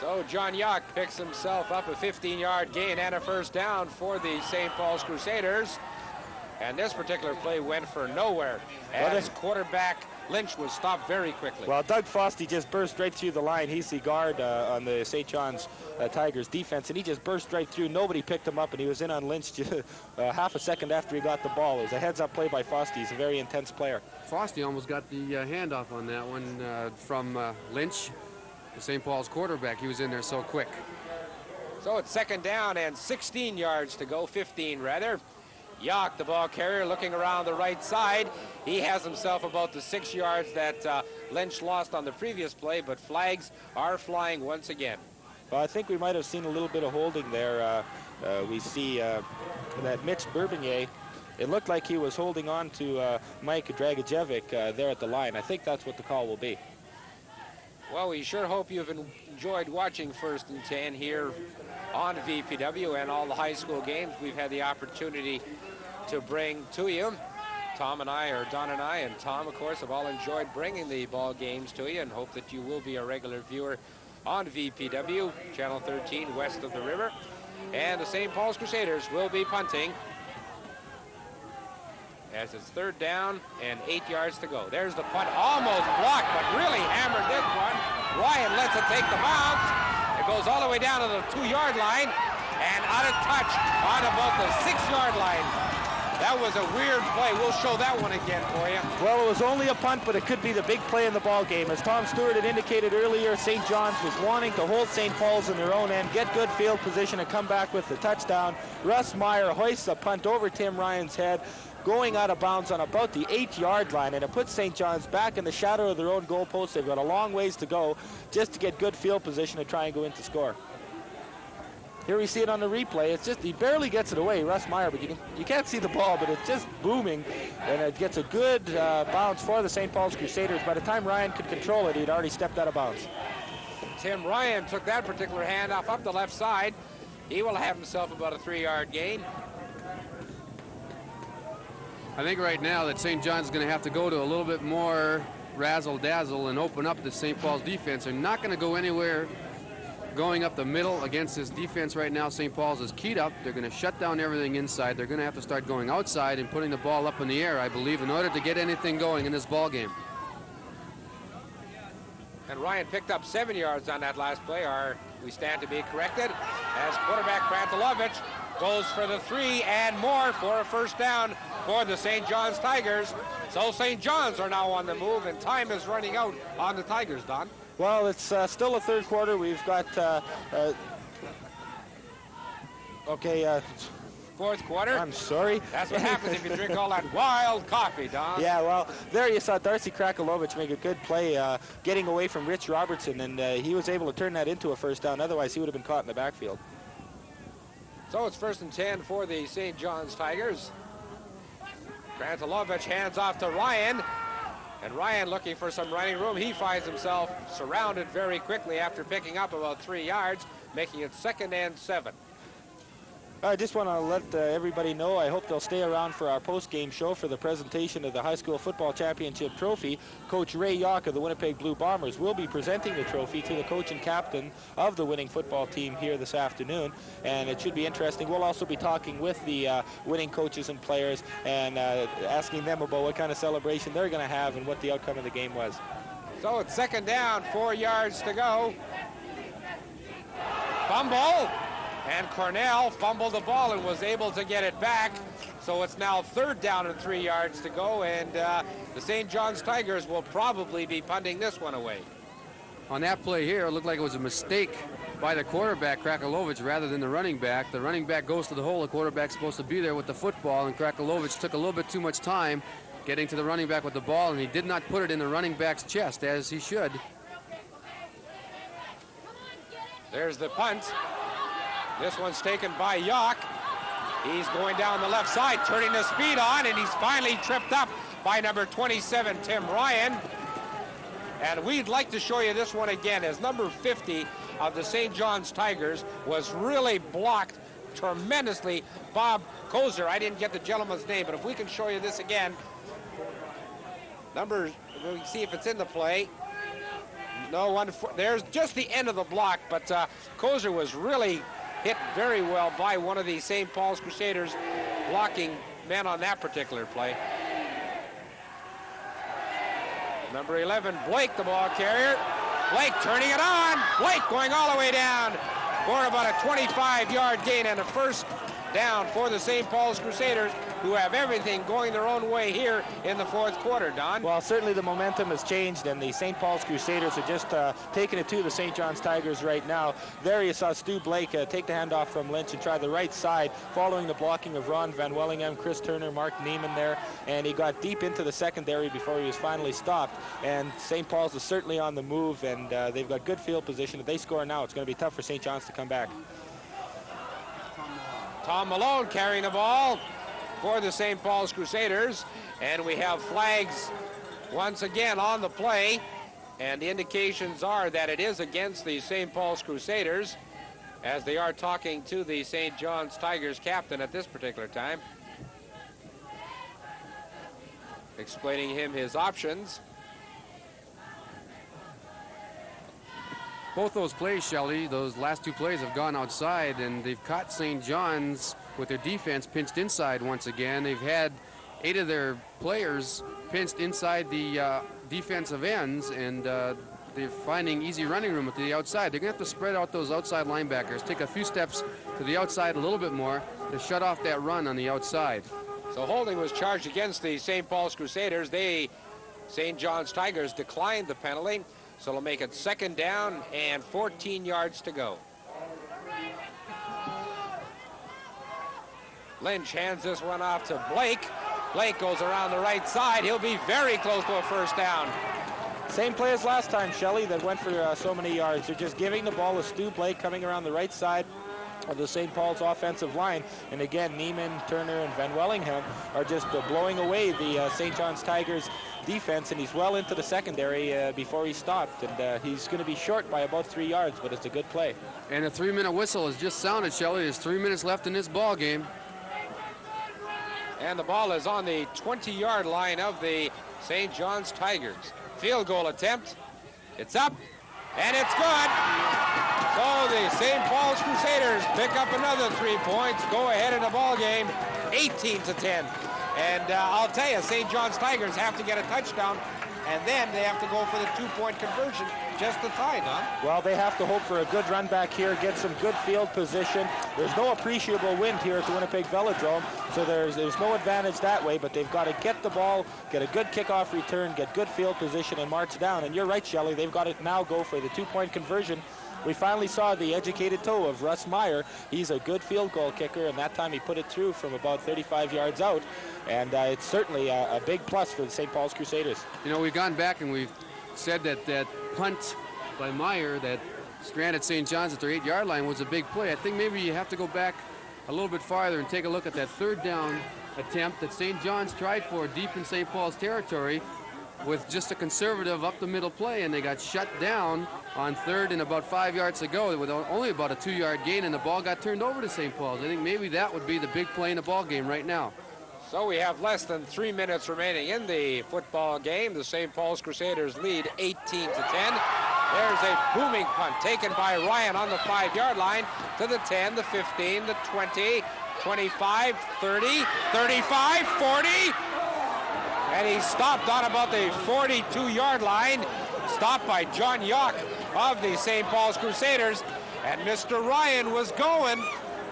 S1: So John Yock picks himself up a 15-yard gain and a first down for the St. Paul's Crusaders. And this particular play went for nowhere as quarterback Lynch was stopped very quickly.
S10: Well, Doug Fosty just burst right through the line. He's the guard on the St. John's Tigers defense, and he just burst right through. Nobody picked him up, and he was in on Lynch just, half a second after he got the ball. It was a heads-up play by Fosty. He's a very intense player.
S8: Fosty almost got the handoff on that one from Lynch, the St. Paul's quarterback. He was in there so quick.
S1: So it's second down and 16 yards to go, 15 rather. Yock, the ball carrier, looking around the right side. He has himself about the 6 yards that Lynch lost on the previous play, but flags are flying once again.
S10: Well, I think we might have seen a little bit of holding there. We see that Mitch Burbinier, it looked like he was holding on to Mike Dragicevic there at the line. I think that's what the call will be.
S1: Well, we sure hope you've enjoyed watching First and 10 here on VPW and all the high school games we've had the opportunity to bring to you. Don and I, and Tom, of course, have all enjoyed bringing the ball games to you and hope that you will be a regular viewer on VPW, Channel 13, west of the river. And the St. Paul's Crusaders will be punting as it's third down and 8 yards to go. There's the punt, almost blocked, but really hammered this one. Ryan lets it take the bounce. It goes all the way down to the 2-yard line and out of touch on about the 6-yard line. That was a weird play. We'll show that one again for you.
S10: Well, it was only a punt, but it could be the big play in the ball game. As Tom Stewart had indicated earlier, St. John's was wanting to hold St. Paul's in their own end, get good field position, and come back with the touchdown. Russ Meyer hoists a punt over Tim Ryan's head, going out of bounds on about the 8-yard line, and it puts St. John's back in the shadow of their own goalpost. They've got a long ways to go just to get good field position and try and go in to score. Here we see it on the replay. It's just, he barely gets it away, Russ Meyer, but you can't see the ball, but it's just booming, and it gets a good bounce for the St. Paul's Crusaders. By the time Ryan could control it, he'd already stepped out of bounds.
S1: Tim Ryan took that particular handoff up the left side. He will have himself about a 3-yard gain.
S8: I think right now that St. John's is going to have to go to a little bit more razzle-dazzle and open up the St. Paul's defense. They're not going to go anywhere going up the middle against this defense right now. St. Paul's is keyed up. They're going to shut down everything inside. They're going to have to start going outside and putting the ball up in the air, I believe, in order to get anything going in this ball game.
S1: And Ryan picked up 7 yards on that last play. We stand to be corrected as quarterback Brantilovich goes for the 3 and more for a first down for the St. John's Tigers. So St. John's are now on the move, and time is running out on the Tigers, Don.
S10: Well, it's still a third quarter. We've got,
S1: Fourth quarter?
S10: I'm sorry.
S1: That's what happens if you drink all that wild coffee, Don.
S10: Yeah, well, there you saw Darcy Krakulovich make a good play getting away from Rich Robertson, and he was able to turn that into a first down. Otherwise, he would have been caught in the backfield.
S1: So it's 1st and 10 for the St. John's Tigers. Krakulovich hands off to Ryan. And Ryan looking for some running room. He finds himself surrounded very quickly after picking up about 3 yards, making it 2nd and 7.
S10: I just want to let everybody know, I hope they'll stay around for our post-game show for the presentation of the High School Football Championship Trophy. Coach Ray Yock of the Winnipeg Blue Bombers will be presenting the trophy to the coach and captain of the winning football team here this afternoon, and it should be interesting. We'll also be talking with the winning coaches and players and asking them about what kind of celebration they're going to have and what the outcome of the game was.
S1: So it's 2nd down, 4 yards to go. Fumble. And Cornell fumbled the ball and was able to get it back. So it's now 3rd down and 3 yards to go. And the St. John's Tigers will probably be punting this one away.
S8: On that play here, it looked like it was a mistake by the quarterback, Krakulovich, rather than the running back. The running back goes to the hole. The quarterback's supposed to be there with the football, and Krakulovich took a little bit too much time getting to the running back with the ball, and he did not put it in the running back's chest, as he should.
S1: There's the punt. This one's taken by Yock. He's going down the left side, turning the speed on, and he's finally tripped up by number 27, Tim Ryan. And we'd like to show you this one again, as number 50 of the St. John's Tigers was really blocked tremendously. Bob Kozer, I didn't get the gentleman's name, but if we can show you this again. We'll see if it's in the play. No, there's just the end of the block, but Kozer was really hit very well by one of the St. Paul's Crusaders blocking men on that particular play. Number 11, Blake, the ball carrier. Blake turning it on. Blake going all the way down for about a 25-yard gain and a 1st down for the St. Paul's Crusaders, who have everything going their own way here in the 4th quarter, Don.
S10: Well, certainly the momentum has changed, and the St. Paul's Crusaders are just taking it to the St. John's Tigers right now. There you saw Stu Blake take the handoff from Lynch and try the right side, following the blocking of Ron Van Wellingham, Chris Turner, Mark Neiman there, and he got deep into the secondary before he was finally stopped. And St. Paul's is certainly on the move, and they've got good field position. If they score now, it's going to be tough for St. John's to come back.
S1: Tom Malone carrying the ball for the St. Paul's Crusaders, and we have flags once again on the play, and the indications are that it is against the St. Paul's Crusaders, as they are talking to the St. John's Tigers captain at this particular time, explaining him his options.
S8: Both those plays, Shelley, those last 2 plays have gone outside, and they've caught St. John's with their defense pinched inside once again. They've had 8 of their players pinched inside the defensive ends, and they're finding easy running room at the outside. They're going to have to spread out those outside linebackers, take a few steps to the outside a little bit more to shut off that run on the outside.
S1: So holding was charged against the St. Paul's Crusaders. St. John's Tigers declined the penalty. So it'll make it 2nd down and 14 yards to go. Lynch hands this one off to Blake. Blake goes around the right side. He'll be very close to a 1st down.
S10: Same play as last time, Shelley, that went for so many yards. They're just giving the ball to Stu Blake coming around the right side of the St. Paul's offensive line. And again, Neiman, Turner, and Van Wellingham are just blowing away the St. John's Tigers defense, and he's well into the secondary before he stopped. And he's going to be short by about 3 yards, but it's a good play.
S8: And a 3-minute whistle has just sounded, Shelley. There's 3 minutes left in this ball game.
S1: And the ball is on the 20-yard line of the St. John's Tigers. Field goal attempt. It's up, and it's good. So the St. Paul's Crusaders pick up another 3 points, go ahead in the ball game, 18-10. And I'll tell you, St. John's Tigers have to get a touchdown and then they have to go for the 2-point conversion just to tie, Don.
S10: Well, they have to hope for a good run back here, get some good field position. There's no appreciable wind here at the Winnipeg Velodrome, so there's no advantage that way, but they've got to get the ball, get a good kickoff return, get good field position, and march down. And you're right, Shelley, they've got to now go for the 2-point conversion. We finally saw the educated toe of Russ Meyer. He's a good field goal kicker, and that time he put it through from about 35 yards out. And it's certainly a big plus for the St. Paul's Crusaders.
S8: You know, we've gone back and we've said that that punt by Meyer that stranded St. John's at their 8-yard line was a big play. I think maybe you have to go back a little bit farther and take a look at that 3rd down attempt that St. John's tried for deep in St. Paul's territory with just a conservative up the middle play, and they got shut down on 3rd and about 5 yards to go with only about a 2-yard gain, and the ball got turned over to St. Paul's. I think maybe that would be the big play in the ball game right now.
S1: So we have less than 3 minutes remaining in the football game. The St. Paul's Crusaders lead 18-10. There's a booming punt taken by Ryan on the 5-yard line to the 10, the 15, the 20, 25, 30, 35, 40. And he stopped on about the 42-yard line. Stopped by John Yock of the St. Paul's Crusaders. And Mr. Ryan was going.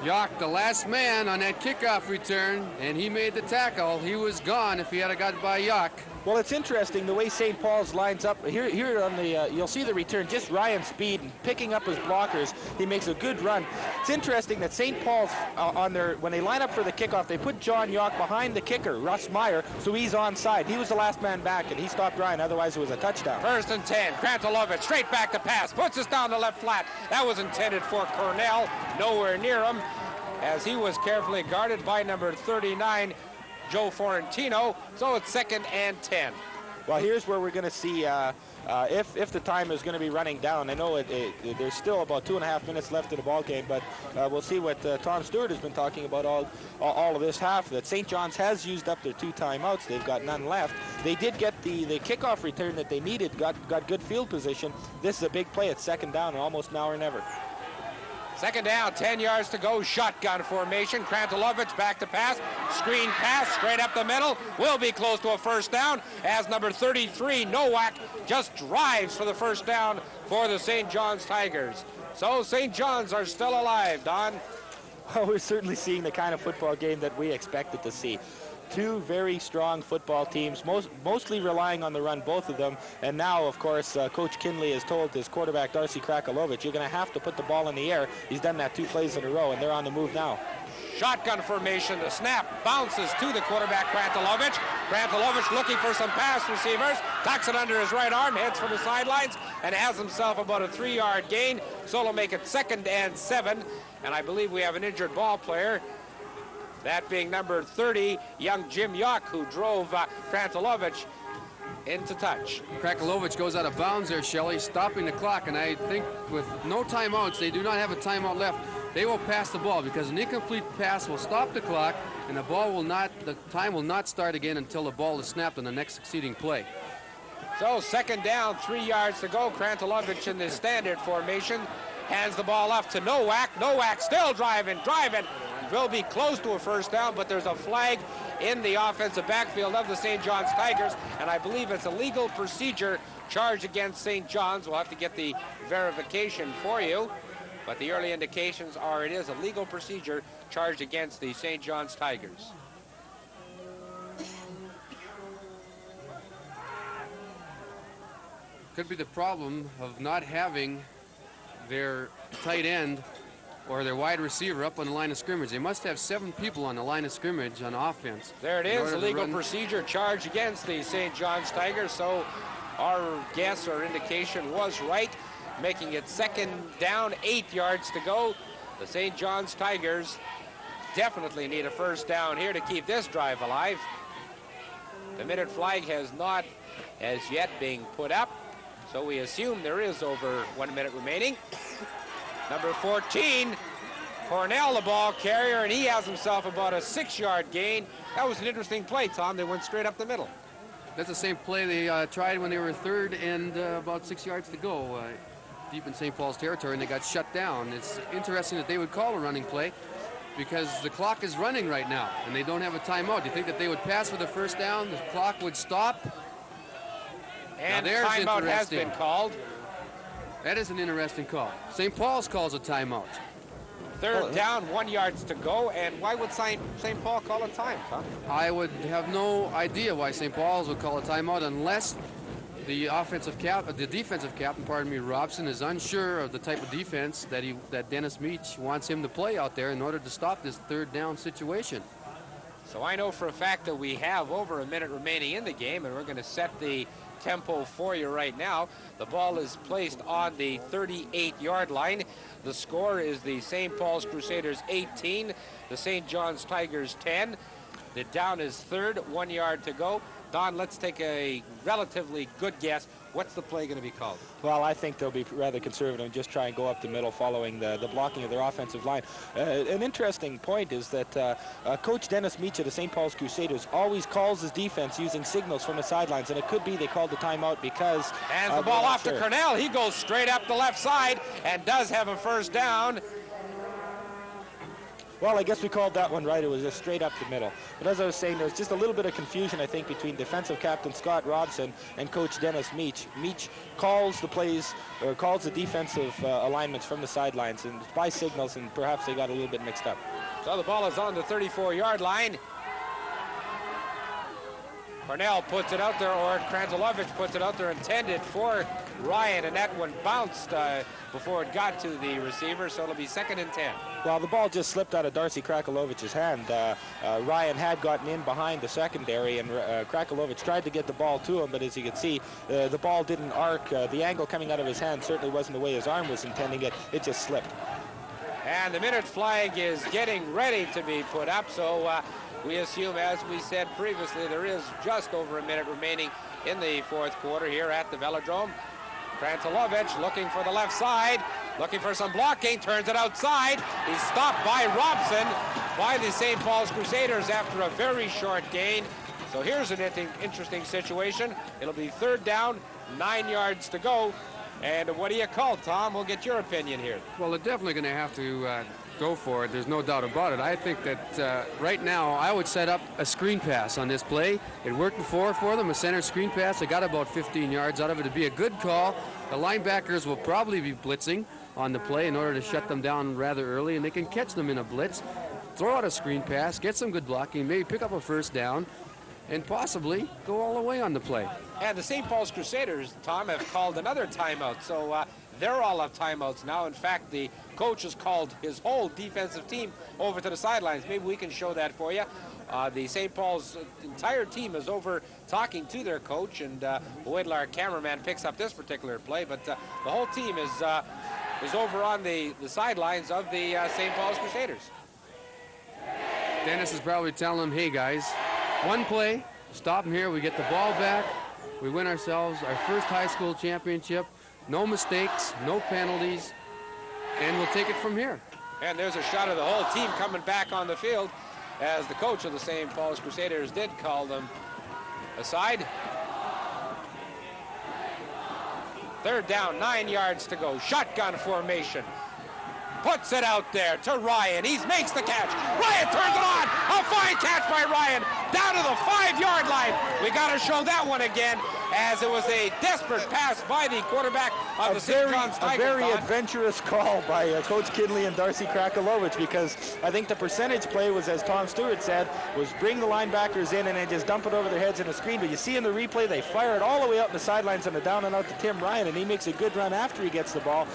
S8: Yock, the last man on that kickoff return, and he made the tackle. He was gone if he had got by Yock.
S10: Well, it's interesting the way St. Paul's lines up. Here on the, you'll see the return, just Ryan's speed and picking up his blockers. He makes a good run. It's interesting that St. Paul's, when they line up for the kickoff, they put John Yock behind the kicker, Russ Meyer, so he's onside. He was the last man back, and he stopped Ryan. Otherwise, it was a touchdown.
S1: 1st and 10. Krantelovich straight back to pass. Puts us down the left flat. That was intended for Cornell. Nowhere near him, as he was carefully guarded by number 39, Joe Forentino. So it's 2nd and 10.
S10: Well, here's where we're going to see if the time is going to be running down. I know there's still about 2.5 minutes left in the ball game, but we'll see what Tom Stewart has been talking about all of this half. That St. John's has used up their 2 timeouts. They've got none left. They did get the kickoff return that they needed. Got good field position. This is a big play. It's 2nd down and almost now or never.
S1: 2nd down, 10 yards to go, shotgun formation. Krantelovich back to pass, screen pass straight up the middle. Will be close to a 1st down as number 33, Nowak, just drives for the 1st down for the St. John's Tigers. So St. John's are still alive, Don.
S10: Well, we're certainly seeing the kind of football game that we expected to see. 2 very strong football teams, mostly relying on the run, both of them. And now, of course, Coach Kinley has told his quarterback, Darcy Krantelovich, you're going to have to put the ball in the air. He's done that 2 plays in a row, and they're on the move now.
S1: Shotgun formation. The snap bounces to the quarterback, Krantelovich. Krantelovich looking for some pass receivers. Tucks it under his right arm, heads for the sidelines, and has himself about a 3-yard gain. So it'll make it 2nd and 7. And I believe we have an injured ball player. That being number 30, young Jim Yock, who drove Krantelovich into touch.
S8: Krantelovich goes out of bounds there, Shelley, stopping the clock. And I think with no timeouts, they do not have a timeout left. They will pass the ball because an incomplete pass will stop the clock, and the time will not start again until the ball is snapped on the next succeeding play.
S1: So 2nd down, 3 yards to go. Krantelovich in the standard formation. Hands the ball off to Nowak. Nowak still driving. Will be close to a 1st down, but there's a flag in the offensive backfield of the St. John's Tigers, and I believe it's a legal procedure charge against St. John's. We'll have to get the verification for you, but the early indications are it is a legal procedure charged against the St. John's Tigers.
S8: Could be the problem of not having their tight end or their wide receiver up on the line of scrimmage. They must have 7 people on the line of scrimmage on offense.
S1: There it is, a legal procedure charge against the St. John's Tigers. So our guess or indication was right, making it 2nd down, 8 yards to go. The St. John's Tigers definitely need a 1st down here to keep this drive alive. The minute flag has not as yet been put up, so we assume there is over 1 minute remaining. Number 14, Cornell, the ball carrier, and he has himself about a 6-yard gain. That was an interesting play, Tom. They went straight up the middle.
S8: That's the same play they tried when they were 3rd and about 6 yards to go, deep in St. Paul's territory, and they got shut down. It's interesting that they would call a running play because the clock is running right now, and they don't have a timeout. Do you think that they would pass for the 1st down, the clock would stop,
S1: And
S8: there's
S1: timeout has
S8: interesting.
S1: been called.
S8: That is an interesting call. St. Paul's calls a timeout.
S1: Third down, 1 yard to go. And why would St. Paul call a time, Tom?
S8: I would have no idea why St. Paul's would call a timeout unless the defensive captain, Robson, is unsure of the type of defense that Dennis Meach wants him to play out there in order to stop this third down situation.
S1: So I know for a fact that we have over a minute remaining in the game, and we're going to set the tempo for you right now. The ball is placed on the 38-yard line. The score is the St. Paul's Crusaders 18, the St. John's Tigers 10. The down is third, 1 yard to go. Don, let's take a relatively good guess. What's the play going to be called?
S10: Well, I think they'll be rather conservative and just try and go up the middle following the blocking of their offensive line. An interesting point is that Coach Dennis Meach of the St. Paul's Crusaders always calls his defense using signals from the sidelines, and it could be they called the timeout because...
S1: And the ball off to Cornell. He goes straight up the left side and does have a first down.
S10: Well, I guess we called that one right. It was just straight up the middle. But as I was saying, there's just a little bit of confusion, I think, between defensive captain Scott Robson and Coach Dennis Meach. Meach calls the plays, or calls the defensive alignments from the sidelines and by signals, and perhaps they got a little bit mixed up.
S1: So the ball is on the 34-yard line. Cornell puts it out there, or Kranzelovich puts it out there, intended for Ryan, and that one bounced before it got to the receiver, so it'll be 2nd and 10.
S10: Well, the ball just slipped out of Darcy Krakalovich's hand. Ryan had gotten in behind the secondary, and Krakalovich tried to get the ball to him, but as you can see, the ball didn't arc. The angle coming out of his hand certainly wasn't the way his arm was intending it. It just slipped.
S1: And the minute flag is getting ready to be put up, so we assume, as we said previously, there is just over a minute remaining in the fourth quarter here at the Velodrome. Kranzelovich looking for the left side, looking for some blocking, turns it outside. He's stopped by Robson by the St. Paul's Crusaders after a very short gain. So here's an interesting situation. It'll be third down, 9 yards to go. And what do you call, Tom? We'll get your opinion here.
S8: Well, they're definitely going to have to go for it. There's no doubt about it. I think that right now I would set up a screen pass on this play. It worked before for them, a center screen pass. They got about 15 yards out of it. It'd be a good call. The linebackers will probably be blitzing on the play in order to shut them down rather early, and they can catch them in a blitz, throw out a screen pass, get some good blocking, maybe pick up a first down, and possibly go all the way on the play.
S1: And the St. Paul's Crusaders, Tom, have called another timeout. So they're all of timeouts now. In fact, the coach has called his whole defensive team over to the sidelines. Maybe we can show that for you. The St. Paul's entire team is over talking to their coach, and we'll wait till our cameraman picks up this particular play. But the whole team is over on the sidelines of the St. Paul's Crusaders.
S8: Dennis is probably telling them, hey guys, one play, stop them here, we get the ball back, we win ourselves our first high school championship, no mistakes, no penalties, and we'll take it from here.
S1: And there's a shot of the whole team coming back on the field as the coach of the St. Paul's Crusaders did call them aside. Third down, 9 yards to go. Shotgun formation. Puts it out there to Ryan. He makes the catch. Ryan turns it on. A fine catch by Ryan. Down to the 5-yard line. We got to show that one again, as it was a desperate pass by the quarterback of the St. John's Tigers.
S10: A very adventurous call by Coach Kinley and Darcy Krakalovic, because I think the percentage play was, as Tom Stewart said, was bring the linebackers in and then just dump it over their heads in a screen. But you see in the replay, they fire it all the way up the sidelines on the down and out to Tim Ryan, and he makes a good run after he gets the ball.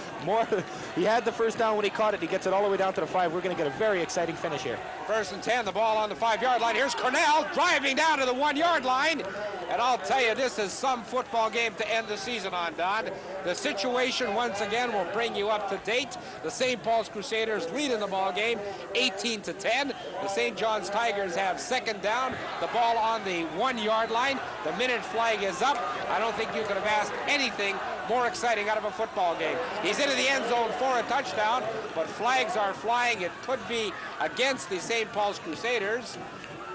S10: He had the first down when he caught it. He gets it all the way down to the 5. We're going to get a very exciting finish here.
S1: 1st and 10, the ball on the 5-yard line. Here's Cornell driving down to the 1-yard line. And I'll tell you, this is some football game to end the season on, Don. The situation, once again, will bring you up to date. The St. Paul's Crusaders lead in the ball game, 18-10. The St. John's Tigers have second down. The ball on the 1-yard line. The minute flag is up. I don't think you could have asked anything more exciting out of a football game. He's into the end zone for a touchdown, but flags are flying. It could be against the St. Paul's Crusaders.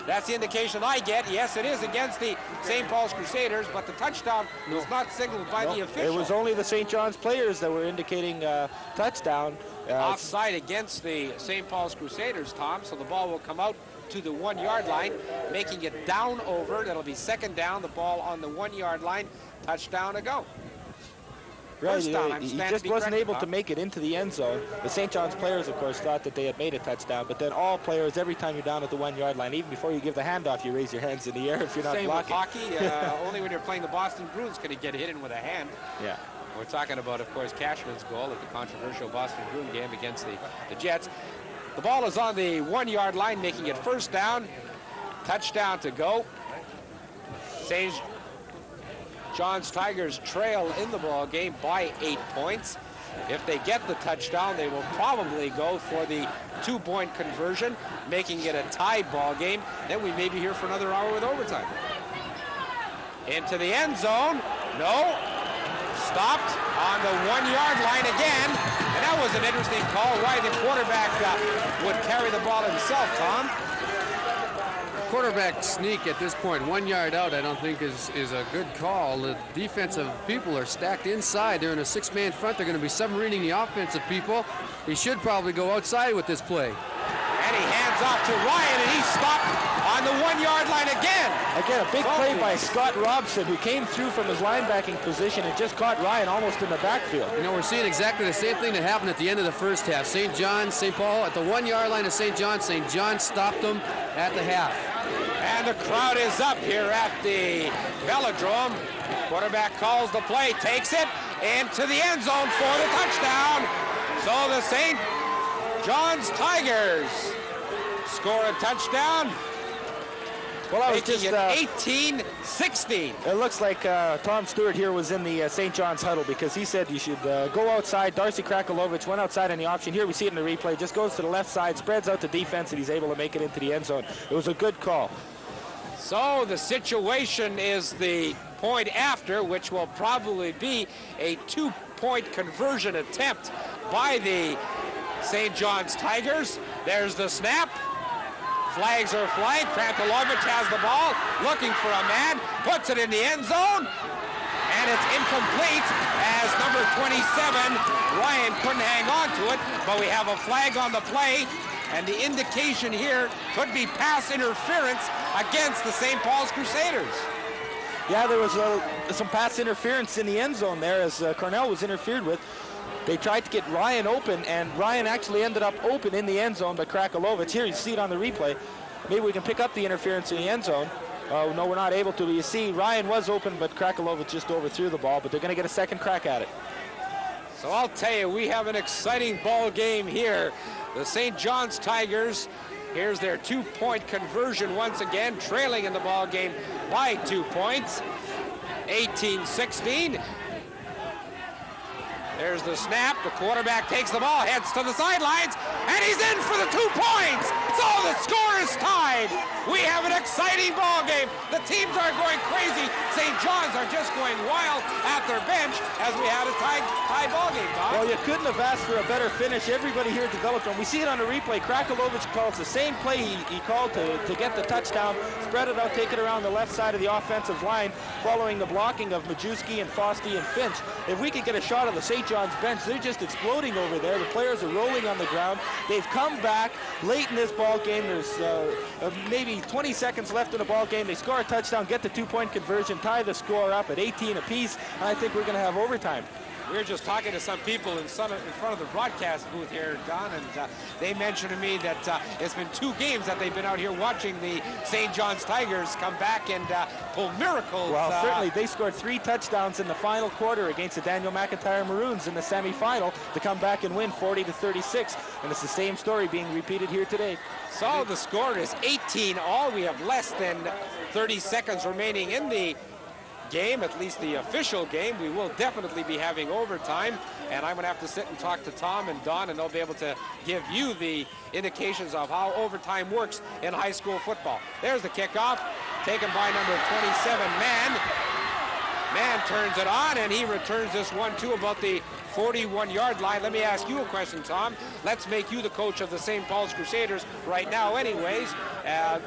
S1: That's the indication I get. Yes, it is against the St. Paul's Crusaders, but the touchdown was not signaled by the official.
S10: It was only the St. John's players that were indicating touchdown.
S1: Offside against the St. Paul's Crusaders, Tom, so the ball will come out to the 1 yard line, making it down over. That'll be second down, the ball on the 1 yard line, touchdown to go.
S10: Right,
S1: First down,
S10: he just wasn't able to make it into the end zone. The St. John's players, of course, thought that they had made a touchdown, but then all players, every time you're down at the 1 yard line, even before you give the handoff, you raise your hands in the air if you're not
S1: Same
S10: blocking.
S1: with hockey, only when you're playing the Boston Bruins can he get hit in with a hand.
S10: Yeah.
S1: We're talking about, of course, Cashman's goal at the controversial Boston Bruin game against the Jets. The ball is on the 1 yard line, making it first down. Touchdown to go. St. John's Tigers trail in the ball game by 8 points. If they get the touchdown, they will probably go for the 2-point conversion, making it a tied ball game. Then we may be here for another hour with overtime. Into the end zone. No. Stopped on the 1 yard line again. And that was an interesting call. Why the quarterback would carry the ball himself, Tom.
S8: Quarterback sneak at this point, 1 yard out, I don't think is a good call. The defensive people are stacked inside. They're in a 6-man front. They're going to be submarining the offensive people. He should probably go outside with this play.
S1: And he hands off to Ryan, and he's stopped on the 1 yard line again.
S10: Again, a big play by Scott Robson, who came through from his linebacking position and just caught Ryan almost in the backfield.
S8: You know, we're seeing exactly the same thing that happened at the end of the first half. St. John, St. Paul at the 1 yard line of St. John. St. John stopped them at the half.
S1: And the crowd is up here at the Velodrome. Quarterback calls the play, takes it into the end zone for the touchdown. So the St. John's Tigers score a touchdown.
S10: Well, I was
S1: making
S10: just
S1: it 18-16.
S10: It looks like Tom Stewart here was in the St. John's huddle because he said you should go outside. Darcy Krakolovich went outside on the option. Here we see it in the replay. Just goes to the left side, spreads out the defense, and he's able to make it into the end zone. It was a good call.
S1: So the situation is the point after, which will probably be a 2-point conversion attempt by the St. John's Tigers. There's the snap. Flags are flying. Krakolovich has the ball, looking for a man, puts it in the end zone, and it's incomplete as number 27, Ryan, couldn't hang on to it, but we have a flag on the play, and the indication here could be pass interference against the St. Paul's Crusaders.
S10: Yeah, there was some pass interference in the end zone there as Cornell was interfered with. They tried to get Ryan open, and Ryan actually ended up open in the end zone by Krakolovich. Here you see it on the replay. Maybe we can pick up the interference in the end zone. No, we're not able to. But you see, Ryan was open, but Krakolovich just overthrew the ball, but they're going to get a second crack at it.
S1: So I'll tell you, we have an exciting ball game here. The St. John's Tigers, here's their 2-point conversion once again, trailing in the ball game by 2 points, 18-16. There's the snap. The quarterback takes the ball, heads to the sidelines, and he's in for the 2 points. So the score is tied. We have an exciting ball game. The teams are going crazy. St. John's are just going wild at their bench as we had a tie ball game, Bob.
S10: Well, you couldn't have asked for a better finish. Everybody here developed them. We see it on the replay. Krakolovich calls the same play he called to get the touchdown. Spread it out, take it around the left side of the offensive line, following the blocking of Majewski and Fosty and Finch. If we could get a shot of the St. John's bench, they're just exploding over there. The players are rolling on the ground. They've come back late in this ball game. There's maybe 20 seconds left in the ball game. They score a touchdown, get the 2-point conversion, tie the score up at 18 apiece, and I think we're going to have overtime.
S1: We were just talking to some people in front of the broadcast booth here, Don, and they mentioned to me that it's been 2 games that they've been out here watching the St. John's Tigers come back and pull miracles.
S10: Well, certainly they scored 3 touchdowns in the final quarter against the Daniel McIntyre Maroons in the semifinal to come back and win 40-36, and it's the same story being repeated here today.
S1: So the score is 18-all. We have less than 30 seconds remaining in the game, at least the official game. We will definitely be having overtime, and I'm going to have to sit and talk to Tom and Don, and they'll be able to give you the indications of how overtime works in high school football. There's the kickoff, taken by number 27, Mann. Mann turns it on, and he returns this one to about the 41-yard line. Let me ask you a question, Tom. Let's make you the coach of the St. Paul's Crusaders right now anyways.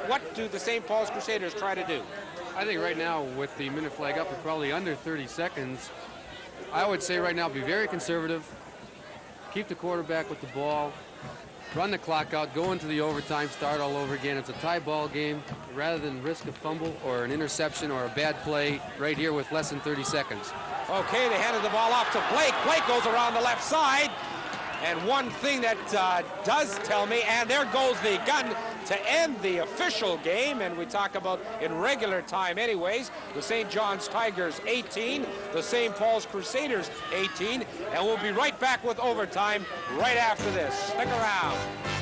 S1: What do the St. Paul's Crusaders try to do?
S8: I think right now, with the minute flag up, we're probably under 30 seconds. I would say right now, be very conservative, keep the quarterback with the ball, run the clock out, go into the overtime, start all over again. It's a tie ball game. Rather than risk a fumble or an interception or a bad play right here with less than 30 seconds.
S1: Okay, they handed the ball off to Blake. Blake goes around the left side. And one thing that does tell me, and there goes the gun to end the official game, and we talk about in regular time anyways, the St. John's Tigers 18, the St. Paul's Crusaders 18, and we'll be right back with overtime right after this. Stick around.